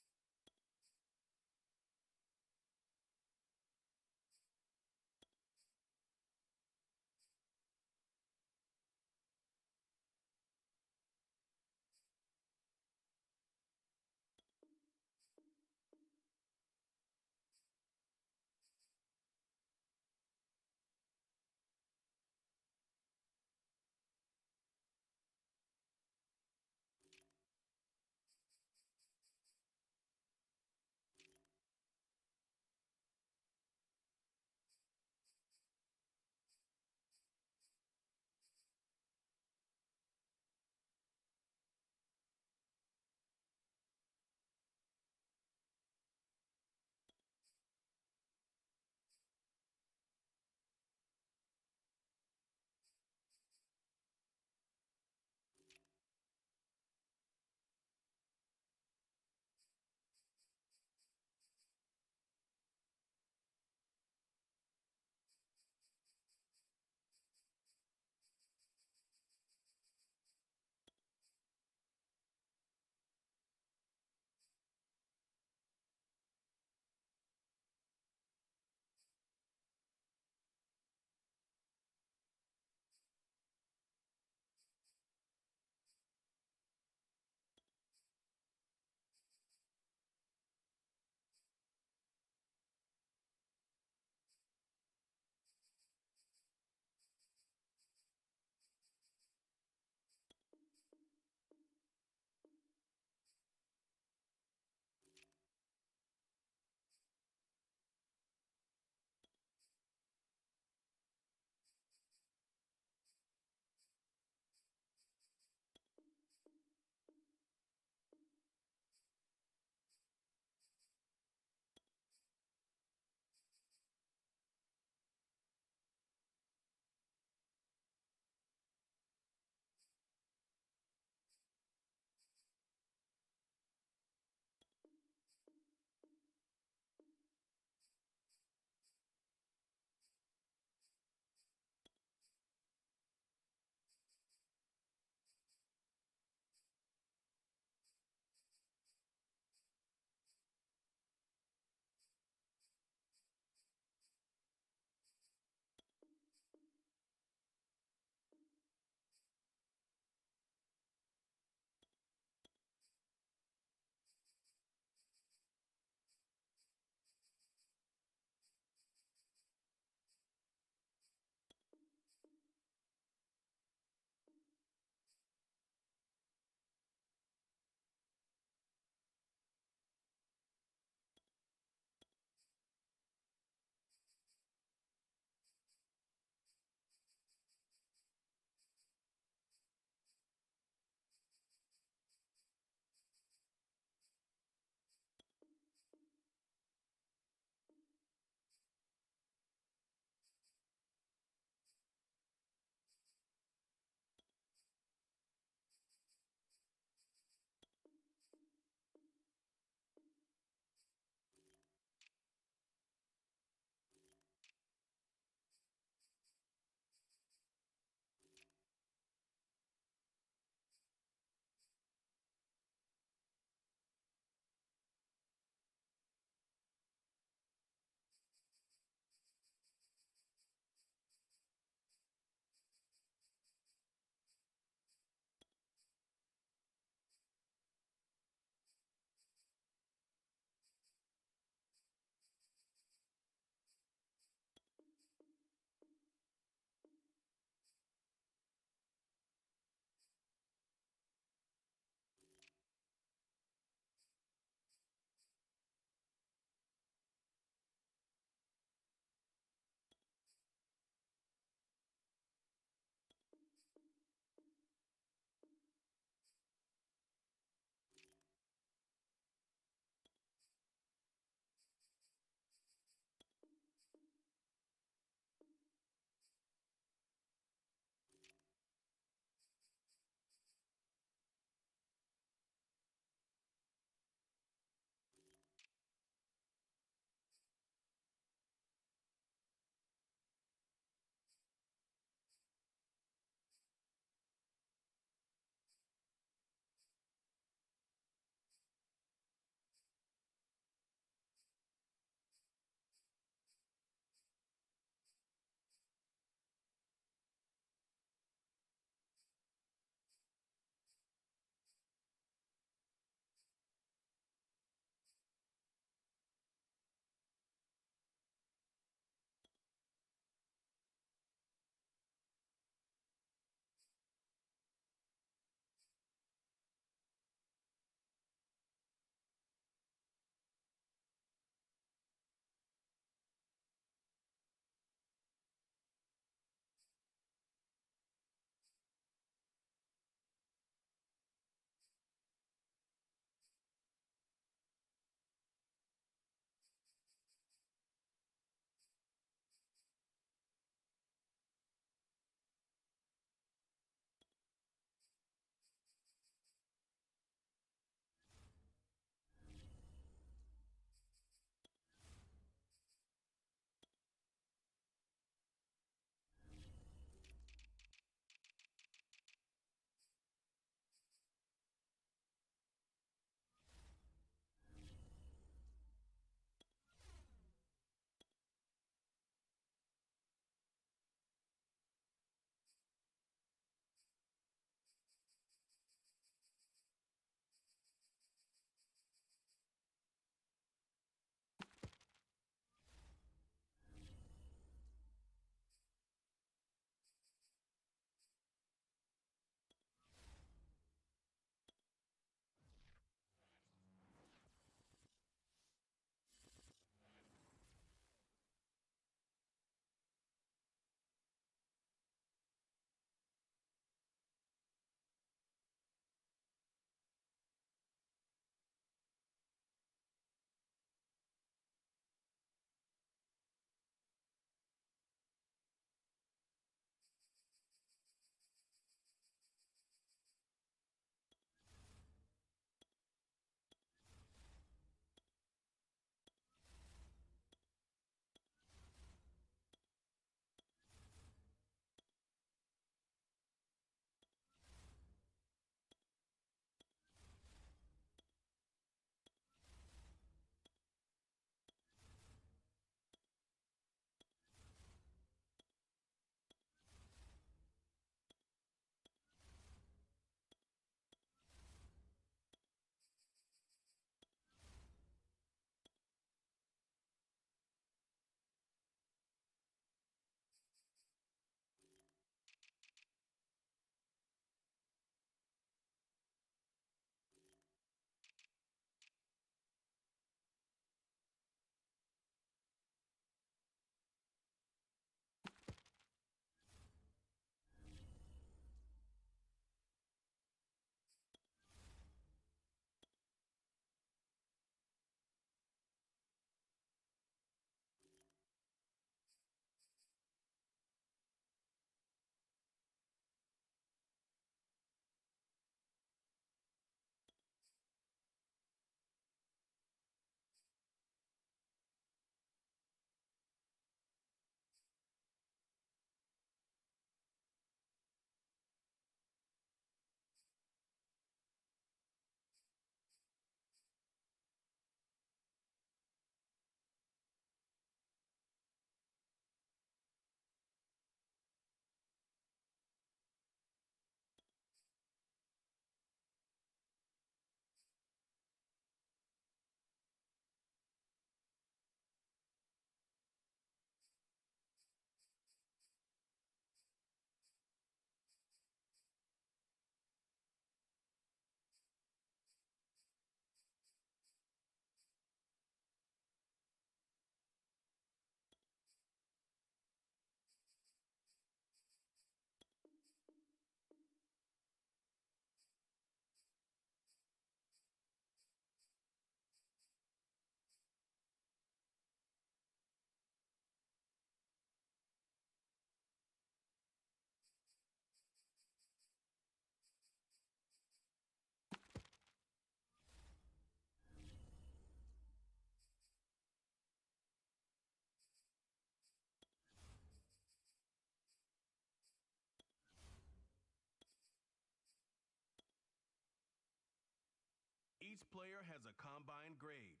Each player has a combine grade.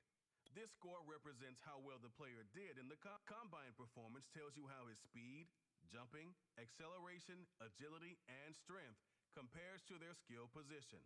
This score represents how well the player did in the combine performance, tells you how his speed, jumping, acceleration, agility, and strength compares to their skill position.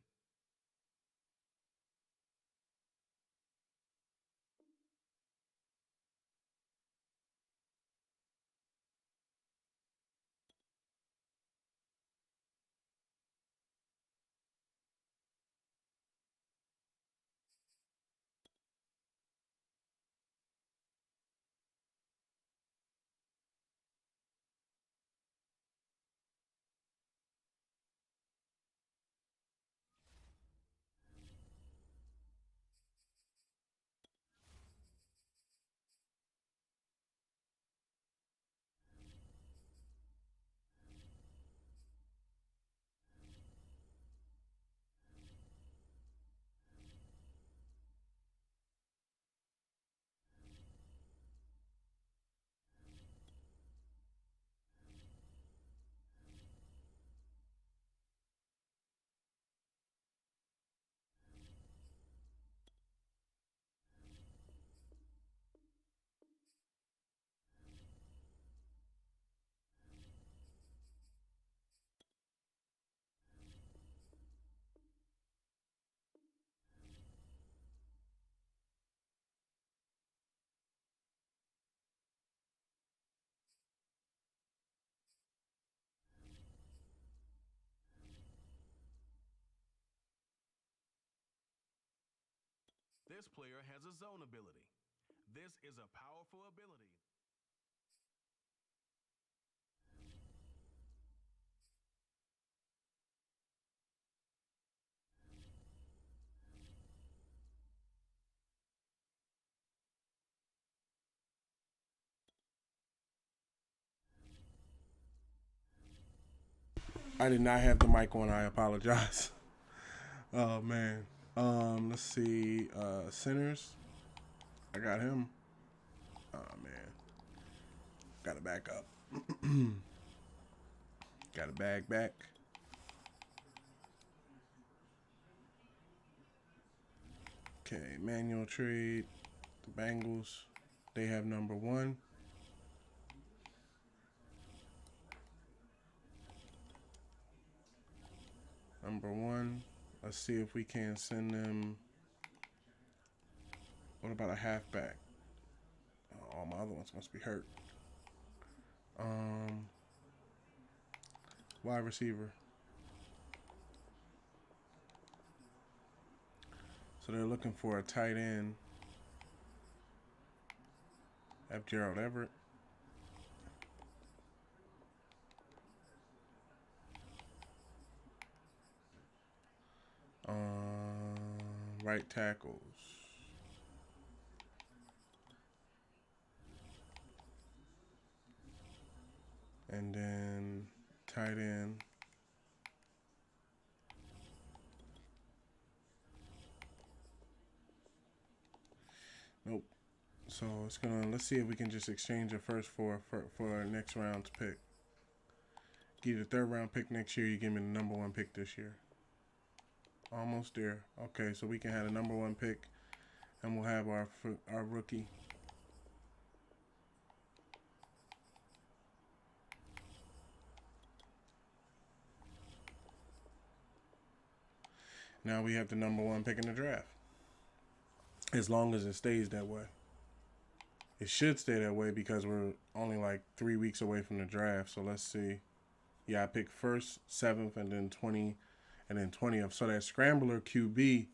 This player has a zone ability. This is a powerful ability. I did not have the mic on. I apologize. Oh man. Let's see. Centers. I got him. Oh man. Got to back up. Got to bag back. Okay, manual trade. The Bengals. They have number 1. Number 1. Let's see if we can send them. What about a halfback? Oh, all my other ones must be hurt. Wide receiver. So they're looking for a tight end. F. Gerald Everett. Right tackles. And then tight end. Nope. So let's see if we can just exchange it first for our next round's pick. Give you the 3rd round pick next year, you give me the number 1 pick this year. Almost there. Okay, so we can have the number 1 pick and we'll have our rookie. Now we have the number 1 pick in the draft. As long as it stays that way. It should stay that way because we're only like 3 weeks away from the draft. So let's see. Yeah, I picked 1st, 7th, and then 20, and then 20th. So that scrambler QB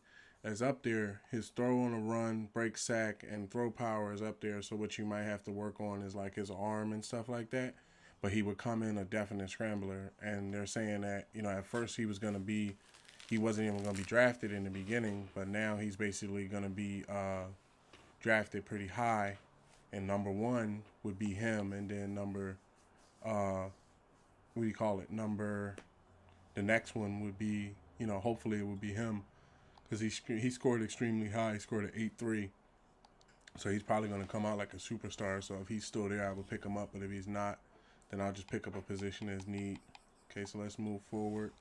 is up there. His throw on a run, break sack, and throw power is up there. So what you might have to work on is like his arm and stuff like that. But he would come in a definite scrambler. And they're saying that, at first he wasn't even going to be drafted in the beginning. But now he's basically going to be drafted pretty high. And number 1 would be him. And then the next one would be, hopefully it would be him. Because he scored extremely high. He scored an 8.3. So he's probably going to come out like a superstar. So if he's still there, I would pick him up. But if he's not, then I'll just pick up a position as need. Okay, so let's move forward.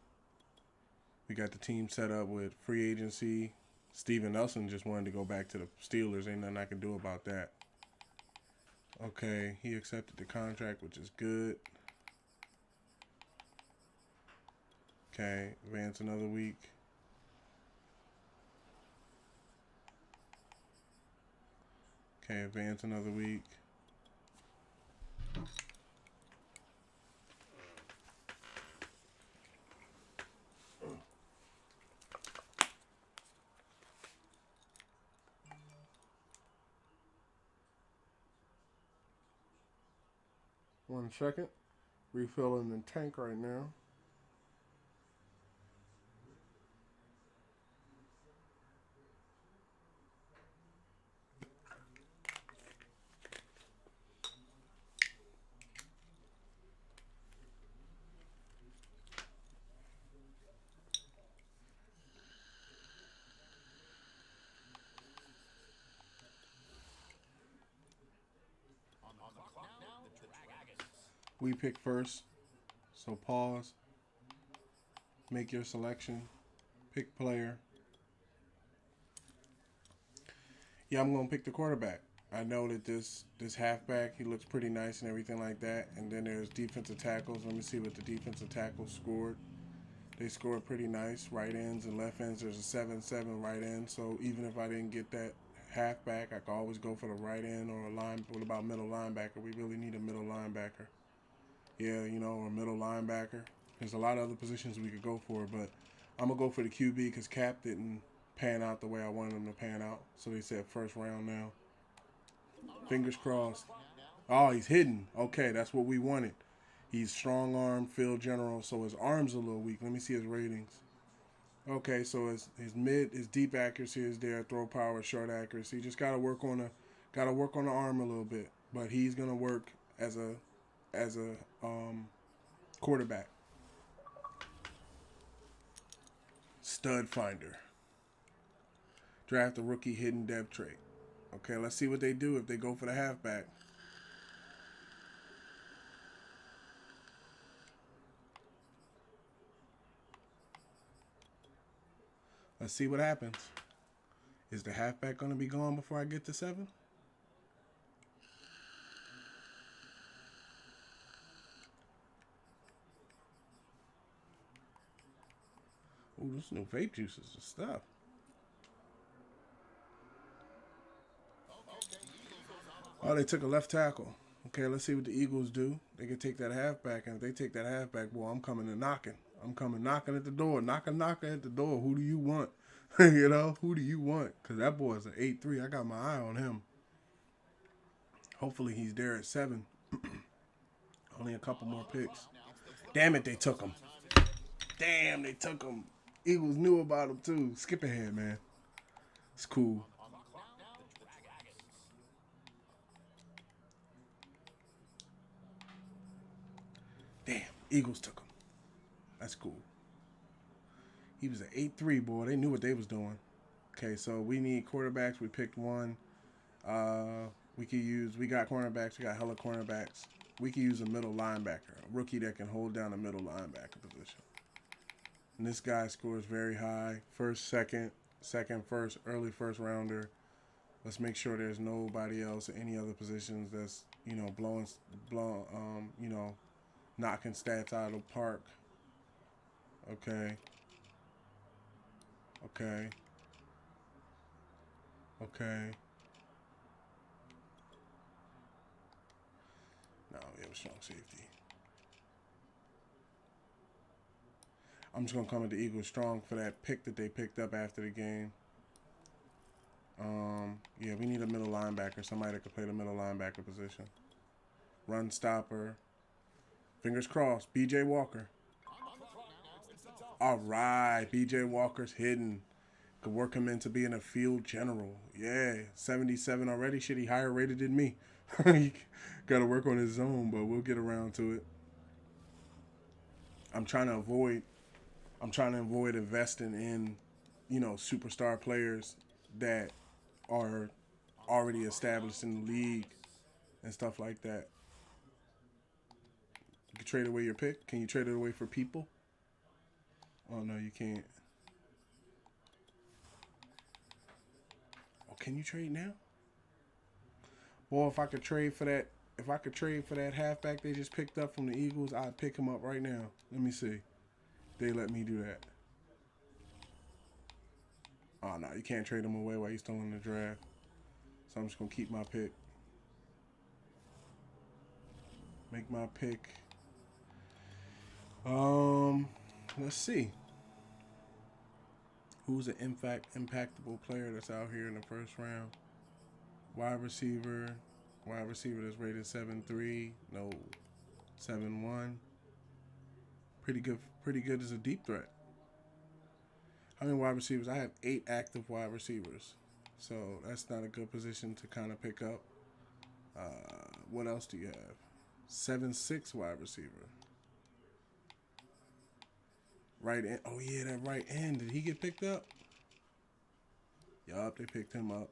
We got the team set up with free agency, Steven Nelson just wanted to go back to the Steelers. Ain't nothing I can do about that. Okay, he accepted the contract, which is good. Okay, advance another week. Okay, advance another week. One second. Refilling the tank right now. We pick first, so pause, make your selection, pick player. Yeah, I'm going to pick the quarterback. I know that this halfback, he looks pretty nice and everything like that. And then there's defensive tackles. Let me see what the defensive tackles scored. They scored pretty nice. Right ends and left ends, there's a 7-7 right end. So even if I didn't get that halfback, I could always go for the right end or a line. What about middle linebacker? We really need a middle linebacker. Yeah, you know, or middle linebacker. There's a lot of other positions we could go for, but I'm going to go for the QB because Cap didn't pan out the way I wanted him to pan out. So they said first round now. Fingers crossed. Oh, he's hidden. Okay, that's what we wanted. He's strong arm, field general, so his arm's a little weak. Let me see his ratings. Okay, so his deep accuracy is there, throw power, short accuracy. Just gotta work on the arm a little bit. But he's gonna work as a quarterback. Stud finder. Draft a rookie hidden depth trait. Okay, let's see what they do if they go for the halfback. Let's see what happens. Is the halfback going to be gone before I get to 7? Ooh, this new vape juice is the stuff. Oh, they took a left tackle. Okay, let's see what the Eagles do. They can take that halfback, and if they take that halfback, boy, I'm coming and knocking. I'm coming knocking at the door. Knocking at the door. Who do you want? You know, who do you want? Because that boy's an 8-3. I got my eye on him. Hopefully he's there at 7. Only a couple more picks. Damn it, they took him. Damn, they took him. Eagles knew about him, too. Skip ahead, man. It's cool. Damn, Eagles took him. That's cool. He was an 8-3, boy. They knew what they was doing. Okay, so we need quarterbacks. We picked one. We got cornerbacks. We got hella cornerbacks. We could use a middle linebacker, a rookie that can hold down a middle linebacker position. And this guy scores very high. First, second, first, early first rounder. Let's make sure there's nobody else at any other positions that's, knocking stats out of the park. Okay. No, we have a strong safety. I'm just going to come at the Eagles strong for that pick that they picked up after the game. Yeah, we need a middle linebacker. Somebody that can play the middle linebacker position. Run stopper. Fingers crossed. B.J. Walker. All right. B.J. Walker's hidden. Could work him into being a field general. Yeah. 77 already. Shit, he higher rated than me. He got to work on his zone, but we'll get around to it. I'm trying to avoid investing in, superstar players that are already established in the league and stuff like that. You can trade away your pick. Can you trade it away for people? Oh, no, you can't. Can you trade now? Boy, if I could trade for that halfback they just picked up from the Eagles, I'd pick him up right now. Let me see. They let me do that. Oh no, you can't trade him away while he's still in the draft. So I'm just gonna keep my pick. Make my pick. Let's see. Who's an impactable player that's out here in the first round? Wide receiver. Wide receiver that's rated 7.3. No. 7.1. Pretty good as a deep threat. How many wide receivers? I have 8 active wide receivers. So that's not a good position to kind of pick up. What else do you have? 7.6 wide receiver. Right end. Oh yeah, that right end. Did he get picked up? Yup, they picked him up.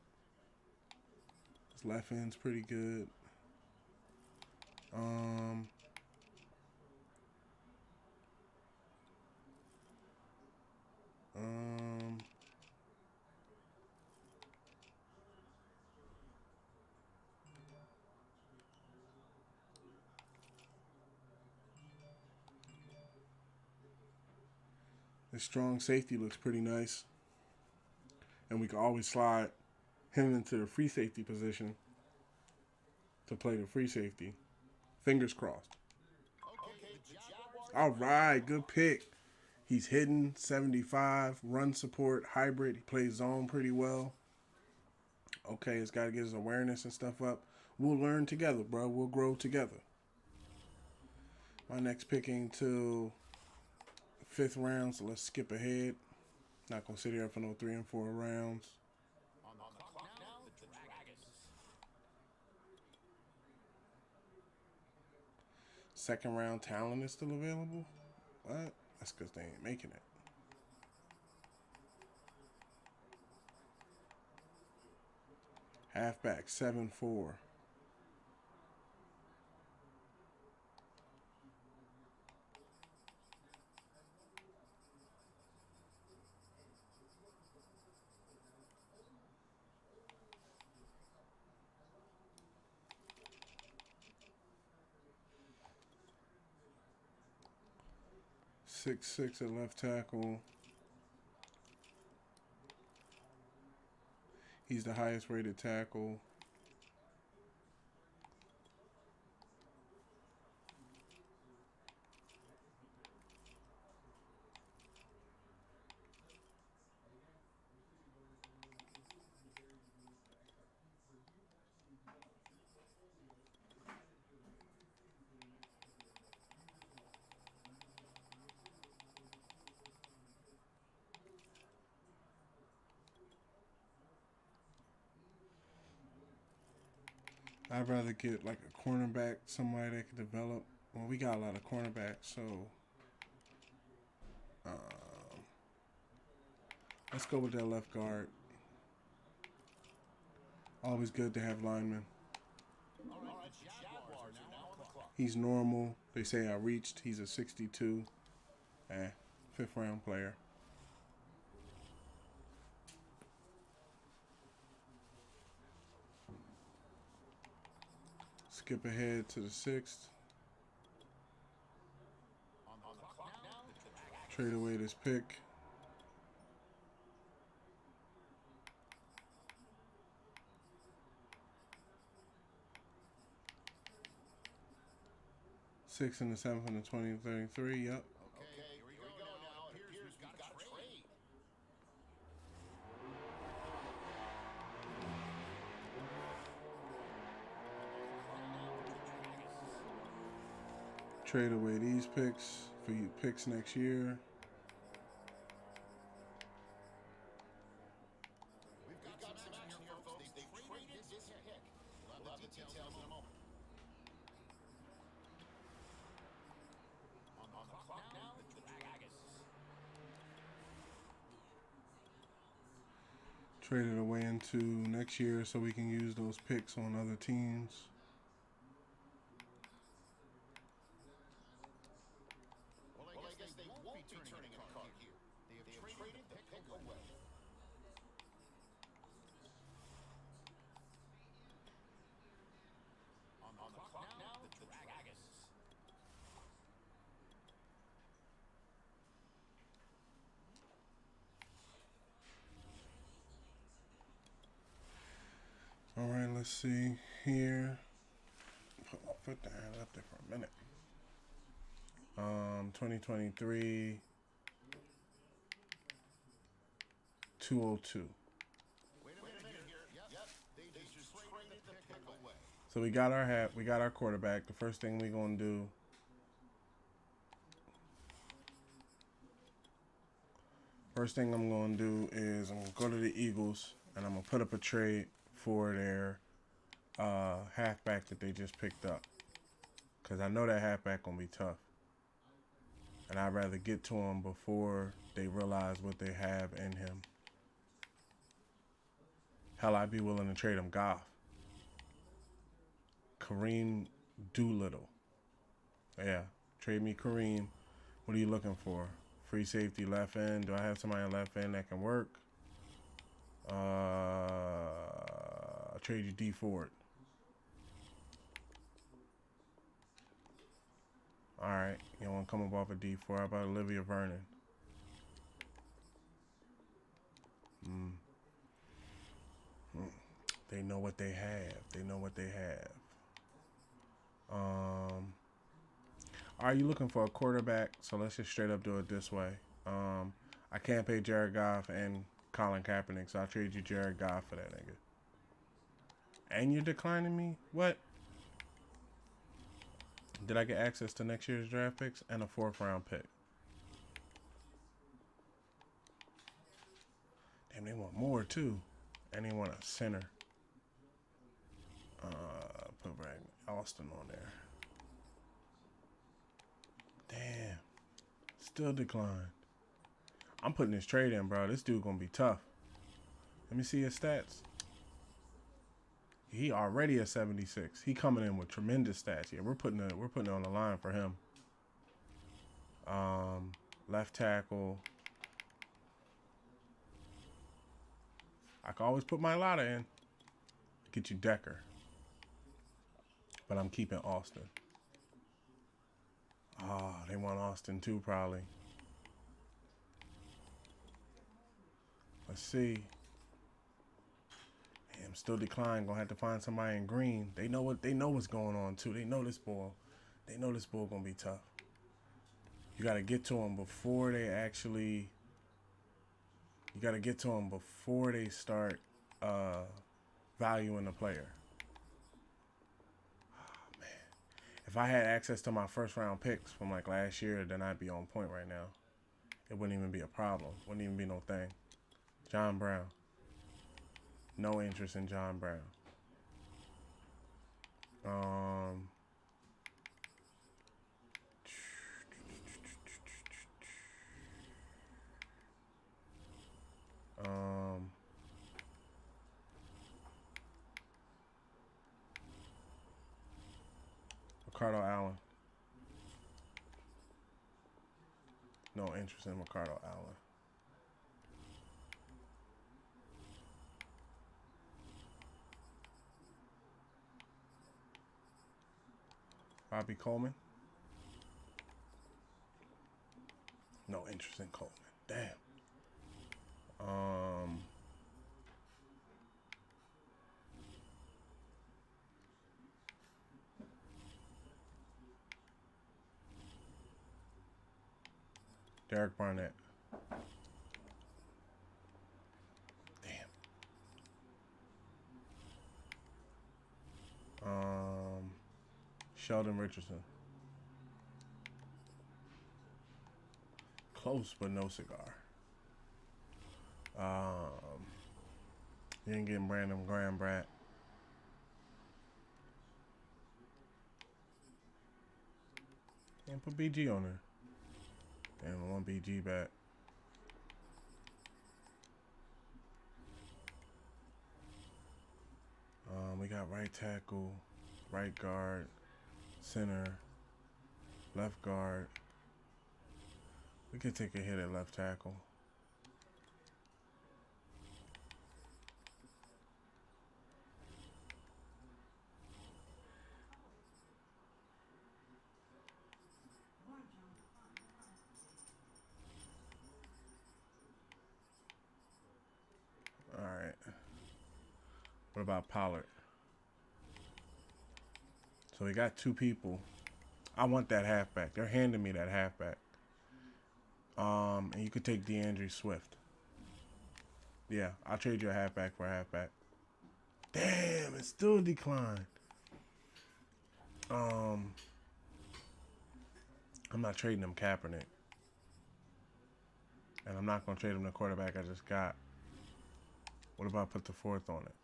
His left end's pretty good. The strong safety looks pretty nice. And we can always slide him into the free safety position to play the free safety. Fingers crossed. All right, good pick. He's hidden, 75, run support, hybrid. He plays zone pretty well. Okay, it's got to get his awareness and stuff up. We'll learn together, bro. We'll grow together. My next picking to 5th round, so let's skip ahead. Not going to sit here for no 3 and 4 rounds. On the clock now, the Dragons. 2nd round talent is still available? What? That's because they ain't making it. Halfback, 7.4. Six at left tackle. He's the highest rated tackle. I'd rather get like a cornerback, somebody that can develop. Well, we got a lot of cornerbacks, so let's go with that left guard. Always good to have linemen. He's normal. They say I reached. He's a 62. 5th round player. Skip ahead to the 6th. Trade away this pick. Six and the 7th and the 20 and 33. Yep. Okay, here we go now. It appears we've got a trade. Trade away these picks for you picks next year. We've got some action here, folks. They've traded this pick. We'll have the details in a moment. On the clock now, the Dragons. Trade it away into next year so we can use those picks on other teams. Well, I guess they won't be turning a card here. They have traded the pick away. let's see here. Put my foot down, left there for a minute. 2023, 202. So we got our quarterback. The first thing we're gonna do. First thing I'm gonna do is I'm gonna go to the Eagles and I'm gonna put up a trade for their halfback that they just picked up. Cause I know that halfback gonna be tough. And I'd rather get to him before they realize what they have in him. Hell, I'd be willing to trade him Goff. Kareem Doolittle. Yeah, trade me Kareem. What are you looking for? Free safety left end. Do I have somebody left end that can work? I'll trade you D Ford. All right, you don't want to come up off a D4. How about Olivia Vernon? They know what they have. They know what they have. Are you looking for a quarterback? So let's just straight up do it this way. I can't pay Jared Goff and Colin Kaepernick, so I'll trade you Jared Goff for that nigga. And you're declining me? What? Did I get access to next year's draft picks and a 4th round pick? Damn, they want more too. And they want a center. Put Brad Austin on there. Damn. Still declined. I'm putting this trade in, bro. This dude gonna be tough. Let me see his stats. He already at 76. He coming in with tremendous stats. Yeah, we're putting it on the line for him. Left tackle. I can always put my Lotta in. Get you Decker. But I'm keeping Austin. Oh, they want Austin too, probably. Let's see. I'm still declining. Gonna have to find somebody in green. They know what's going on too. They know this bull gonna be tough. You gotta get to them before they actually. You gotta get to them before they start valuing the player. Oh, man, if I had access to my 1st round picks from like last year, then I'd be on point right now. It wouldn't even be a problem. Wouldn't even be no thing. John Brown. No interest in John Brown. Ricardo Allen. No interest in Ricardo Allen. Bobby Coleman. No interest in Coleman. Damn. Derek Barnett. Damn. Sheldon Richardson. Close, but no cigar. You ain't getting Brandon Graham Brat. And put BG on there. And I want BG back. We got right tackle, right guard, center, left guard. We could take a hit at left tackle. All right. What about Pollard? So we got two people. I want that halfback. They're handing me that halfback. And you could take DeAndre Swift. Yeah, I'll trade you a halfback for a halfback. Damn, it still declined. I'm not trading him Kaepernick. And I'm not going to trade him the quarterback I just got. What about put the fourth on it?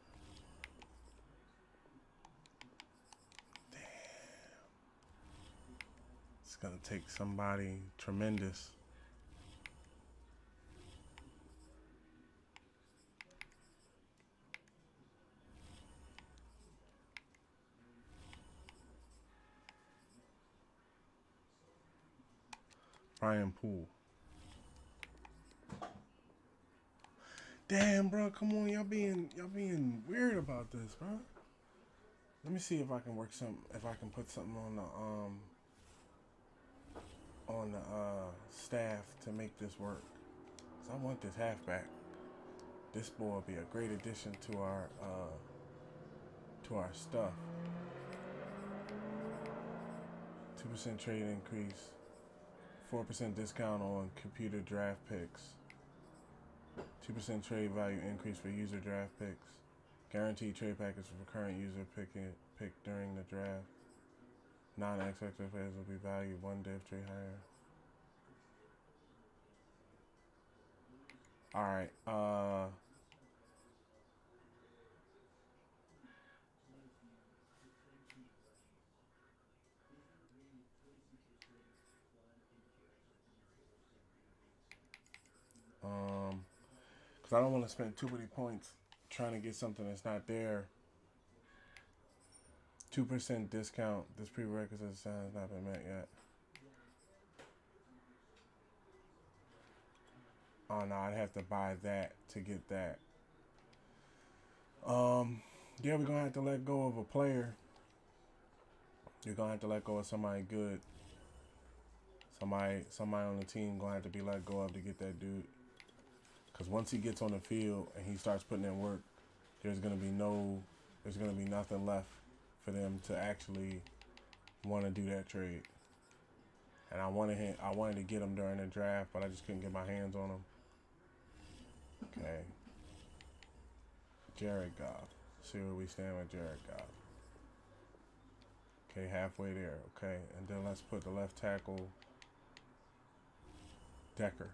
Damn. It's going to take somebody tremendous. Brian Poole. Damn, bro, come on, y'all being weird about this, bro. Let me see if I can work if I can put something on the staff to make this work. 'Cause I want this halfback. This boy will be a great addition to our stuff. 2% trade increase, 4% discount on computer draft picks. 2% trade value increase for user draft picks. Guaranteed trade package for current user pick during the draft. Non-XXF players will be valued one div trade higher. Alright, because I don't want to spend too many points trying to get something that's not there. 2% discount. This prerequisite has not been met yet. Oh no, I'd have to buy that to get that. Yeah, we're gonna have to let go of a player. You're gonna have to let go of somebody good. Somebody on the team gonna have to be let go of to get that dude. Because once he gets on the field and he starts putting in work, there's gonna be nothing left for them to actually want to do that trade. And I wanted to get him during the draft, but I just couldn't get my hands on him. Okay. Jared Goff. See where we stand with Jared Goff. Okay, halfway there. Okay, and then let's put the left tackle, Decker.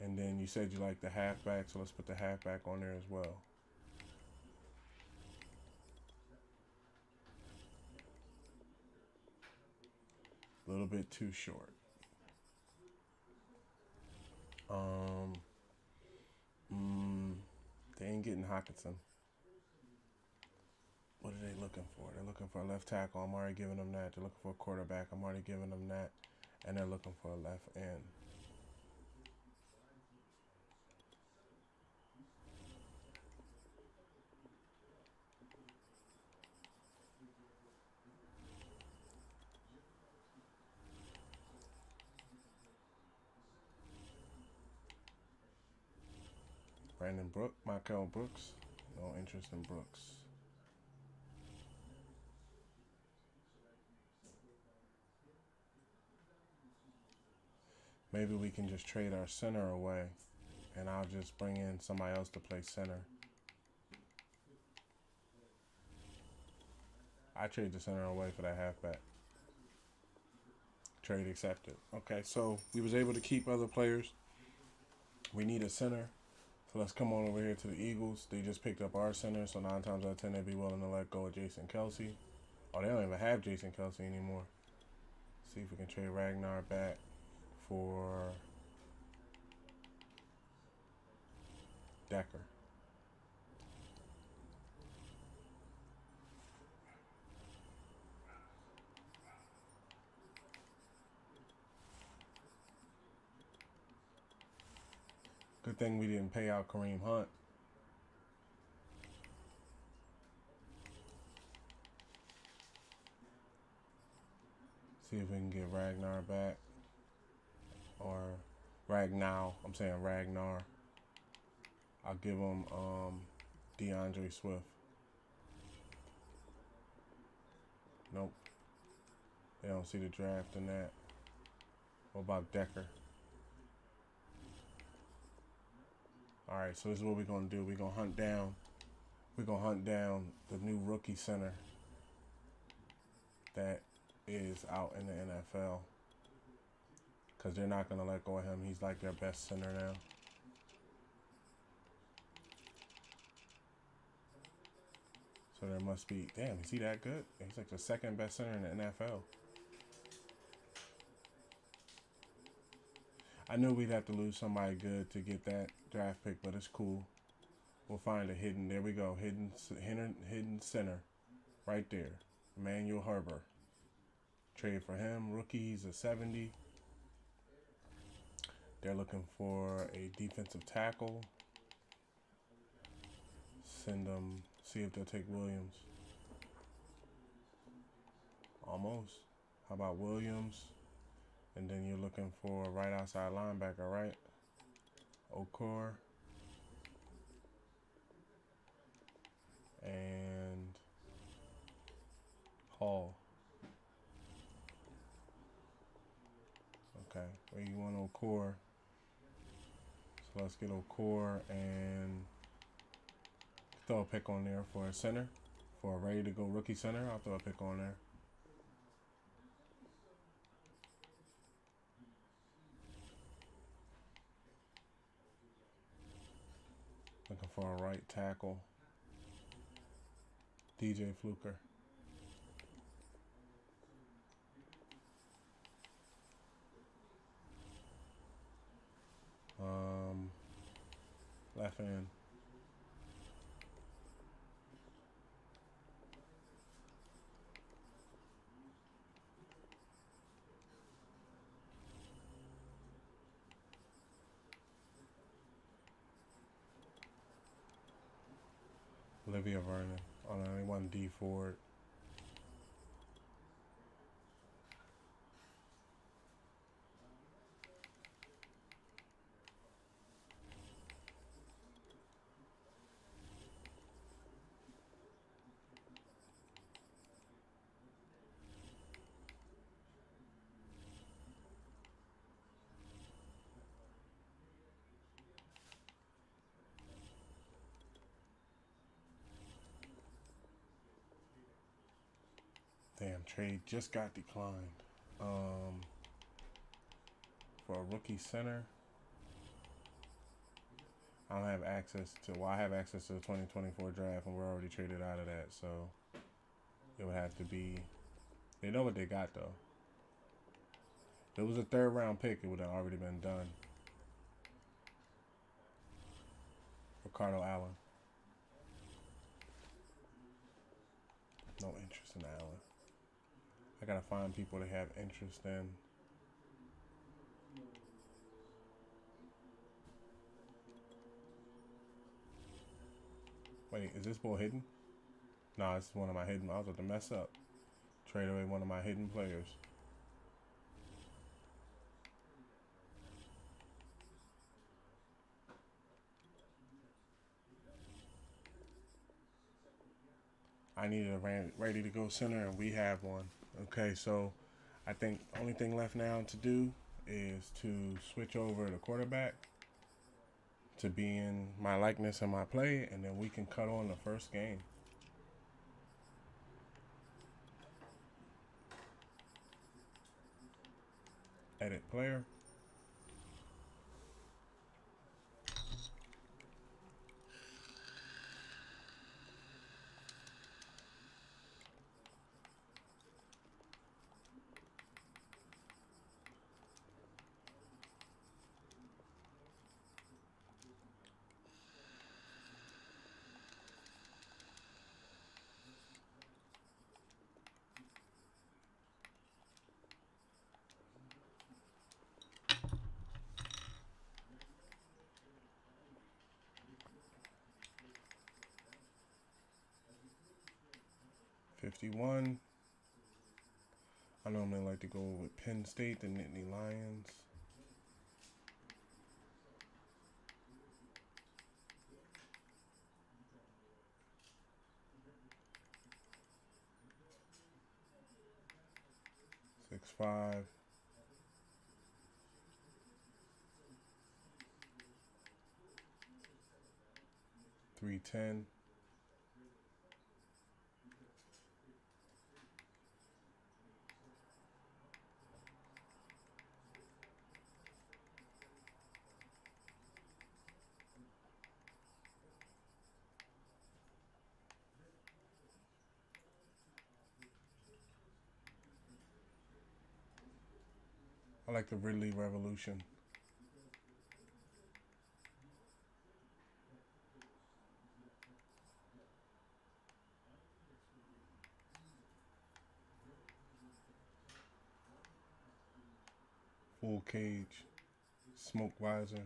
And then you said you like the halfback, so let's put the halfback on there as well. A little bit too short. They ain't getting Hawkinson. What are they looking for? They're looking for a left tackle. I'm already giving them that. They're looking for a quarterback. I'm already giving them that. And they're looking for a left end. Michael Brooks. No interest in Brooks. Maybe we can just trade our center away, and I'll just bring in somebody else to play center. I trade the center away for that halfback. Trade accepted. Okay, so we was able to keep other players. We need a center. So let's come on over here to the Eagles. They just picked up our center, so 9 times out of 10 they'd be willing to let go of Jason Kelsey. Oh, they don't even have Jason Kelsey anymore. See if we can trade Ragnar back for Decker. Good thing we didn't pay out Kareem Hunt. See if we can get Ragnar back. Or Ragnar. I'm saying Ragnar. I'll give him DeAndre Swift. Nope. They don't see the draft in that. What about Decker? Alright, so this is what we're gonna do. We're gonna hunt down the new rookie center that is out in the NFL. Because they're not gonna let go of him. He's like their best center now. So there must be, damn, is he that good? He's like the second best center in the NFL. I knew we'd have to lose somebody good to get that draft pick, but it's cool. We'll find a hidden, there we go, hidden center right there. Emmanuel Herbert. Trade for him. Rookie, he's a 70. They're looking for a defensive tackle. Send them, see if they'll take Williams. Almost. How about Williams? And then you're looking for a right outside linebacker, right? Okor. And Hall. Okay, where you want Okor? So let's get Okor and throw a pick on there for a center. For a ready to go rookie center, I'll throw a pick on there. Looking for a right tackle. DJ Fluker. Left end. Olivia Vernon. Oh no, they want D Ford. Damn, trade just got declined. For a rookie center, I don't have access to, well, I have access to the 2024 draft, and we're already traded out of that, so it would have to be, they know what they got, though. If it was a third round pick, it would have already been done. Ricardo Allen. No interest in Allen. I gotta find people that have interest in. Wait, is this ball hidden? Nah, this is one of my hidden. I was about to mess up. Trade away one of my hidden players. I needed a ready to go center, and we have one. Okay, so I think the only thing left now to do is to switch over the quarterback to be in my likeness and my play, and then we can cut on the first game. Edit player. $51. I normally like to go with Penn State, the Nittany Lions. 265. $310. I like the Ridley Revolution. Full cage. Smoke visor.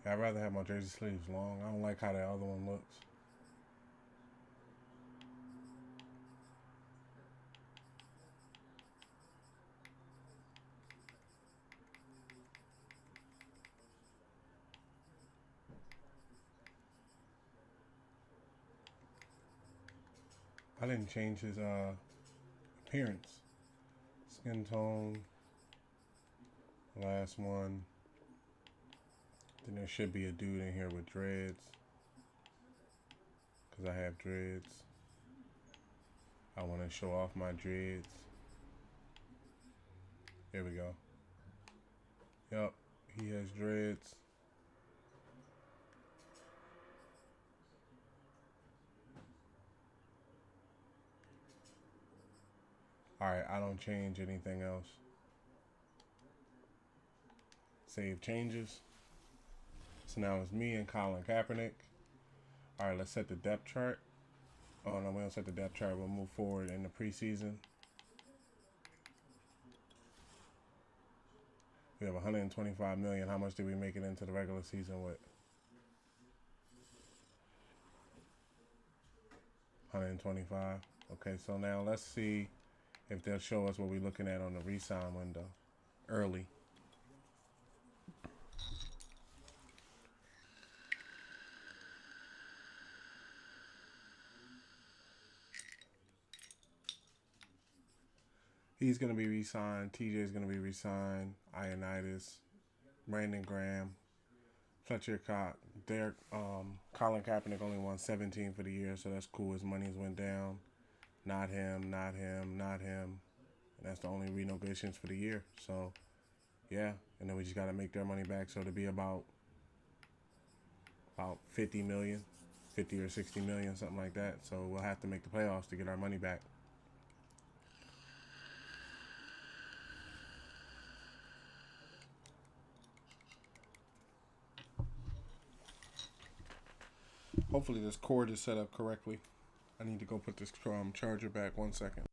Yeah, I'd rather have my jersey sleeves long. I don't like how that other one looks. I didn't change his appearance. Skin tone. Last one. Then there should be a dude in here with dreads. Because I have dreads. I want to show off my dreads. There we go. Yep, he has dreads. Alright, I don't change anything else. Save changes. So now it's me and Colin Kaepernick. Alright, let's set the depth chart. Oh no, we don't set the depth chart. We'll move forward in the preseason. We have 125 million. How much did we make it into the regular season with? 125. Okay, so now let's see if they'll show us what we're looking at on the re-sign window early. He's going to be re-signed. TJ's going to be re-signed. Ioannidis, Brandon Graham, Fletcher Cox, Derek, Colin Kaepernick only won 17 for the year, so that's cool. His money's went down. Not him, not him, not him. And that's the only renegotiations for the year. So, yeah. And then we just got to make their money back. So to be about 50 million, 50 or 60 million, something like that. So we'll have to make the playoffs to get our money back. Hopefully this cord is set up correctly. I need to go put this charger back 1 second.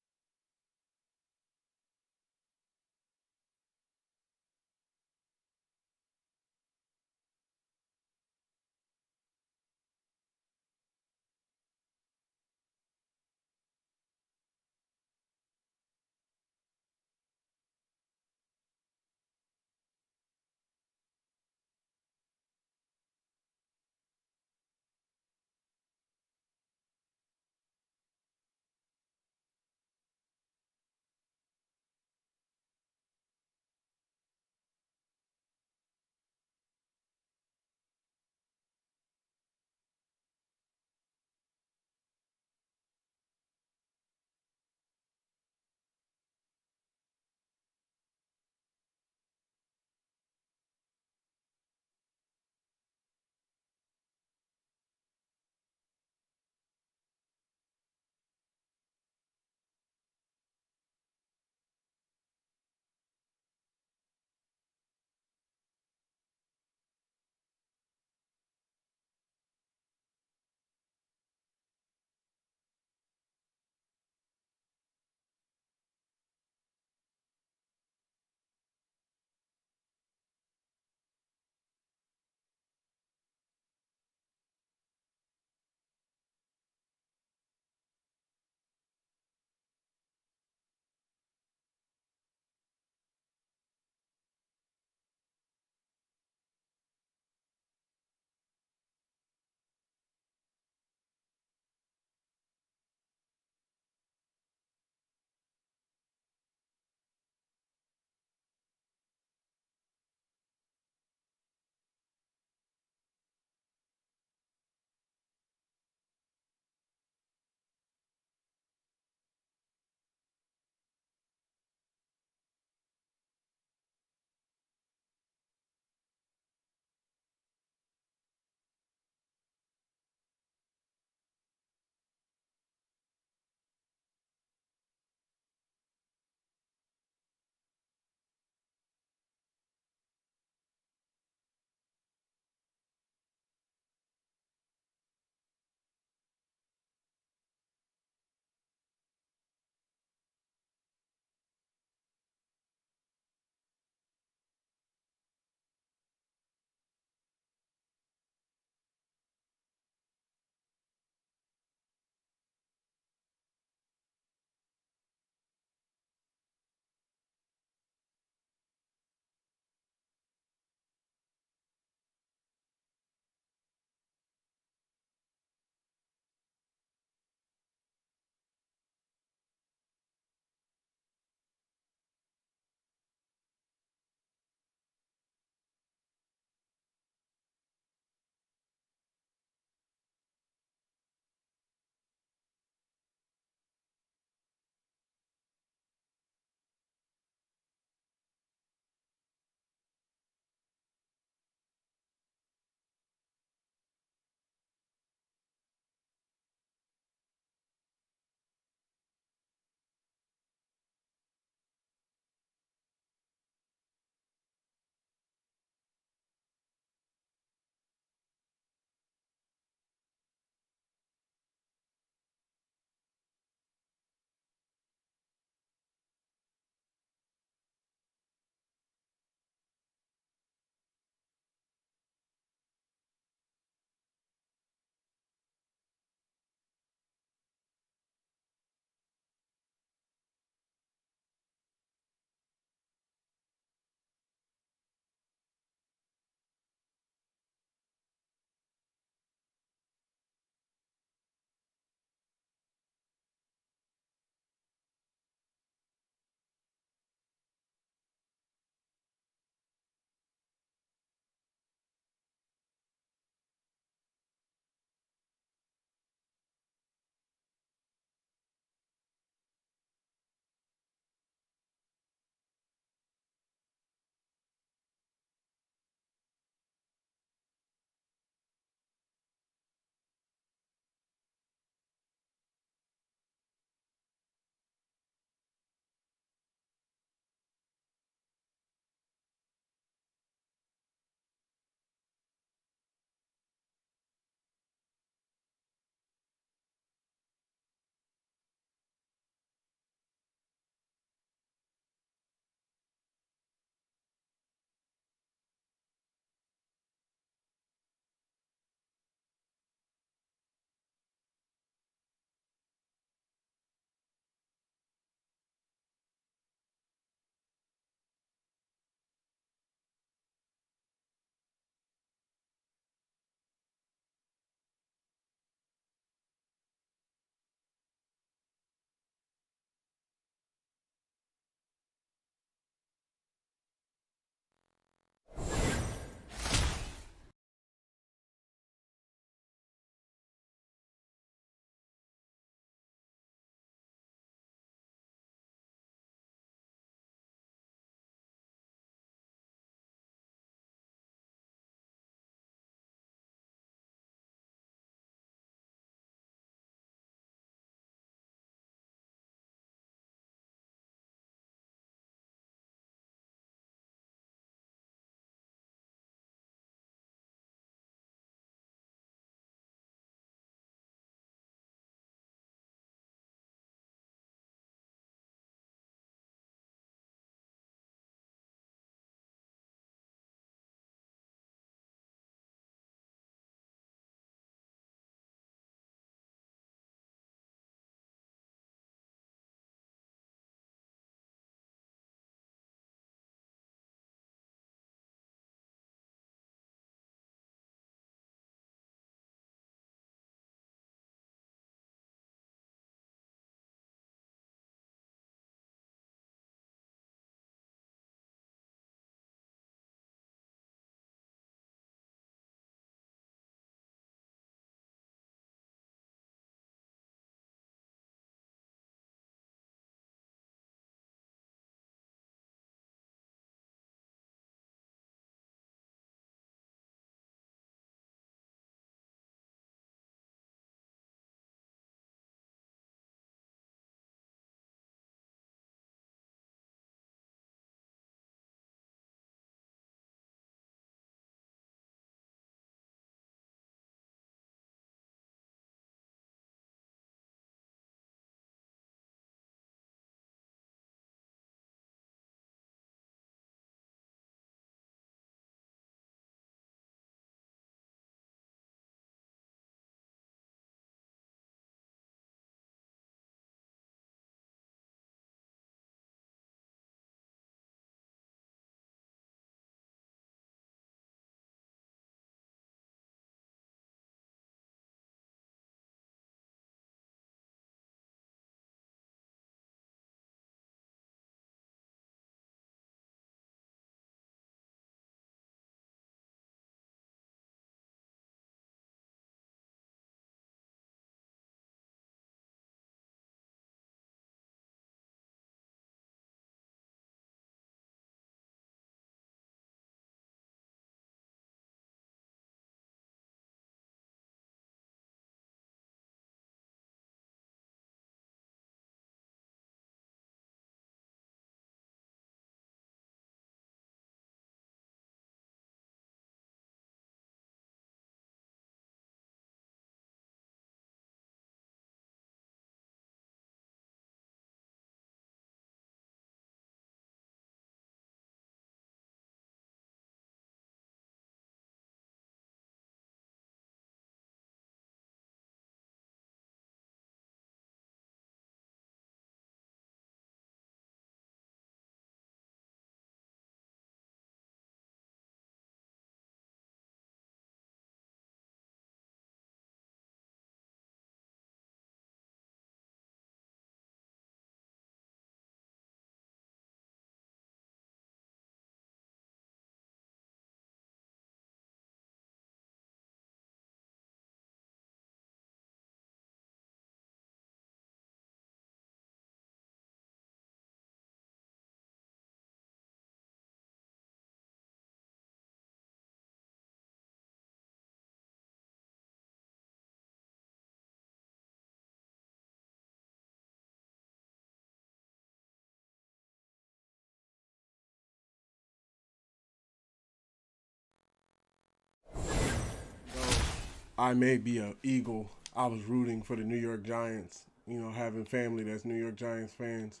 I may be a Eagle. I was rooting for the New York Giants, you know, having family that's New York Giants fans.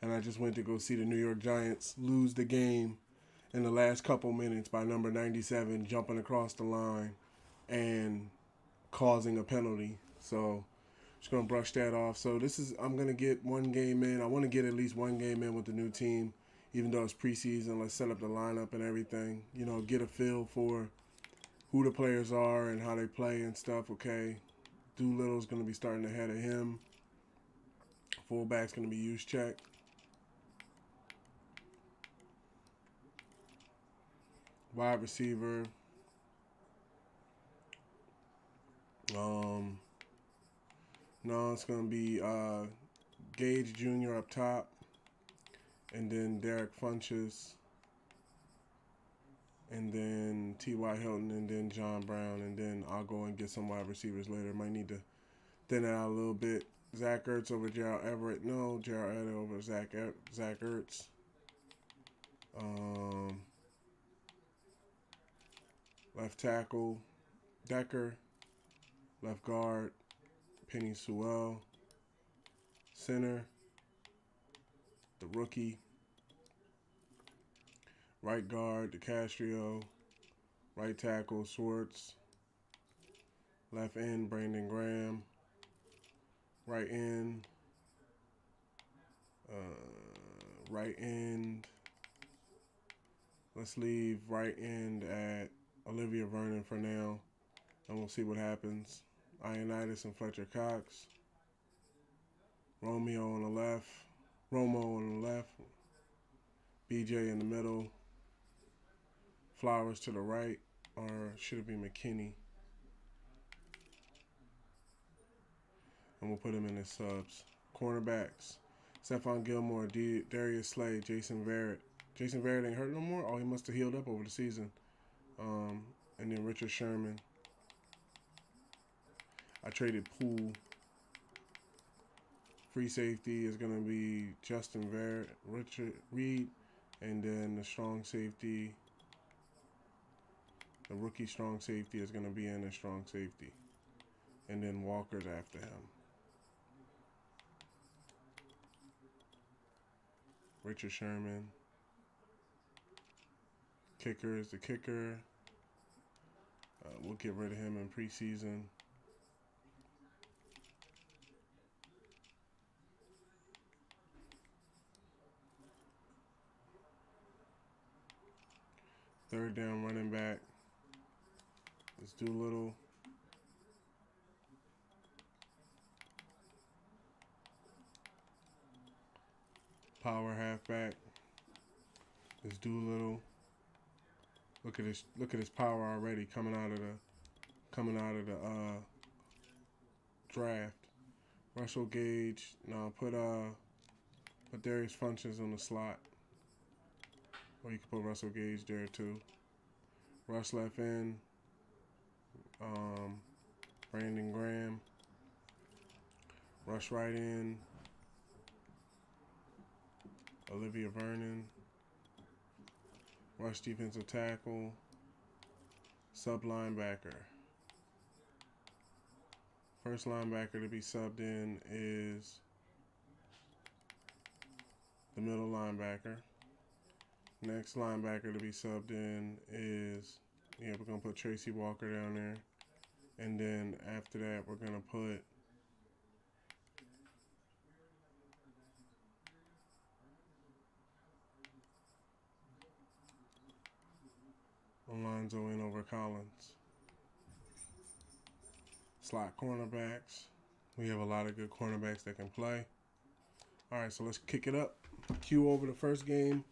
And I just went to go see the New York Giants lose the game in the last couple minutes by number 97 jumping across the line and causing a penalty. So just going to brush that off. So I'm going to get one game in. I want to get at least one game in with the new team, even though it's preseason. Let's set up the lineup and everything. You know, get a feel for who the players are and how they play and stuff, okay? Doolittle's going to be starting ahead of him. Fullback's going to be Juszczyk. Wide receiver. No, it's going to be Gage Jr. up top. And then Derek Funches. And then T.Y. Hilton. And then John Brown. And then I'll go and get some wide receivers later. Might need to thin it out a little bit. Zach Ertz over Gerald Everett. No, Gerald Everett over Zach Ertz. Left tackle, Decker. Left guard, Penny Sewell. Center, the rookie. Right guard, DeCastro. Right tackle, Swartz. Left end, Brandon Graham. Right end. Right end. Let's leave right end at Olivia Vernon for now, and we'll see what happens. Ioannidis and Fletcher Cox. Romo on the left. BJ in the middle. Flowers to the right, or should it be McKinney? And we'll put him in his subs. Cornerbacks. Stephon Gilmore, Darius Slay, Jason Verrett. Jason Verrett ain't hurt no more? Oh, he must have healed up over the season. And then Richard Sherman. I traded Poole. Free safety is going to be Justin Verrett, Richard Reed, and then the strong safety, the rookie strong safety is going to be in the strong safety. And then Walker's after him. Richard Sherman. Kicker is the kicker. We'll get rid of him in preseason. Third down running back is Doolittle. Power halfback is Doolittle. Look at his power already coming out of the draft. Russell Gage. No, put Darius Funches on the slot. Or you can put Russell Gage there too. Russ left in. Brandon Graham. Rush right in. Olivia Vernon. Rush defensive tackle. Sub linebacker. First linebacker to be subbed in is the middle linebacker. Next linebacker to be subbed in is, we're going to put Tracy Walker down there. And then after that, we're going to put Alonzo in over Collins. Slot cornerbacks. We have a lot of good cornerbacks that can play. All right, so let's kick it up. Cue over the first game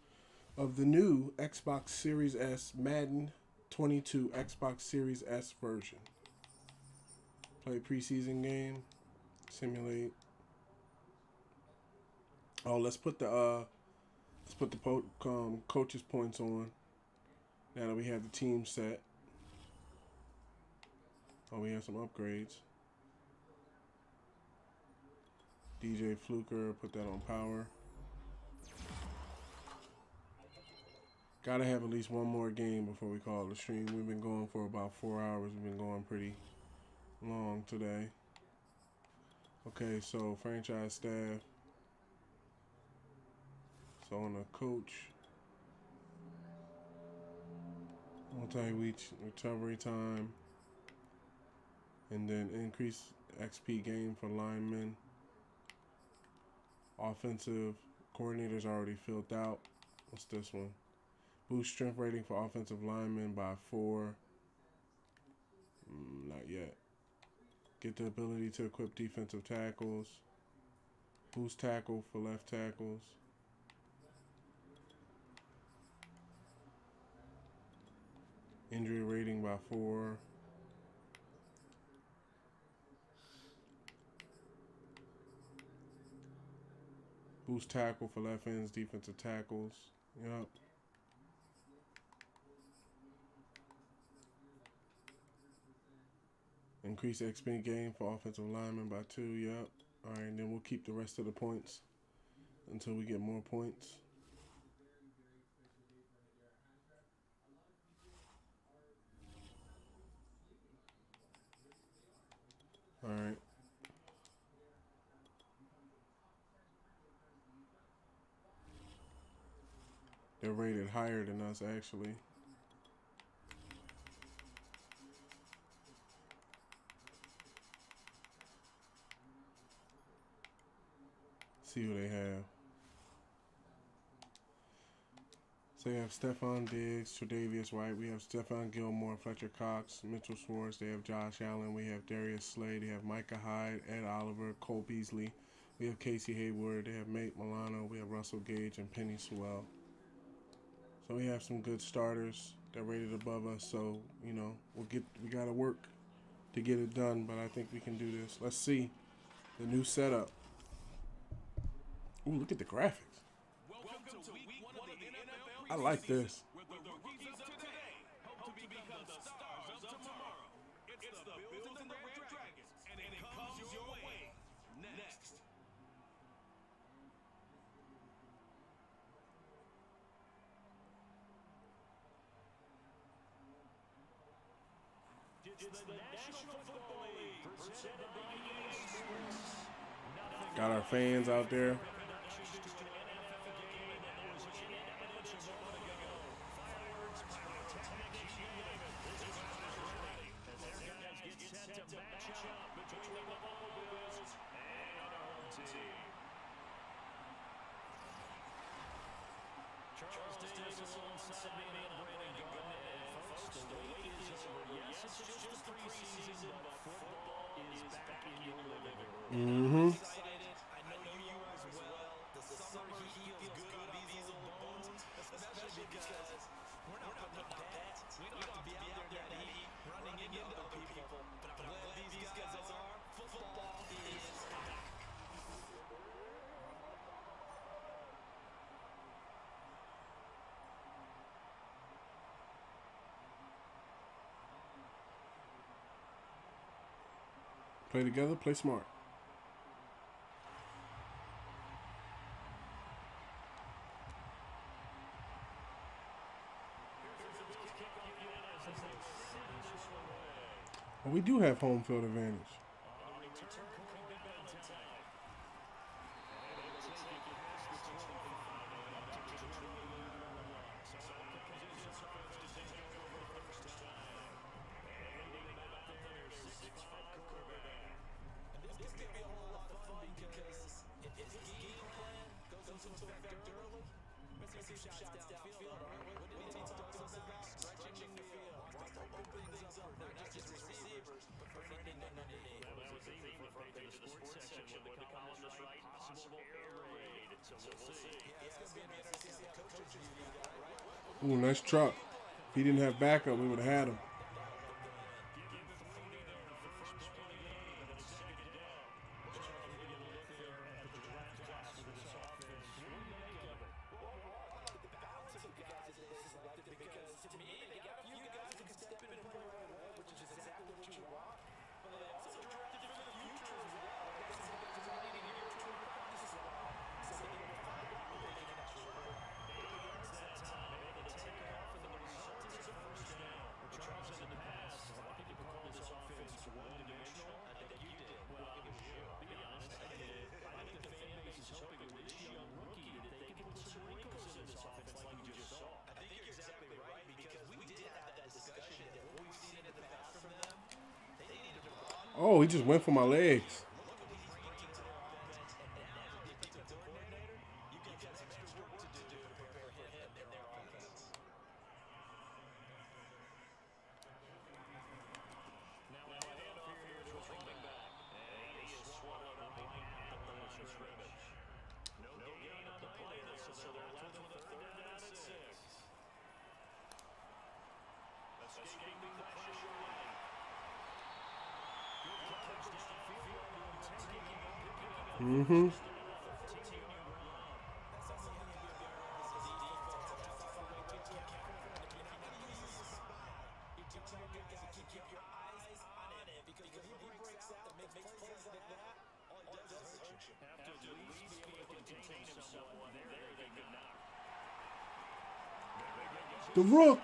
of the new Xbox Series S Madden 22 Xbox Series S version. Play preseason game. Simulate. Oh, let's put the coaches points on. Now that we have the team set. Oh, we have some upgrades. DJ Fluker, put that on power. Gotta have at least one more game before we call it a stream. We've been going for about 4 hours. We've been going pretty long today. Okay, so franchise staff. So on the coach, multi-week recovery time, and then increase XP gain for linemen. Offensive coordinators already filled out. What's this one? Boost strength rating for offensive linemen by 4. Not yet. Get the ability to equip defensive tackles. Boost tackle for left tackles. Injury rating by 4. Boost tackle for left ends, defensive tackles. Yep. Increase XP gain for offensive linemen by 2. Yep. All right, and then we'll keep the rest of the points until we get more points. All right. They're rated higher than us, actually. See who they have. So they have Stephon Diggs, Tre'Davious White. We have Stephon Gilmore, Fletcher Cox, Mitchell Schwartz. They have Josh Allen. We have Darius Slay. They have Micah Hyde, Ed Oliver, Cole Beasley. We have Casey Hayward. They have Nate Milano. We have Russell Gage and Penny Sewell. So we have some good starters that rated above us. So, you know, we got to work to get it done, but I think we can do this. Let's see the new setup. Ooh, look at the graphics. Welcome to week 1 of the NFL. I like this. Where the rookies of today hope to become the stars of tomorrow. It's the Bills and the Red Dragons, and it comes your way next. It's the National Football League presented by EA Sports. Got our fans out there. Charles Davis alongside me and Brandon Garnett. And folks, the wait is over. Yes, it's just the preseason, but football is back in your living room. Mm-hmm. Excited. I know you are as well. The summer heat feels good on these old bones, especially because we're not putting up pads. We don't have to be out there in that heat running into other people. But I'm glad these guys are. Football is back. Play together, play smart. Well, we do have home field advantage. This could be a whole lot of fun because if his game plan goes into effect early, we're going to see some shots downfield. What did he talk about? Stretching the field. Wants to open things up, not just receivers, but for anything underneath. That was the theme for page of the sports section with the columnist right, possible air raid. So we'll see. Yeah, it's going to be interesting to see how the coaches view that, right? Ooh, nice truck. If he didn't have backup, we would have had him. Oh, he just went for my legs. Mm-hmm. The Rook.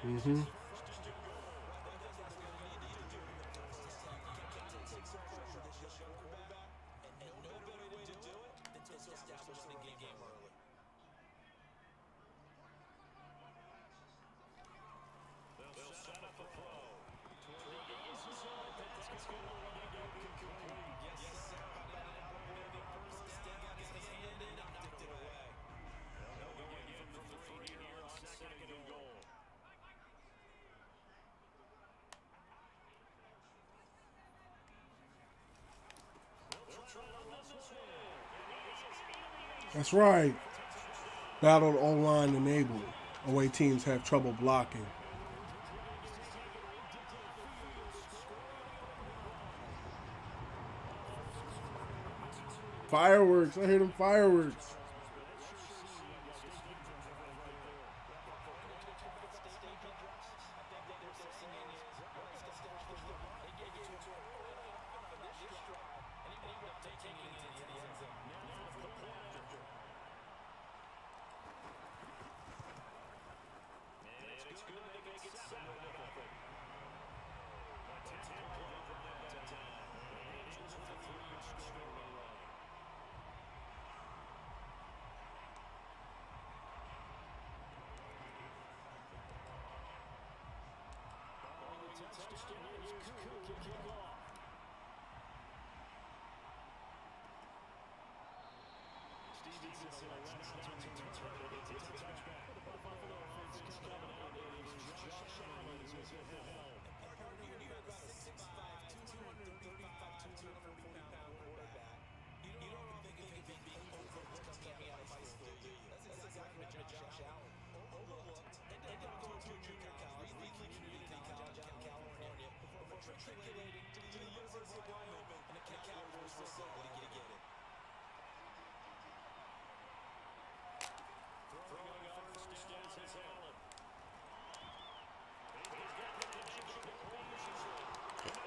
Mm-hmm. That's right. Battled online enabled. Away teams have trouble blocking. Fireworks. I hear them fireworks.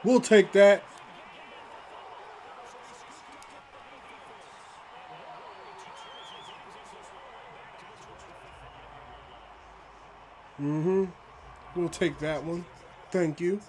We'll take that. Mm-hmm. We'll take that one. Thank you.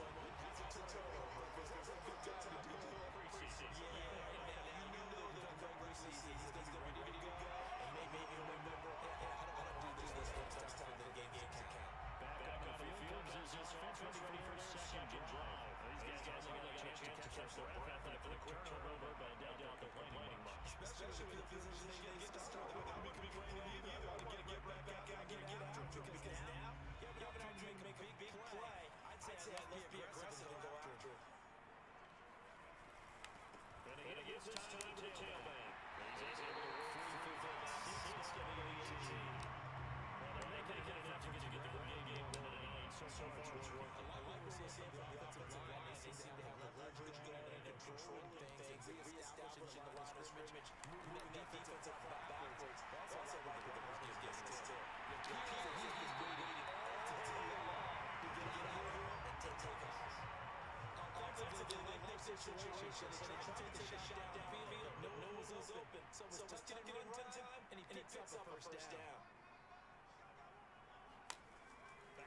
situation, but they tried to take a shot downfield. No one was open. So we're stuck in run time, and he picks up a first down.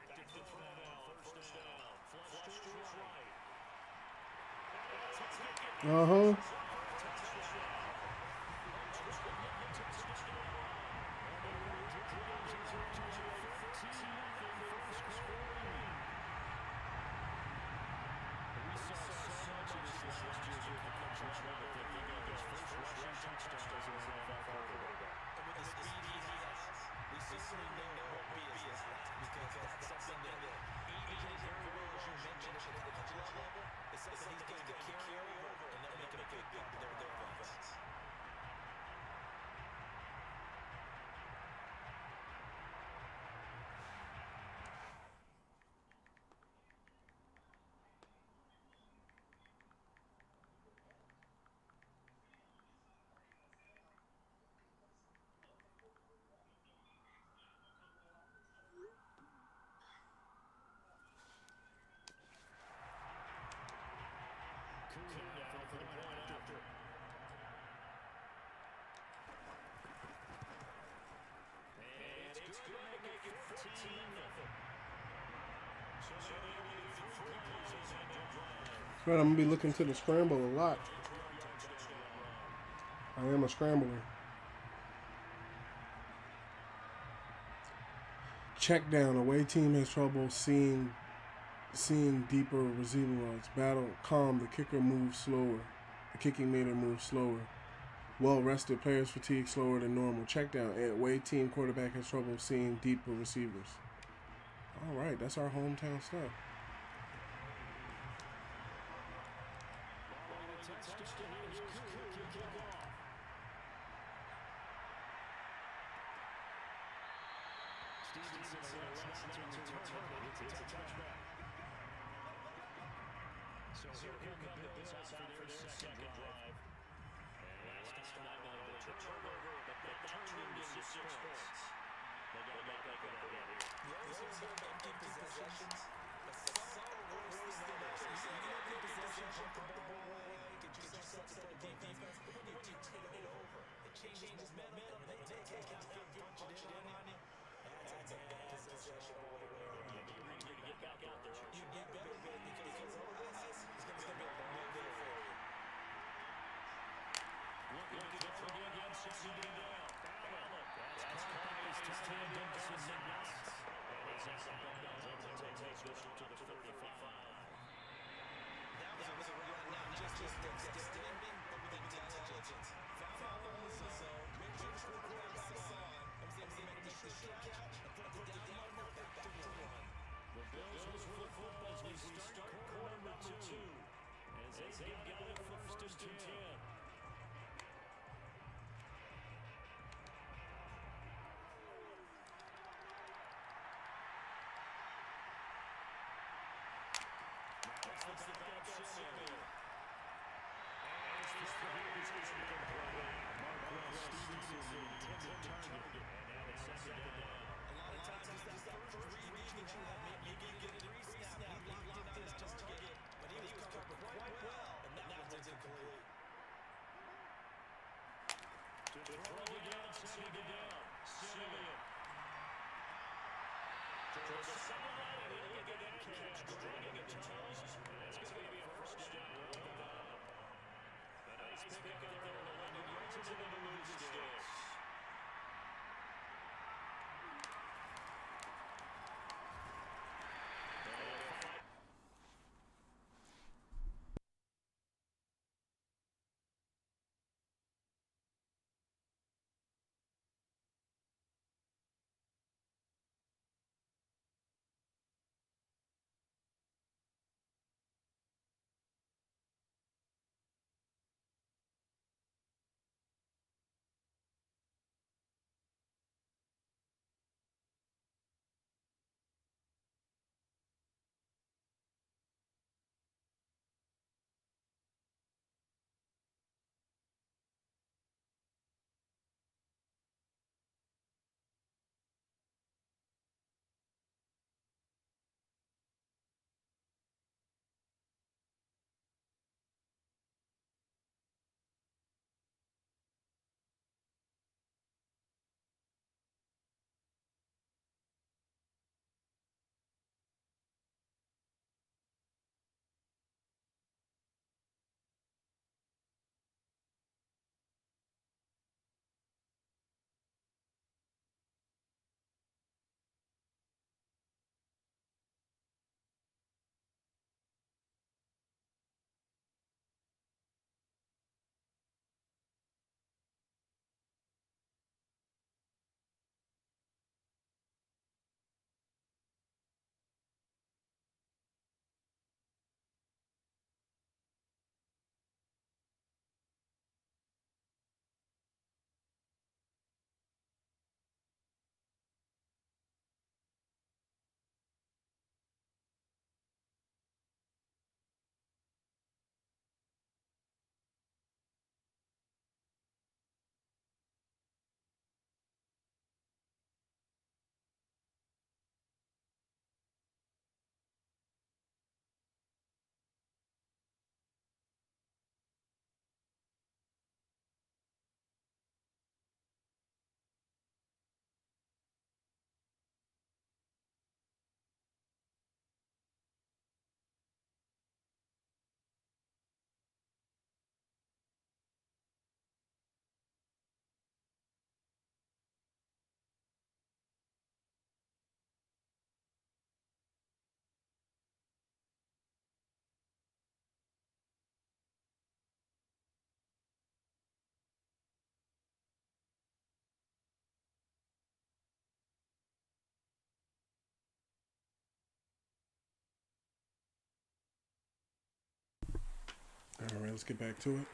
Back to throw now. First down. Flush to his right. Uh-huh. But I'm going to be looking to the scramble a lot. I am a scrambler. Check down. Away team has trouble seeing deeper receiving routes. Battle calm. The kicker moves slower. The kicking meter moves slower. Well rested players fatigue slower than normal. Check down. Away team quarterback has trouble seeing deeper receivers. All right, that's our hometown stuff. So here come the Bills out for their second drive. And last time the turnover, but that turned into 6 points. They got to make up for that here. Empty possessions. A solid race to the base. You get empty possession, pump the ball away, get yourself set up defense. But when you turn it over, it changes momentum. They take it downfield, punch it in on you. That's a bad possession all the way around. You're ready to get back out there. You better be, because all this is going to be a long day for you. Looking to throw again, second down. Allen. That's caught by his tight end, Dawson Knox. And he's out of bounds. Able to take this to the 35. That was a run, not just extending, but with intelligence. Following the zone, make sure the quarterback saw him, and was able to make the short catch, and put the down marker back to run. The Bills with the football as we start quarter number 2. As they got it first and 10. let's get back to it.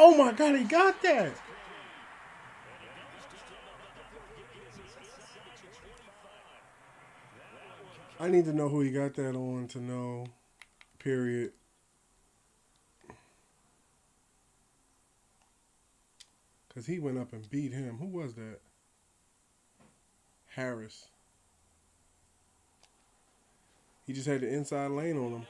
Oh my God, he got that. I need to know who he got that on to know, period. Because he went up and beat him. Who was that? Harris. He just had the inside lane on him.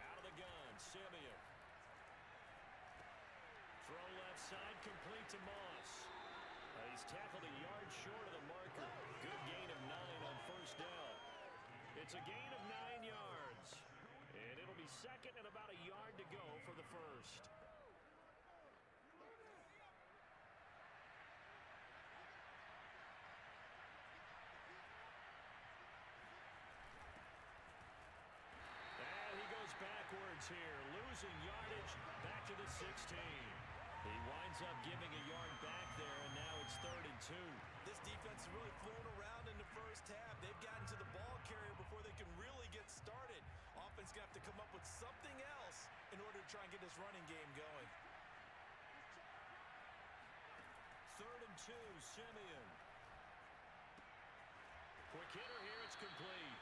Out of the gun, Simeon. Throw left side, complete to Moss. He's tackled a yard short of the marker. Good gain of 9 on first down. It's a gain of 9 yards. And it'll be second and about a yard to go for the first. And he goes backwards here, losing yardage back to the 16. He winds up giving a yard back there, and now it's 3rd and 2. This defense has really flown around in the first half. They've gotten to the ball carrier before they can really get started. Offense going to have to come up with something else in order to try and get this running game going. 3rd and 2, Simeon. Quick hitter here, it's complete.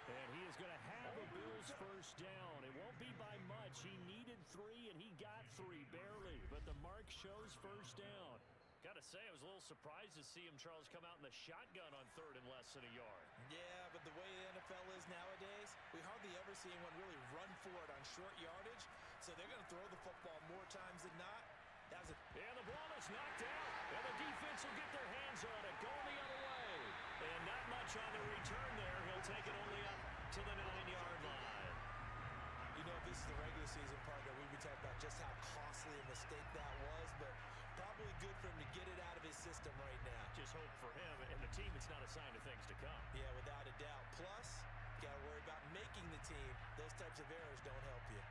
And he is going to have a Bills first down. It won't be by much. He needed 3, and he got 3, barely. But the mark shows first down. Got to say, I was a little surprised to see him, Charles, come out in the shotgun on 3rd and less than a yard. Yeah, but the way the NFL is nowadays, we hardly ever see anyone really run for it on short yardage. So they're going to throw the football more times than not. And the ball is knocked out. And the defense will get their hands on it. Going the other way. And not much on the return there. He'll take it only up to the 9-yard line. You know, this is the regular season part that we were talking about just how costly a mistake that was, but probably good for him to get it out of his system right now. Just hope for him and the team it's not a sign of things to come. Yeah, without a doubt. Plus, you got to worry about making the team. Those types of errors don't help you.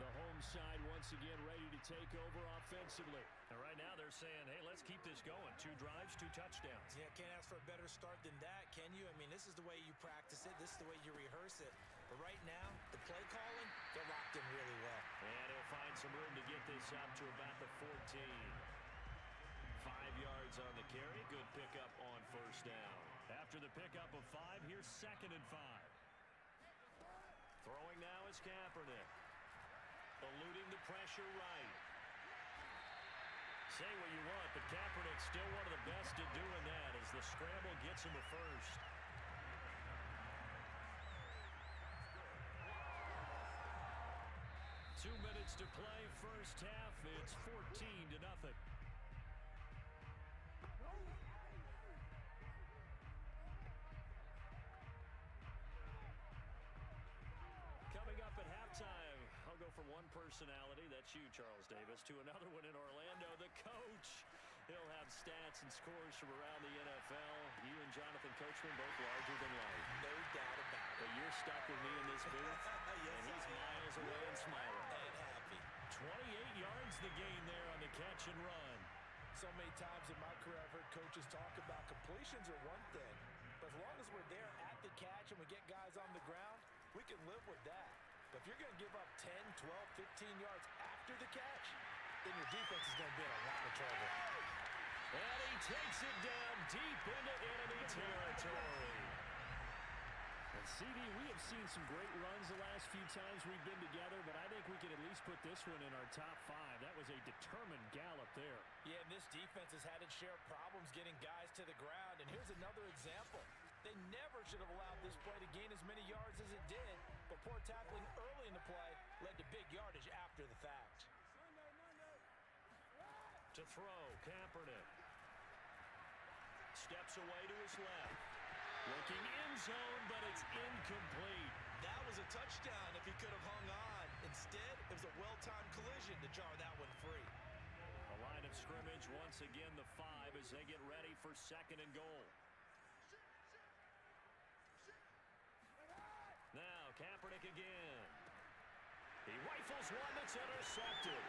The home side once again ready to take over offensively. And right now they're saying, hey, let's keep this going. 2 drives, 2 touchdowns. Yeah, can't ask for a better start than that, can you? I mean, this is the way you practice it. This is the way you rehearse it. But right now, the play calling, they're locked in really well. And he'll find some room to get this up to about the 14. 5 yards on the carry. Good pickup on first down. After the pickup of 5, here's 2nd and 5. Throwing now is Kaepernick. Eluding the pressure right. Say what you want, but Kaepernick's still one of the best at doing that as the scramble gets him a first. Two minutes to play, first half. It's 14-0. Coming up at halftime, I'll go from one personality, that's you, Charles Davis, to another one in Orlando, the coach. He'll have stats and scores from around the NFL. You and Jonathan Coachman both larger than life. No doubt about it. But you're stuck with me in this booth, Yes, and he's miles away and smiling. And happy. 28 yards the gain there on the catch and run. So many times in my career I've heard coaches talk about completions are one thing, but as long as we're there at the catch and we get guys on the ground, we can live with that. But if you're going to give up 10, 12, 15 yards after the catch, then your defense is going to be in a lot of trouble. And he takes it down deep into enemy territory. And CD, we have seen some great runs the last few times we've been together, but I think we can at least put this one in our top 5. That was a determined gallop there. Yeah, and this defense has had its share of problems getting guys to the ground. And here's another example. They never should have allowed this play to gain as many yards as it did, but poor tackling early in the play led to big yardage after the fact. To throw, Kaepernick. Steps away to his left. Looking end zone, but it's incomplete. That was a touchdown if he could have hung on. Instead, it was a well-timed collision to jar that one free. A line of scrimmage once again, the 5 as they get ready for 2nd and goal. Now, Kaepernick again. He rifles one that's intercepted.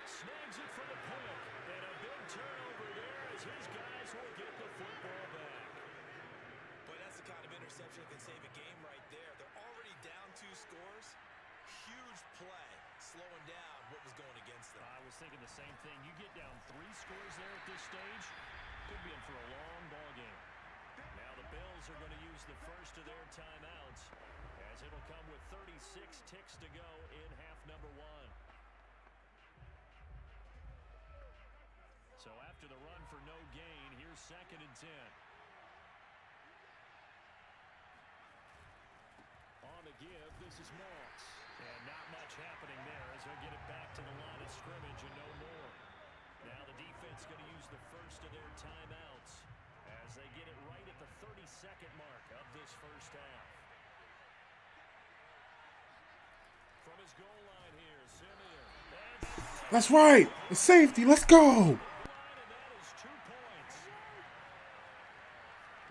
Snags it for the pick. And a big turnover there as his guys will get the football back. But that's the kind of interception that can save a game right there. They're already down 2 scores. Huge play, slowing down what was going against them. I was thinking the same thing. You get down 3 scores there at this stage, could be in for a long ball game. Now the Bills are going to use the first of their timeouts, as it'll come with 36 ticks to go in half number 1. So after the run for no gain, here's 2nd and 10. On the give, this is Moss. And not much happening there as they'll get it back to the line of scrimmage and no more. Now the defense going to use the first of their timeouts as they get it right at the 30-second mark of this first half. From his goal line here, Simeon. That's right. The safety. Let's go. And that is 2 points.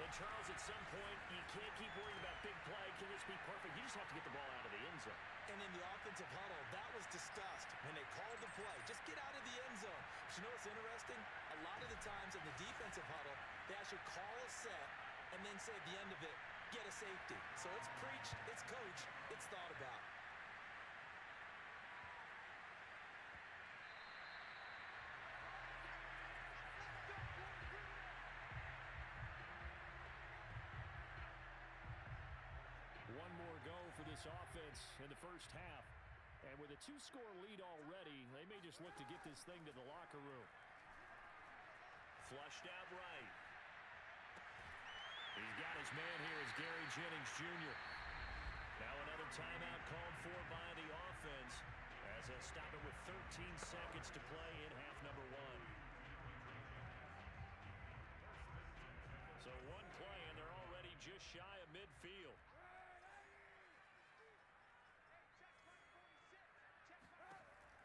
And Charles, at some point, you can't keep worrying about big play. Can this be perfect? You just have to get the ball out of the end zone. And in the offensive huddle, that was discussed when they called the play. Just get out of the end zone. But you know what's interesting? A lot of the times in the defensive huddle, they actually call a set and then say at the end of it, get a safety. So it's preached, it's coached, it's thought about. One more go for this offense in the first half. And with a 2-score lead already, they may just look to get this thing to the locker room. Flushed out right. He's got his man here as Gary Jennings Jr. Now another timeout called for by the offense as they'll stop it with 13 seconds to play in half number 1. So one play and they're already just shy of midfield.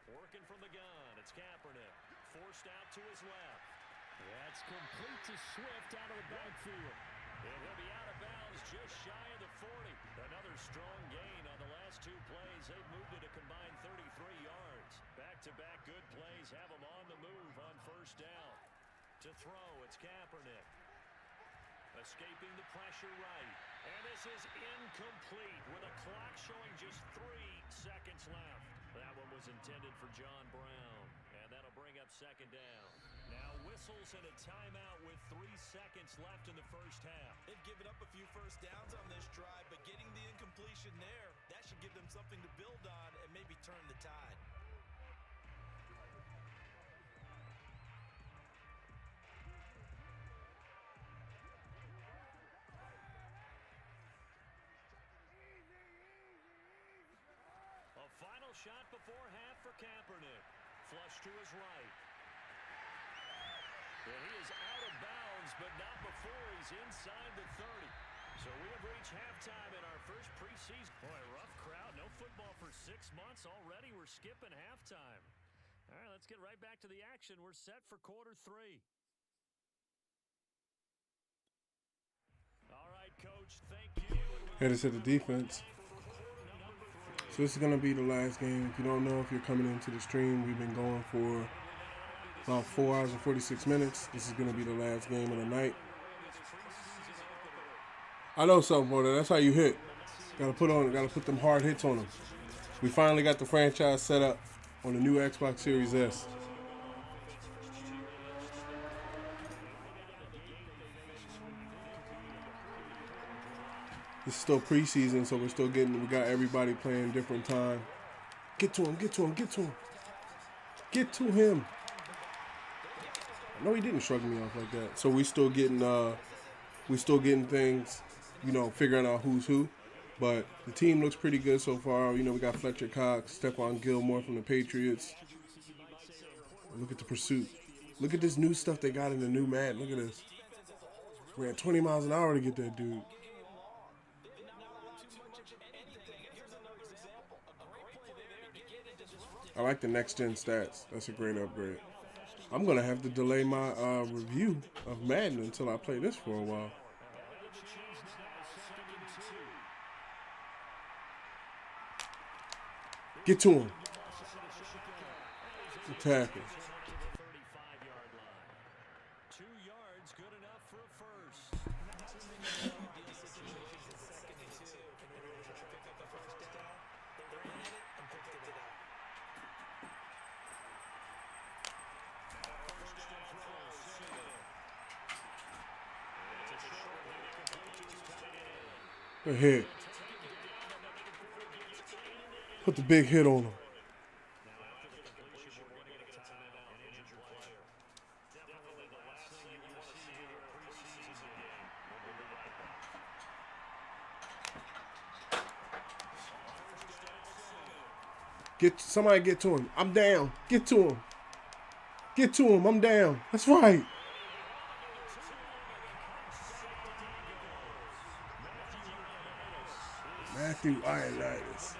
Working from the gun, it's Kaepernick. Forced out to his left. That's complete to Swift out of the backfield. And he'll be out of bounds just shy of the 40. Another strong gain on the last 2 plays. They've moved it a combined 33 yards. Back-to-back good plays have them on the move on first down. To throw, it's Kaepernick. Escaping the pressure right. And this is incomplete with a clock showing just 3 seconds left. That one was intended for John Brown. And that'll bring up 2nd down. Now whistles and a timeout with 3 seconds left in the first half. They've given up a few first downs on this drive, but getting the incompletion there, that should give them something to build on and maybe turn the tide. A final shot before half for Kaepernick. Flush to his right. And he is out of bounds, but not before he's inside the 30. So we have reached halftime in our first preseason. Boy, rough crowd. No football for 6 months already. We're skipping halftime. All right, let's get right back to the action. We're set for quarter 3. All right, Coach, thank you. Headed to the defense. So this is going to be the last game. If you don't know, if you're coming into the stream, we've been going for about 4 hours and 46 minutes. This is going to be the last game of the night. I know something, brother. That's how you hit. Gotta put them hard hits on them. We finally got the franchise set up on the new Xbox Series S. It's still preseason, so we got everybody playing different time. Get to him, get to him, get to him. Get to him. No, he didn't shrug me off like that. So we still getting things, figuring out who's who. But the team looks pretty good so far. We got Fletcher Cox, Stephon Gilmore from the Patriots. Look at the pursuit. Look at this new stuff they got in the new Madden. Look at this. Ran 20 miles an hour to get that dude. I like the next-gen stats. That's a great upgrade. I'm going to have to delay my review of Madden until I play this for a while. Get to him. The tackle. 35-yard line. 2 yards, good enough for a first. Good hit. Put the big hit on him. Somebody get to him. I'm down. Get to him. Get to him. I'm down. That's right. Matthew Ioannidis.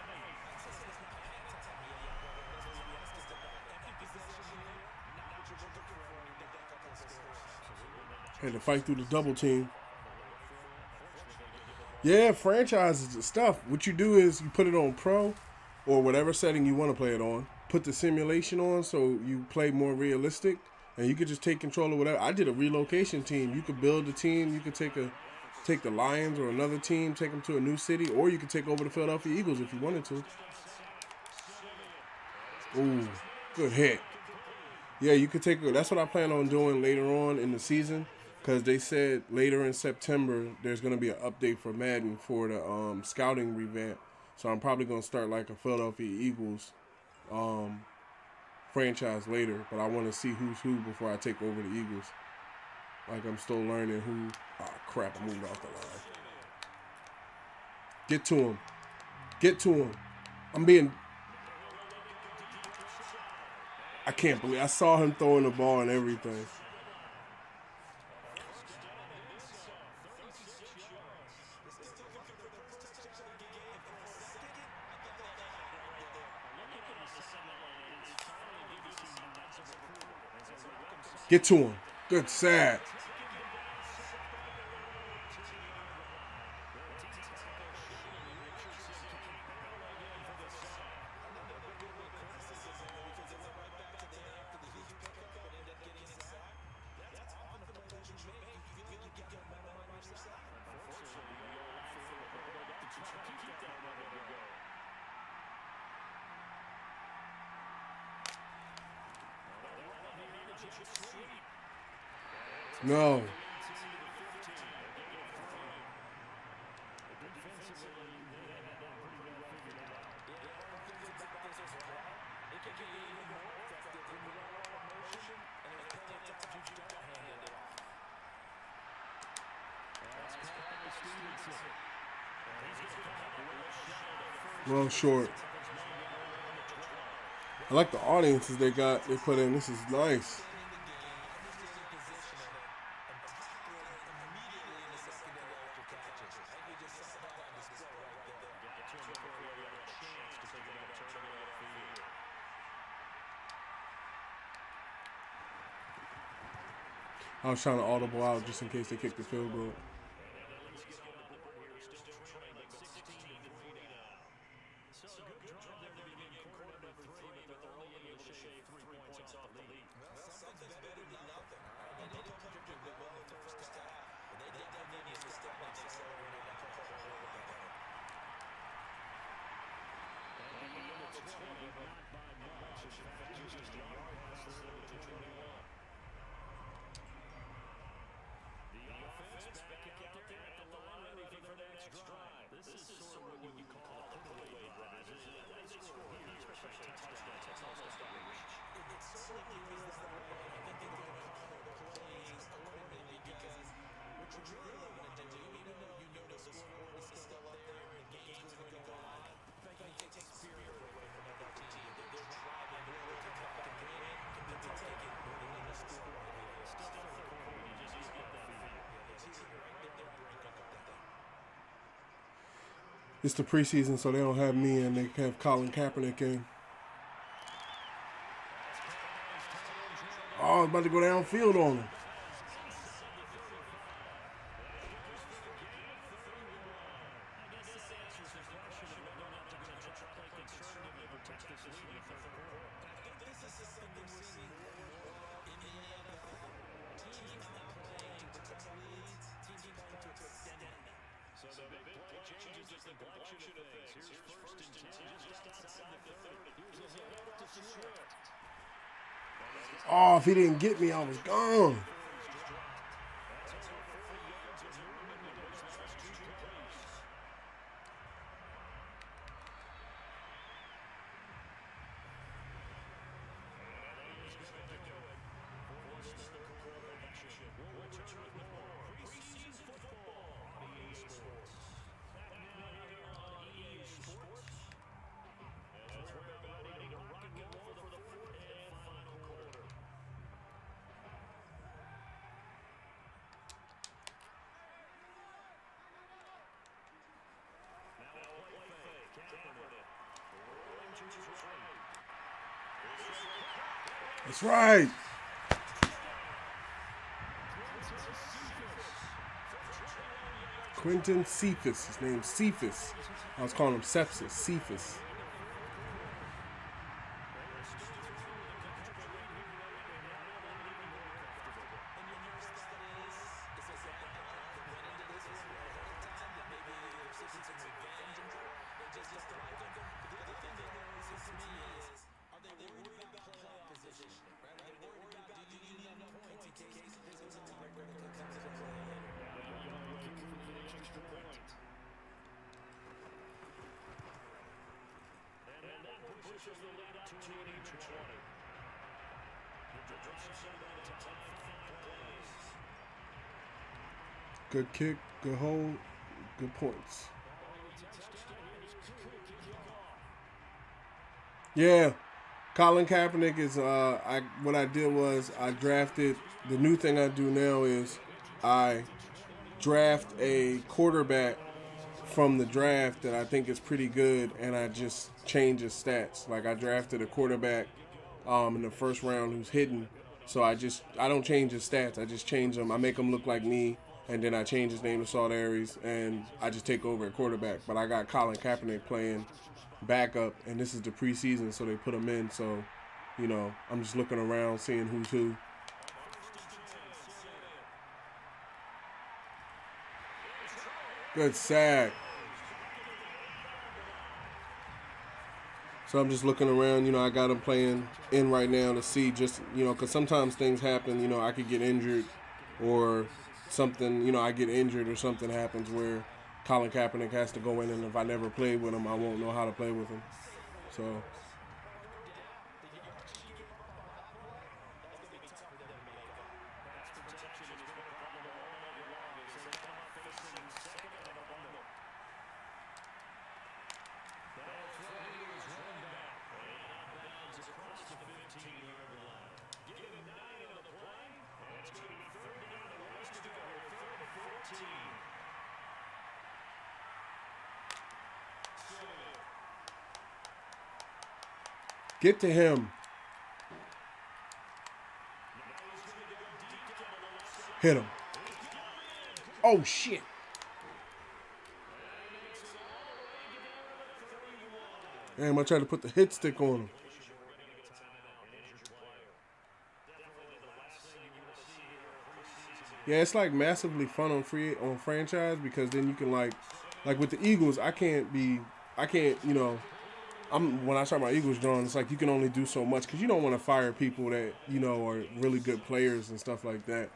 Had to fight through the double team. Yeah, franchises and stuff. What you do is you put it on pro or whatever setting you want to play it on. Put the simulation on so you play more realistic, and you could just take control of whatever. I did a relocation team. You could build a team. You could take the Lions or another team, take them to a new city, or you could take over the Philadelphia Eagles if you wanted to. Ooh, good hit. Yeah, you could take. That's what I plan on doing later on in the season, because they said later in September there's going to be an update for Madden for the scouting revamp. So I'm probably going to start like a Philadelphia Eagles franchise later, but I want to see who's who before I take over the Eagles. Like I'm still learning who. Oh crap! I moved off the line. Get to him. Get to him. I can't believe I saw him throwing the ball and everything. Get to him. Good sack. No. Well, short. I like the audiences they put in. This is nice. I was trying to audible out just in case they kicked the field goal. It's the preseason, so they don't have me and they have Colin Kaepernick in. Oh, it's about to go downfield on him. Oh, if he didn't get me, I was gone. That's right. Quentin Cephas. His name's Cephas. I was calling him Sepsis. Cephas. Good kick, good hold, good points. Yeah, Colin Kaepernick is. What I did was I drafted. The new thing I do now is I draft a quarterback from the draft that I think is pretty good, and I just change his stats. Like I drafted a quarterback in the first round who's hidden, so I don't change his stats. I just change them. I make him look like me. And then I change his name to Saltares, and I just take over at quarterback. But I got Colin Kaepernick playing backup, and this is the preseason, so they put him in. So, I'm just looking around, seeing who's who. Good sack. So I'm just looking around. I got him playing in right now to see just, because sometimes things happen. I could get injured or something, I get injured or something happens where Colin Kaepernick has to go in, and if I never play with him, I won't know how to play with him. So get to him. Hit him. Oh, shit. Damn, I tried to put the hit stick on him. Yeah, it's like massively fun on franchise, because then you can like with the Eagles, I can't when I start my Eagles drawing, it's like you can only do so much because you don't want to fire people that are really good players and stuff like that.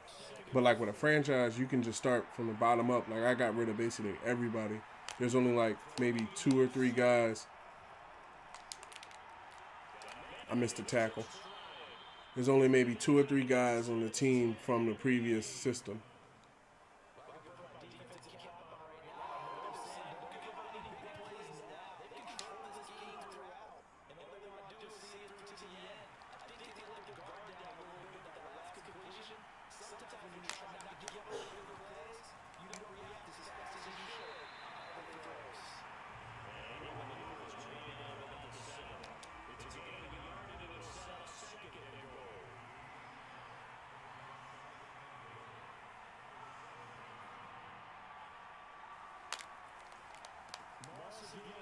But like with a franchise, you can just start from the bottom up. Like I got rid of basically everybody. There's only like maybe 2 or 3 guys. I missed a tackle. There's only maybe 2 or 3 guys on the team from the previous system.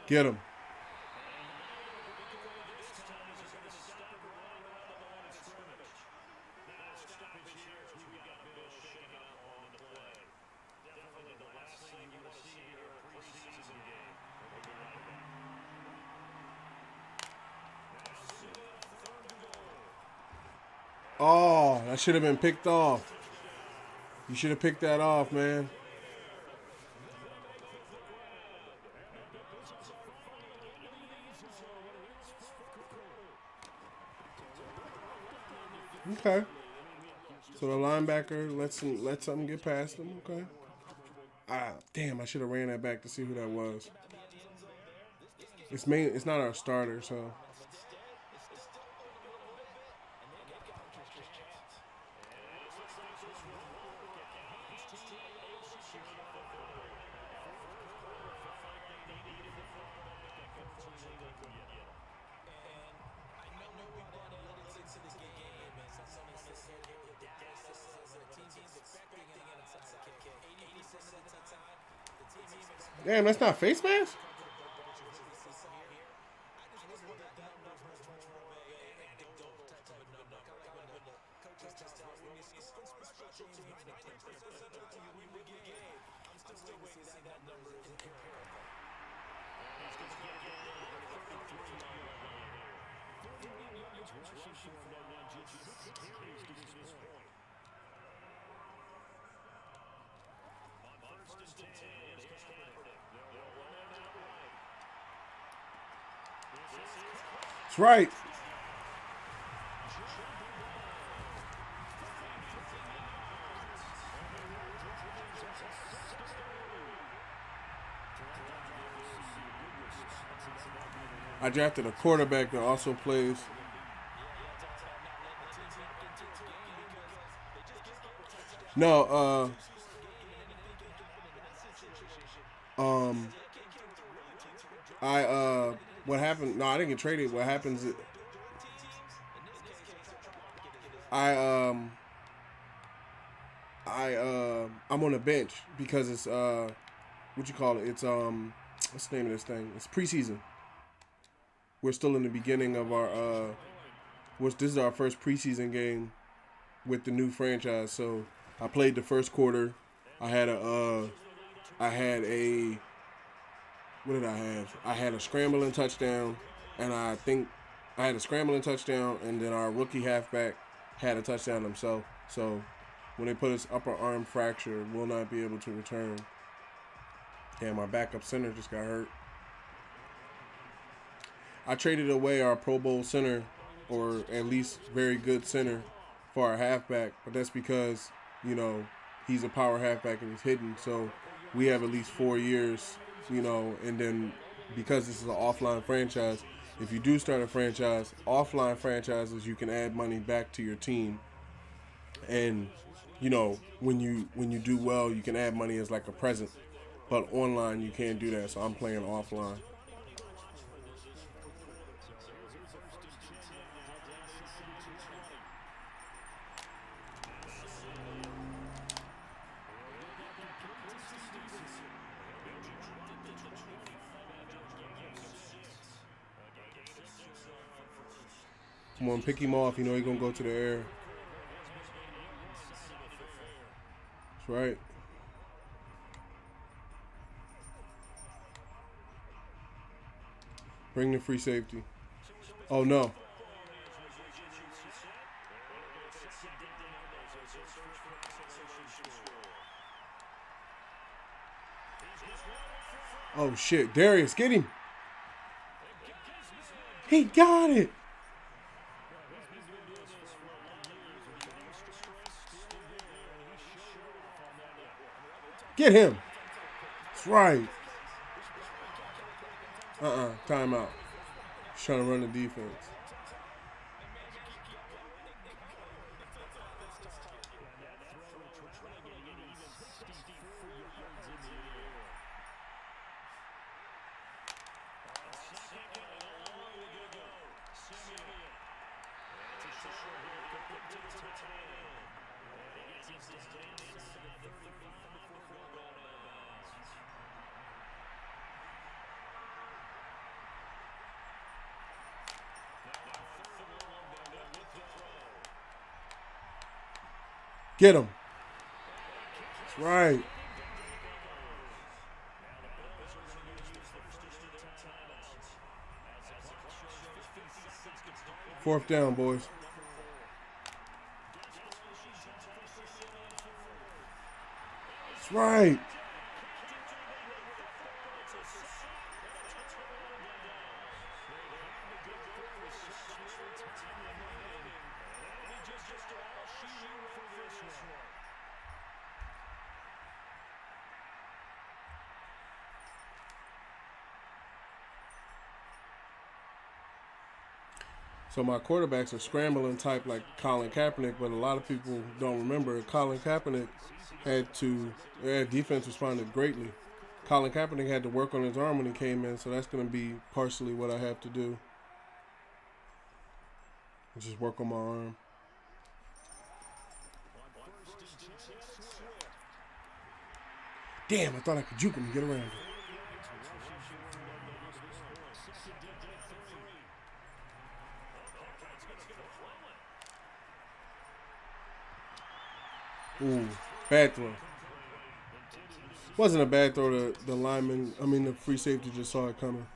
Get him. Oh, that should have been picked off. You should have picked that off, man. Okay. So the linebacker let something get past him. Okay. Damn! I should have ran that back to see who that was. It's not our starter, so. Damn, that's not face mask? That's right. I drafted a quarterback that also plays. No, what happened? No, I didn't get traded. What happens? I'm on the bench because it's what you call it? It's what's the name of this thing? It's preseason. We're still in the beginning of our this is our first preseason game with the new franchise. So I played the first quarter. I had a what did I have? I had a scrambling touchdown, and I think I had a scrambling touchdown, and then our rookie halfback had a touchdown himself. So when they put his upper arm fracture, will not be able to return. Damn, my backup center just got hurt. I traded away our Pro Bowl center, or at least very good center, for our halfback, but that's because, he's a power halfback and he's hidden. So we have at least 4 years, and then because this is an offline franchise, if you do start a franchise, offline franchises, you can add money back to your team. And, when you do well, you can add money as like a present. But online, you can't do that, so I'm playing offline. Come on, pick him off. He's going to go to the air. That's right. Bring the free safety. Oh, no. Oh, shit. Darius, get him. He got it. Get him. That's right. Timeout. He's trying to run the defense. Get him. That's right. Fourth down, boys. That's right. So my quarterbacks are scrambling type like Colin Kaepernick, but a lot of people don't remember Colin Kaepernick defense responded greatly. Colin Kaepernick had to work on his arm when he came in, so that's going to be partially what I have to do. Just work on my arm. Damn, I thought I could juke him and get around it. Ooh, bad throw. Wasn't a bad throw. The lineman, the free safety just saw it coming.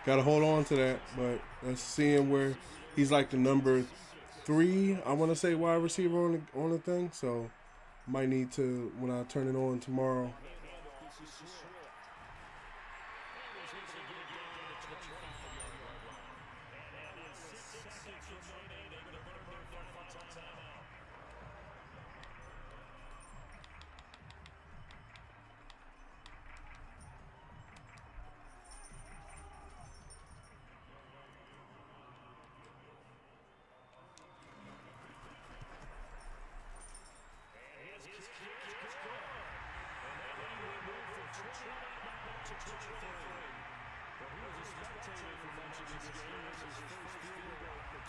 Got to hold on to that, but let's see him where he's like the number 3, I want to say, wide receiver on the thing. So might need to, when I turn it on tomorrow.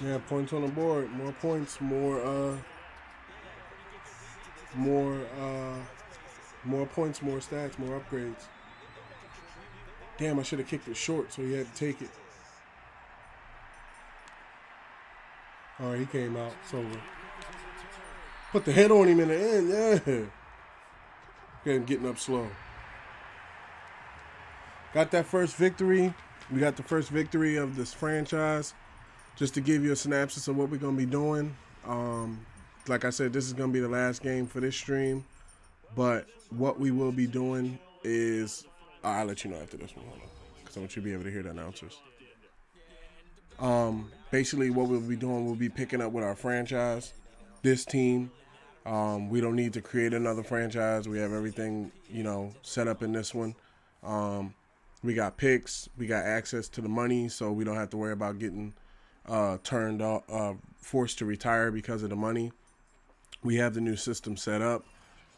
Yeah, points on the board. More points, more points, more stats, more upgrades. Damn, I should have kicked it short, so he had to take it. All right, he came out. It's over. Put the head on him in the end, yeah. Got him getting up slow. Got that first victory. We got the first victory of this franchise. Just to give you a synopsis of what we're going to be doing. Like I said, this is going to be the last game for this stream. But what we will be doing is... I'll let you know after this one. Hold on. Because I want you to be able to hear the announcers. Basically, what we'll be doing, we'll be picking up with our franchise. This team. We don't need to create another franchise. We have everything, set up in this one. We got picks. We got access to the money, so we don't have to worry about getting... turned off, forced to retire because of the money. We have the new system set up.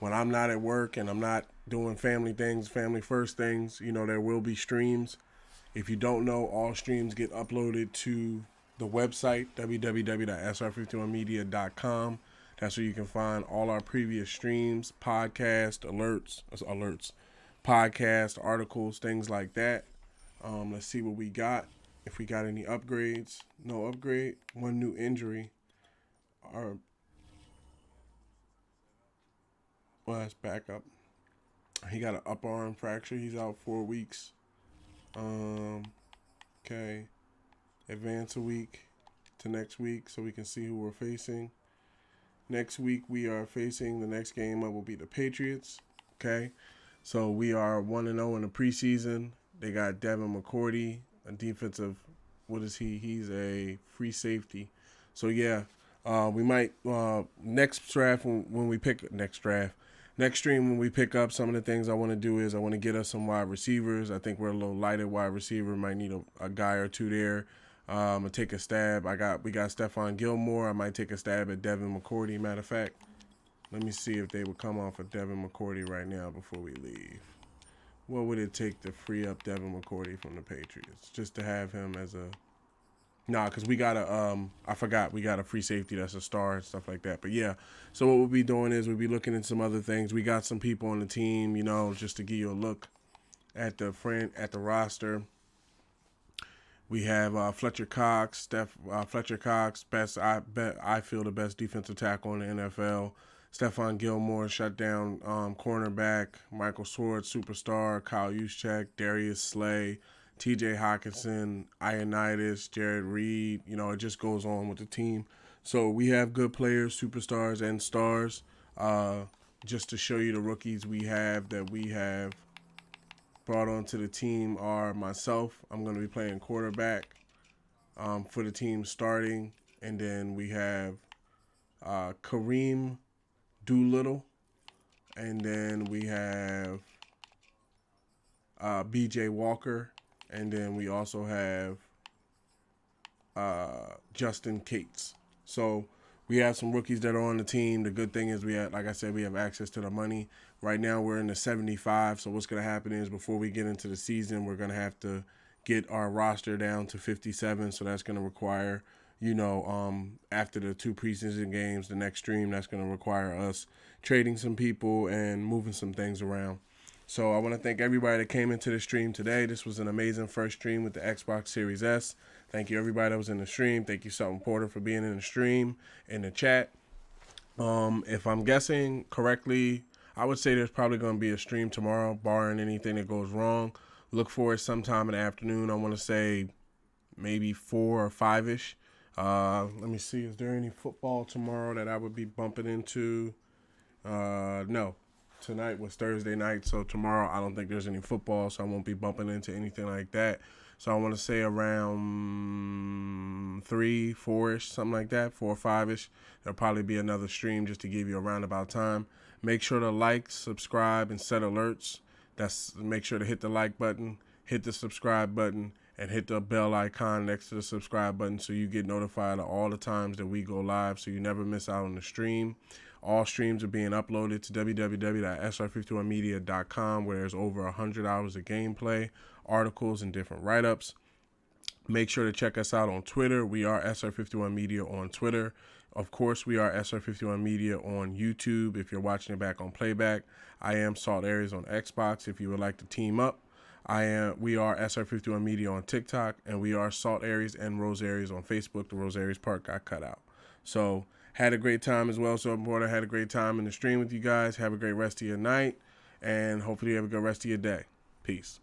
when I'm not at work and I'm not doing family things, family first things, there will be streams. If you don't know, all streams get uploaded to the website, www.sr51media.com. That's where you can find all our previous streams, alerts, podcast, articles, things like that. Let's see what we got. If we got any upgrades. No upgrade. One new injury. That's back up. He got an upper arm fracture. He's out 4 weeks. Okay. Advance a week to next week so we can see who we're facing. Next week we are facing, the next game up will be the Patriots. Okay. So we are 1-0 in the preseason. They got Devin McCourty, a defensive, what is he? He's a free safety. So yeah, we might, next stream when we pick up, some of the things I want to do is I want to get us some wide receivers. I think we're a little light at wide receiver. Might need a guy or two there. I'm going to take a stab. We got Stephon Gilmore. I might take a stab at Devin McCourty. Matter of fact, let me see if they would come off of Devin McCourty right now before we leave. What would it take to free up Devin McCourty from the Patriots? Just to have him as a... Nah, because we got I forgot, we got a free safety that's a star and stuff like that. But yeah, so what we'll be doing is we'll be looking at some other things. We got some people on the team, just to give you a look at the roster. We have Fletcher Cox, I feel the best defensive tackle in the NFL. Stephon Gilmore, shutdown cornerback. Michael Swartz, superstar. Kyle Juszczyk, Darius Slay, TJ Hawkinson, Ioannidis, Jared Reed. It just goes on with the team. So we have good players, superstars, and stars. Just to show you the rookies we have brought onto the team are myself. I'm going to be playing quarterback for the team starting. And then we have Kareem Doolittle. And then we have BJ Walker. And then we also have Justin Cates. So we have some rookies that are on the team. The good thing is we have access to the money. Right now we're in the 75. So what's going to happen is before we get into the season, we're going to have to get our roster down to 57. So that's going to require, after the 2 preseason games, the next stream, that's going to require us trading some people and moving some things around. So I want to thank everybody that came into the stream today. This was an amazing first stream with the Xbox Series S. Thank you, everybody that was in the stream. Thank you, Sultan Porter, for being in the stream, in the chat. If I'm guessing correctly, I would say there's probably going to be a stream tomorrow, barring anything that goes wrong. Look for it sometime in the afternoon. I want to say maybe 4 or 5-ish. Let me see. Is there any football tomorrow that I would be bumping into? No. Tonight was Thursday night, so tomorrow I don't think there's any football, so I won't be bumping into anything like that. So I want to say around 3, 4-ish, something like that, 4 or 5-ish. There'll probably be another stream just to give you a roundabout time. Make sure to like, subscribe, and set alerts. Make sure to hit the like button, hit the subscribe button, and hit the bell icon next to the subscribe button so you get notified of all the times that we go live so you never miss out on the stream. All streams are being uploaded to www.sr51media.com where there's over 100 hours of gameplay, articles, and different write-ups. Make sure to check us out on Twitter. We are SR51Media on Twitter. Of course, we are SR51 Media on YouTube if you're watching it back on playback. I am Saltares on Xbox if you would like to team up. We are SR51 Media on TikTok, and we are Salt Aries and Rose Aries on Facebook. The Rose Aries part got cut out. So, had a great time as well. So, Porter had a great time in the stream with you guys. Have a great rest of your night, and hopefully you have a good rest of your day. Peace.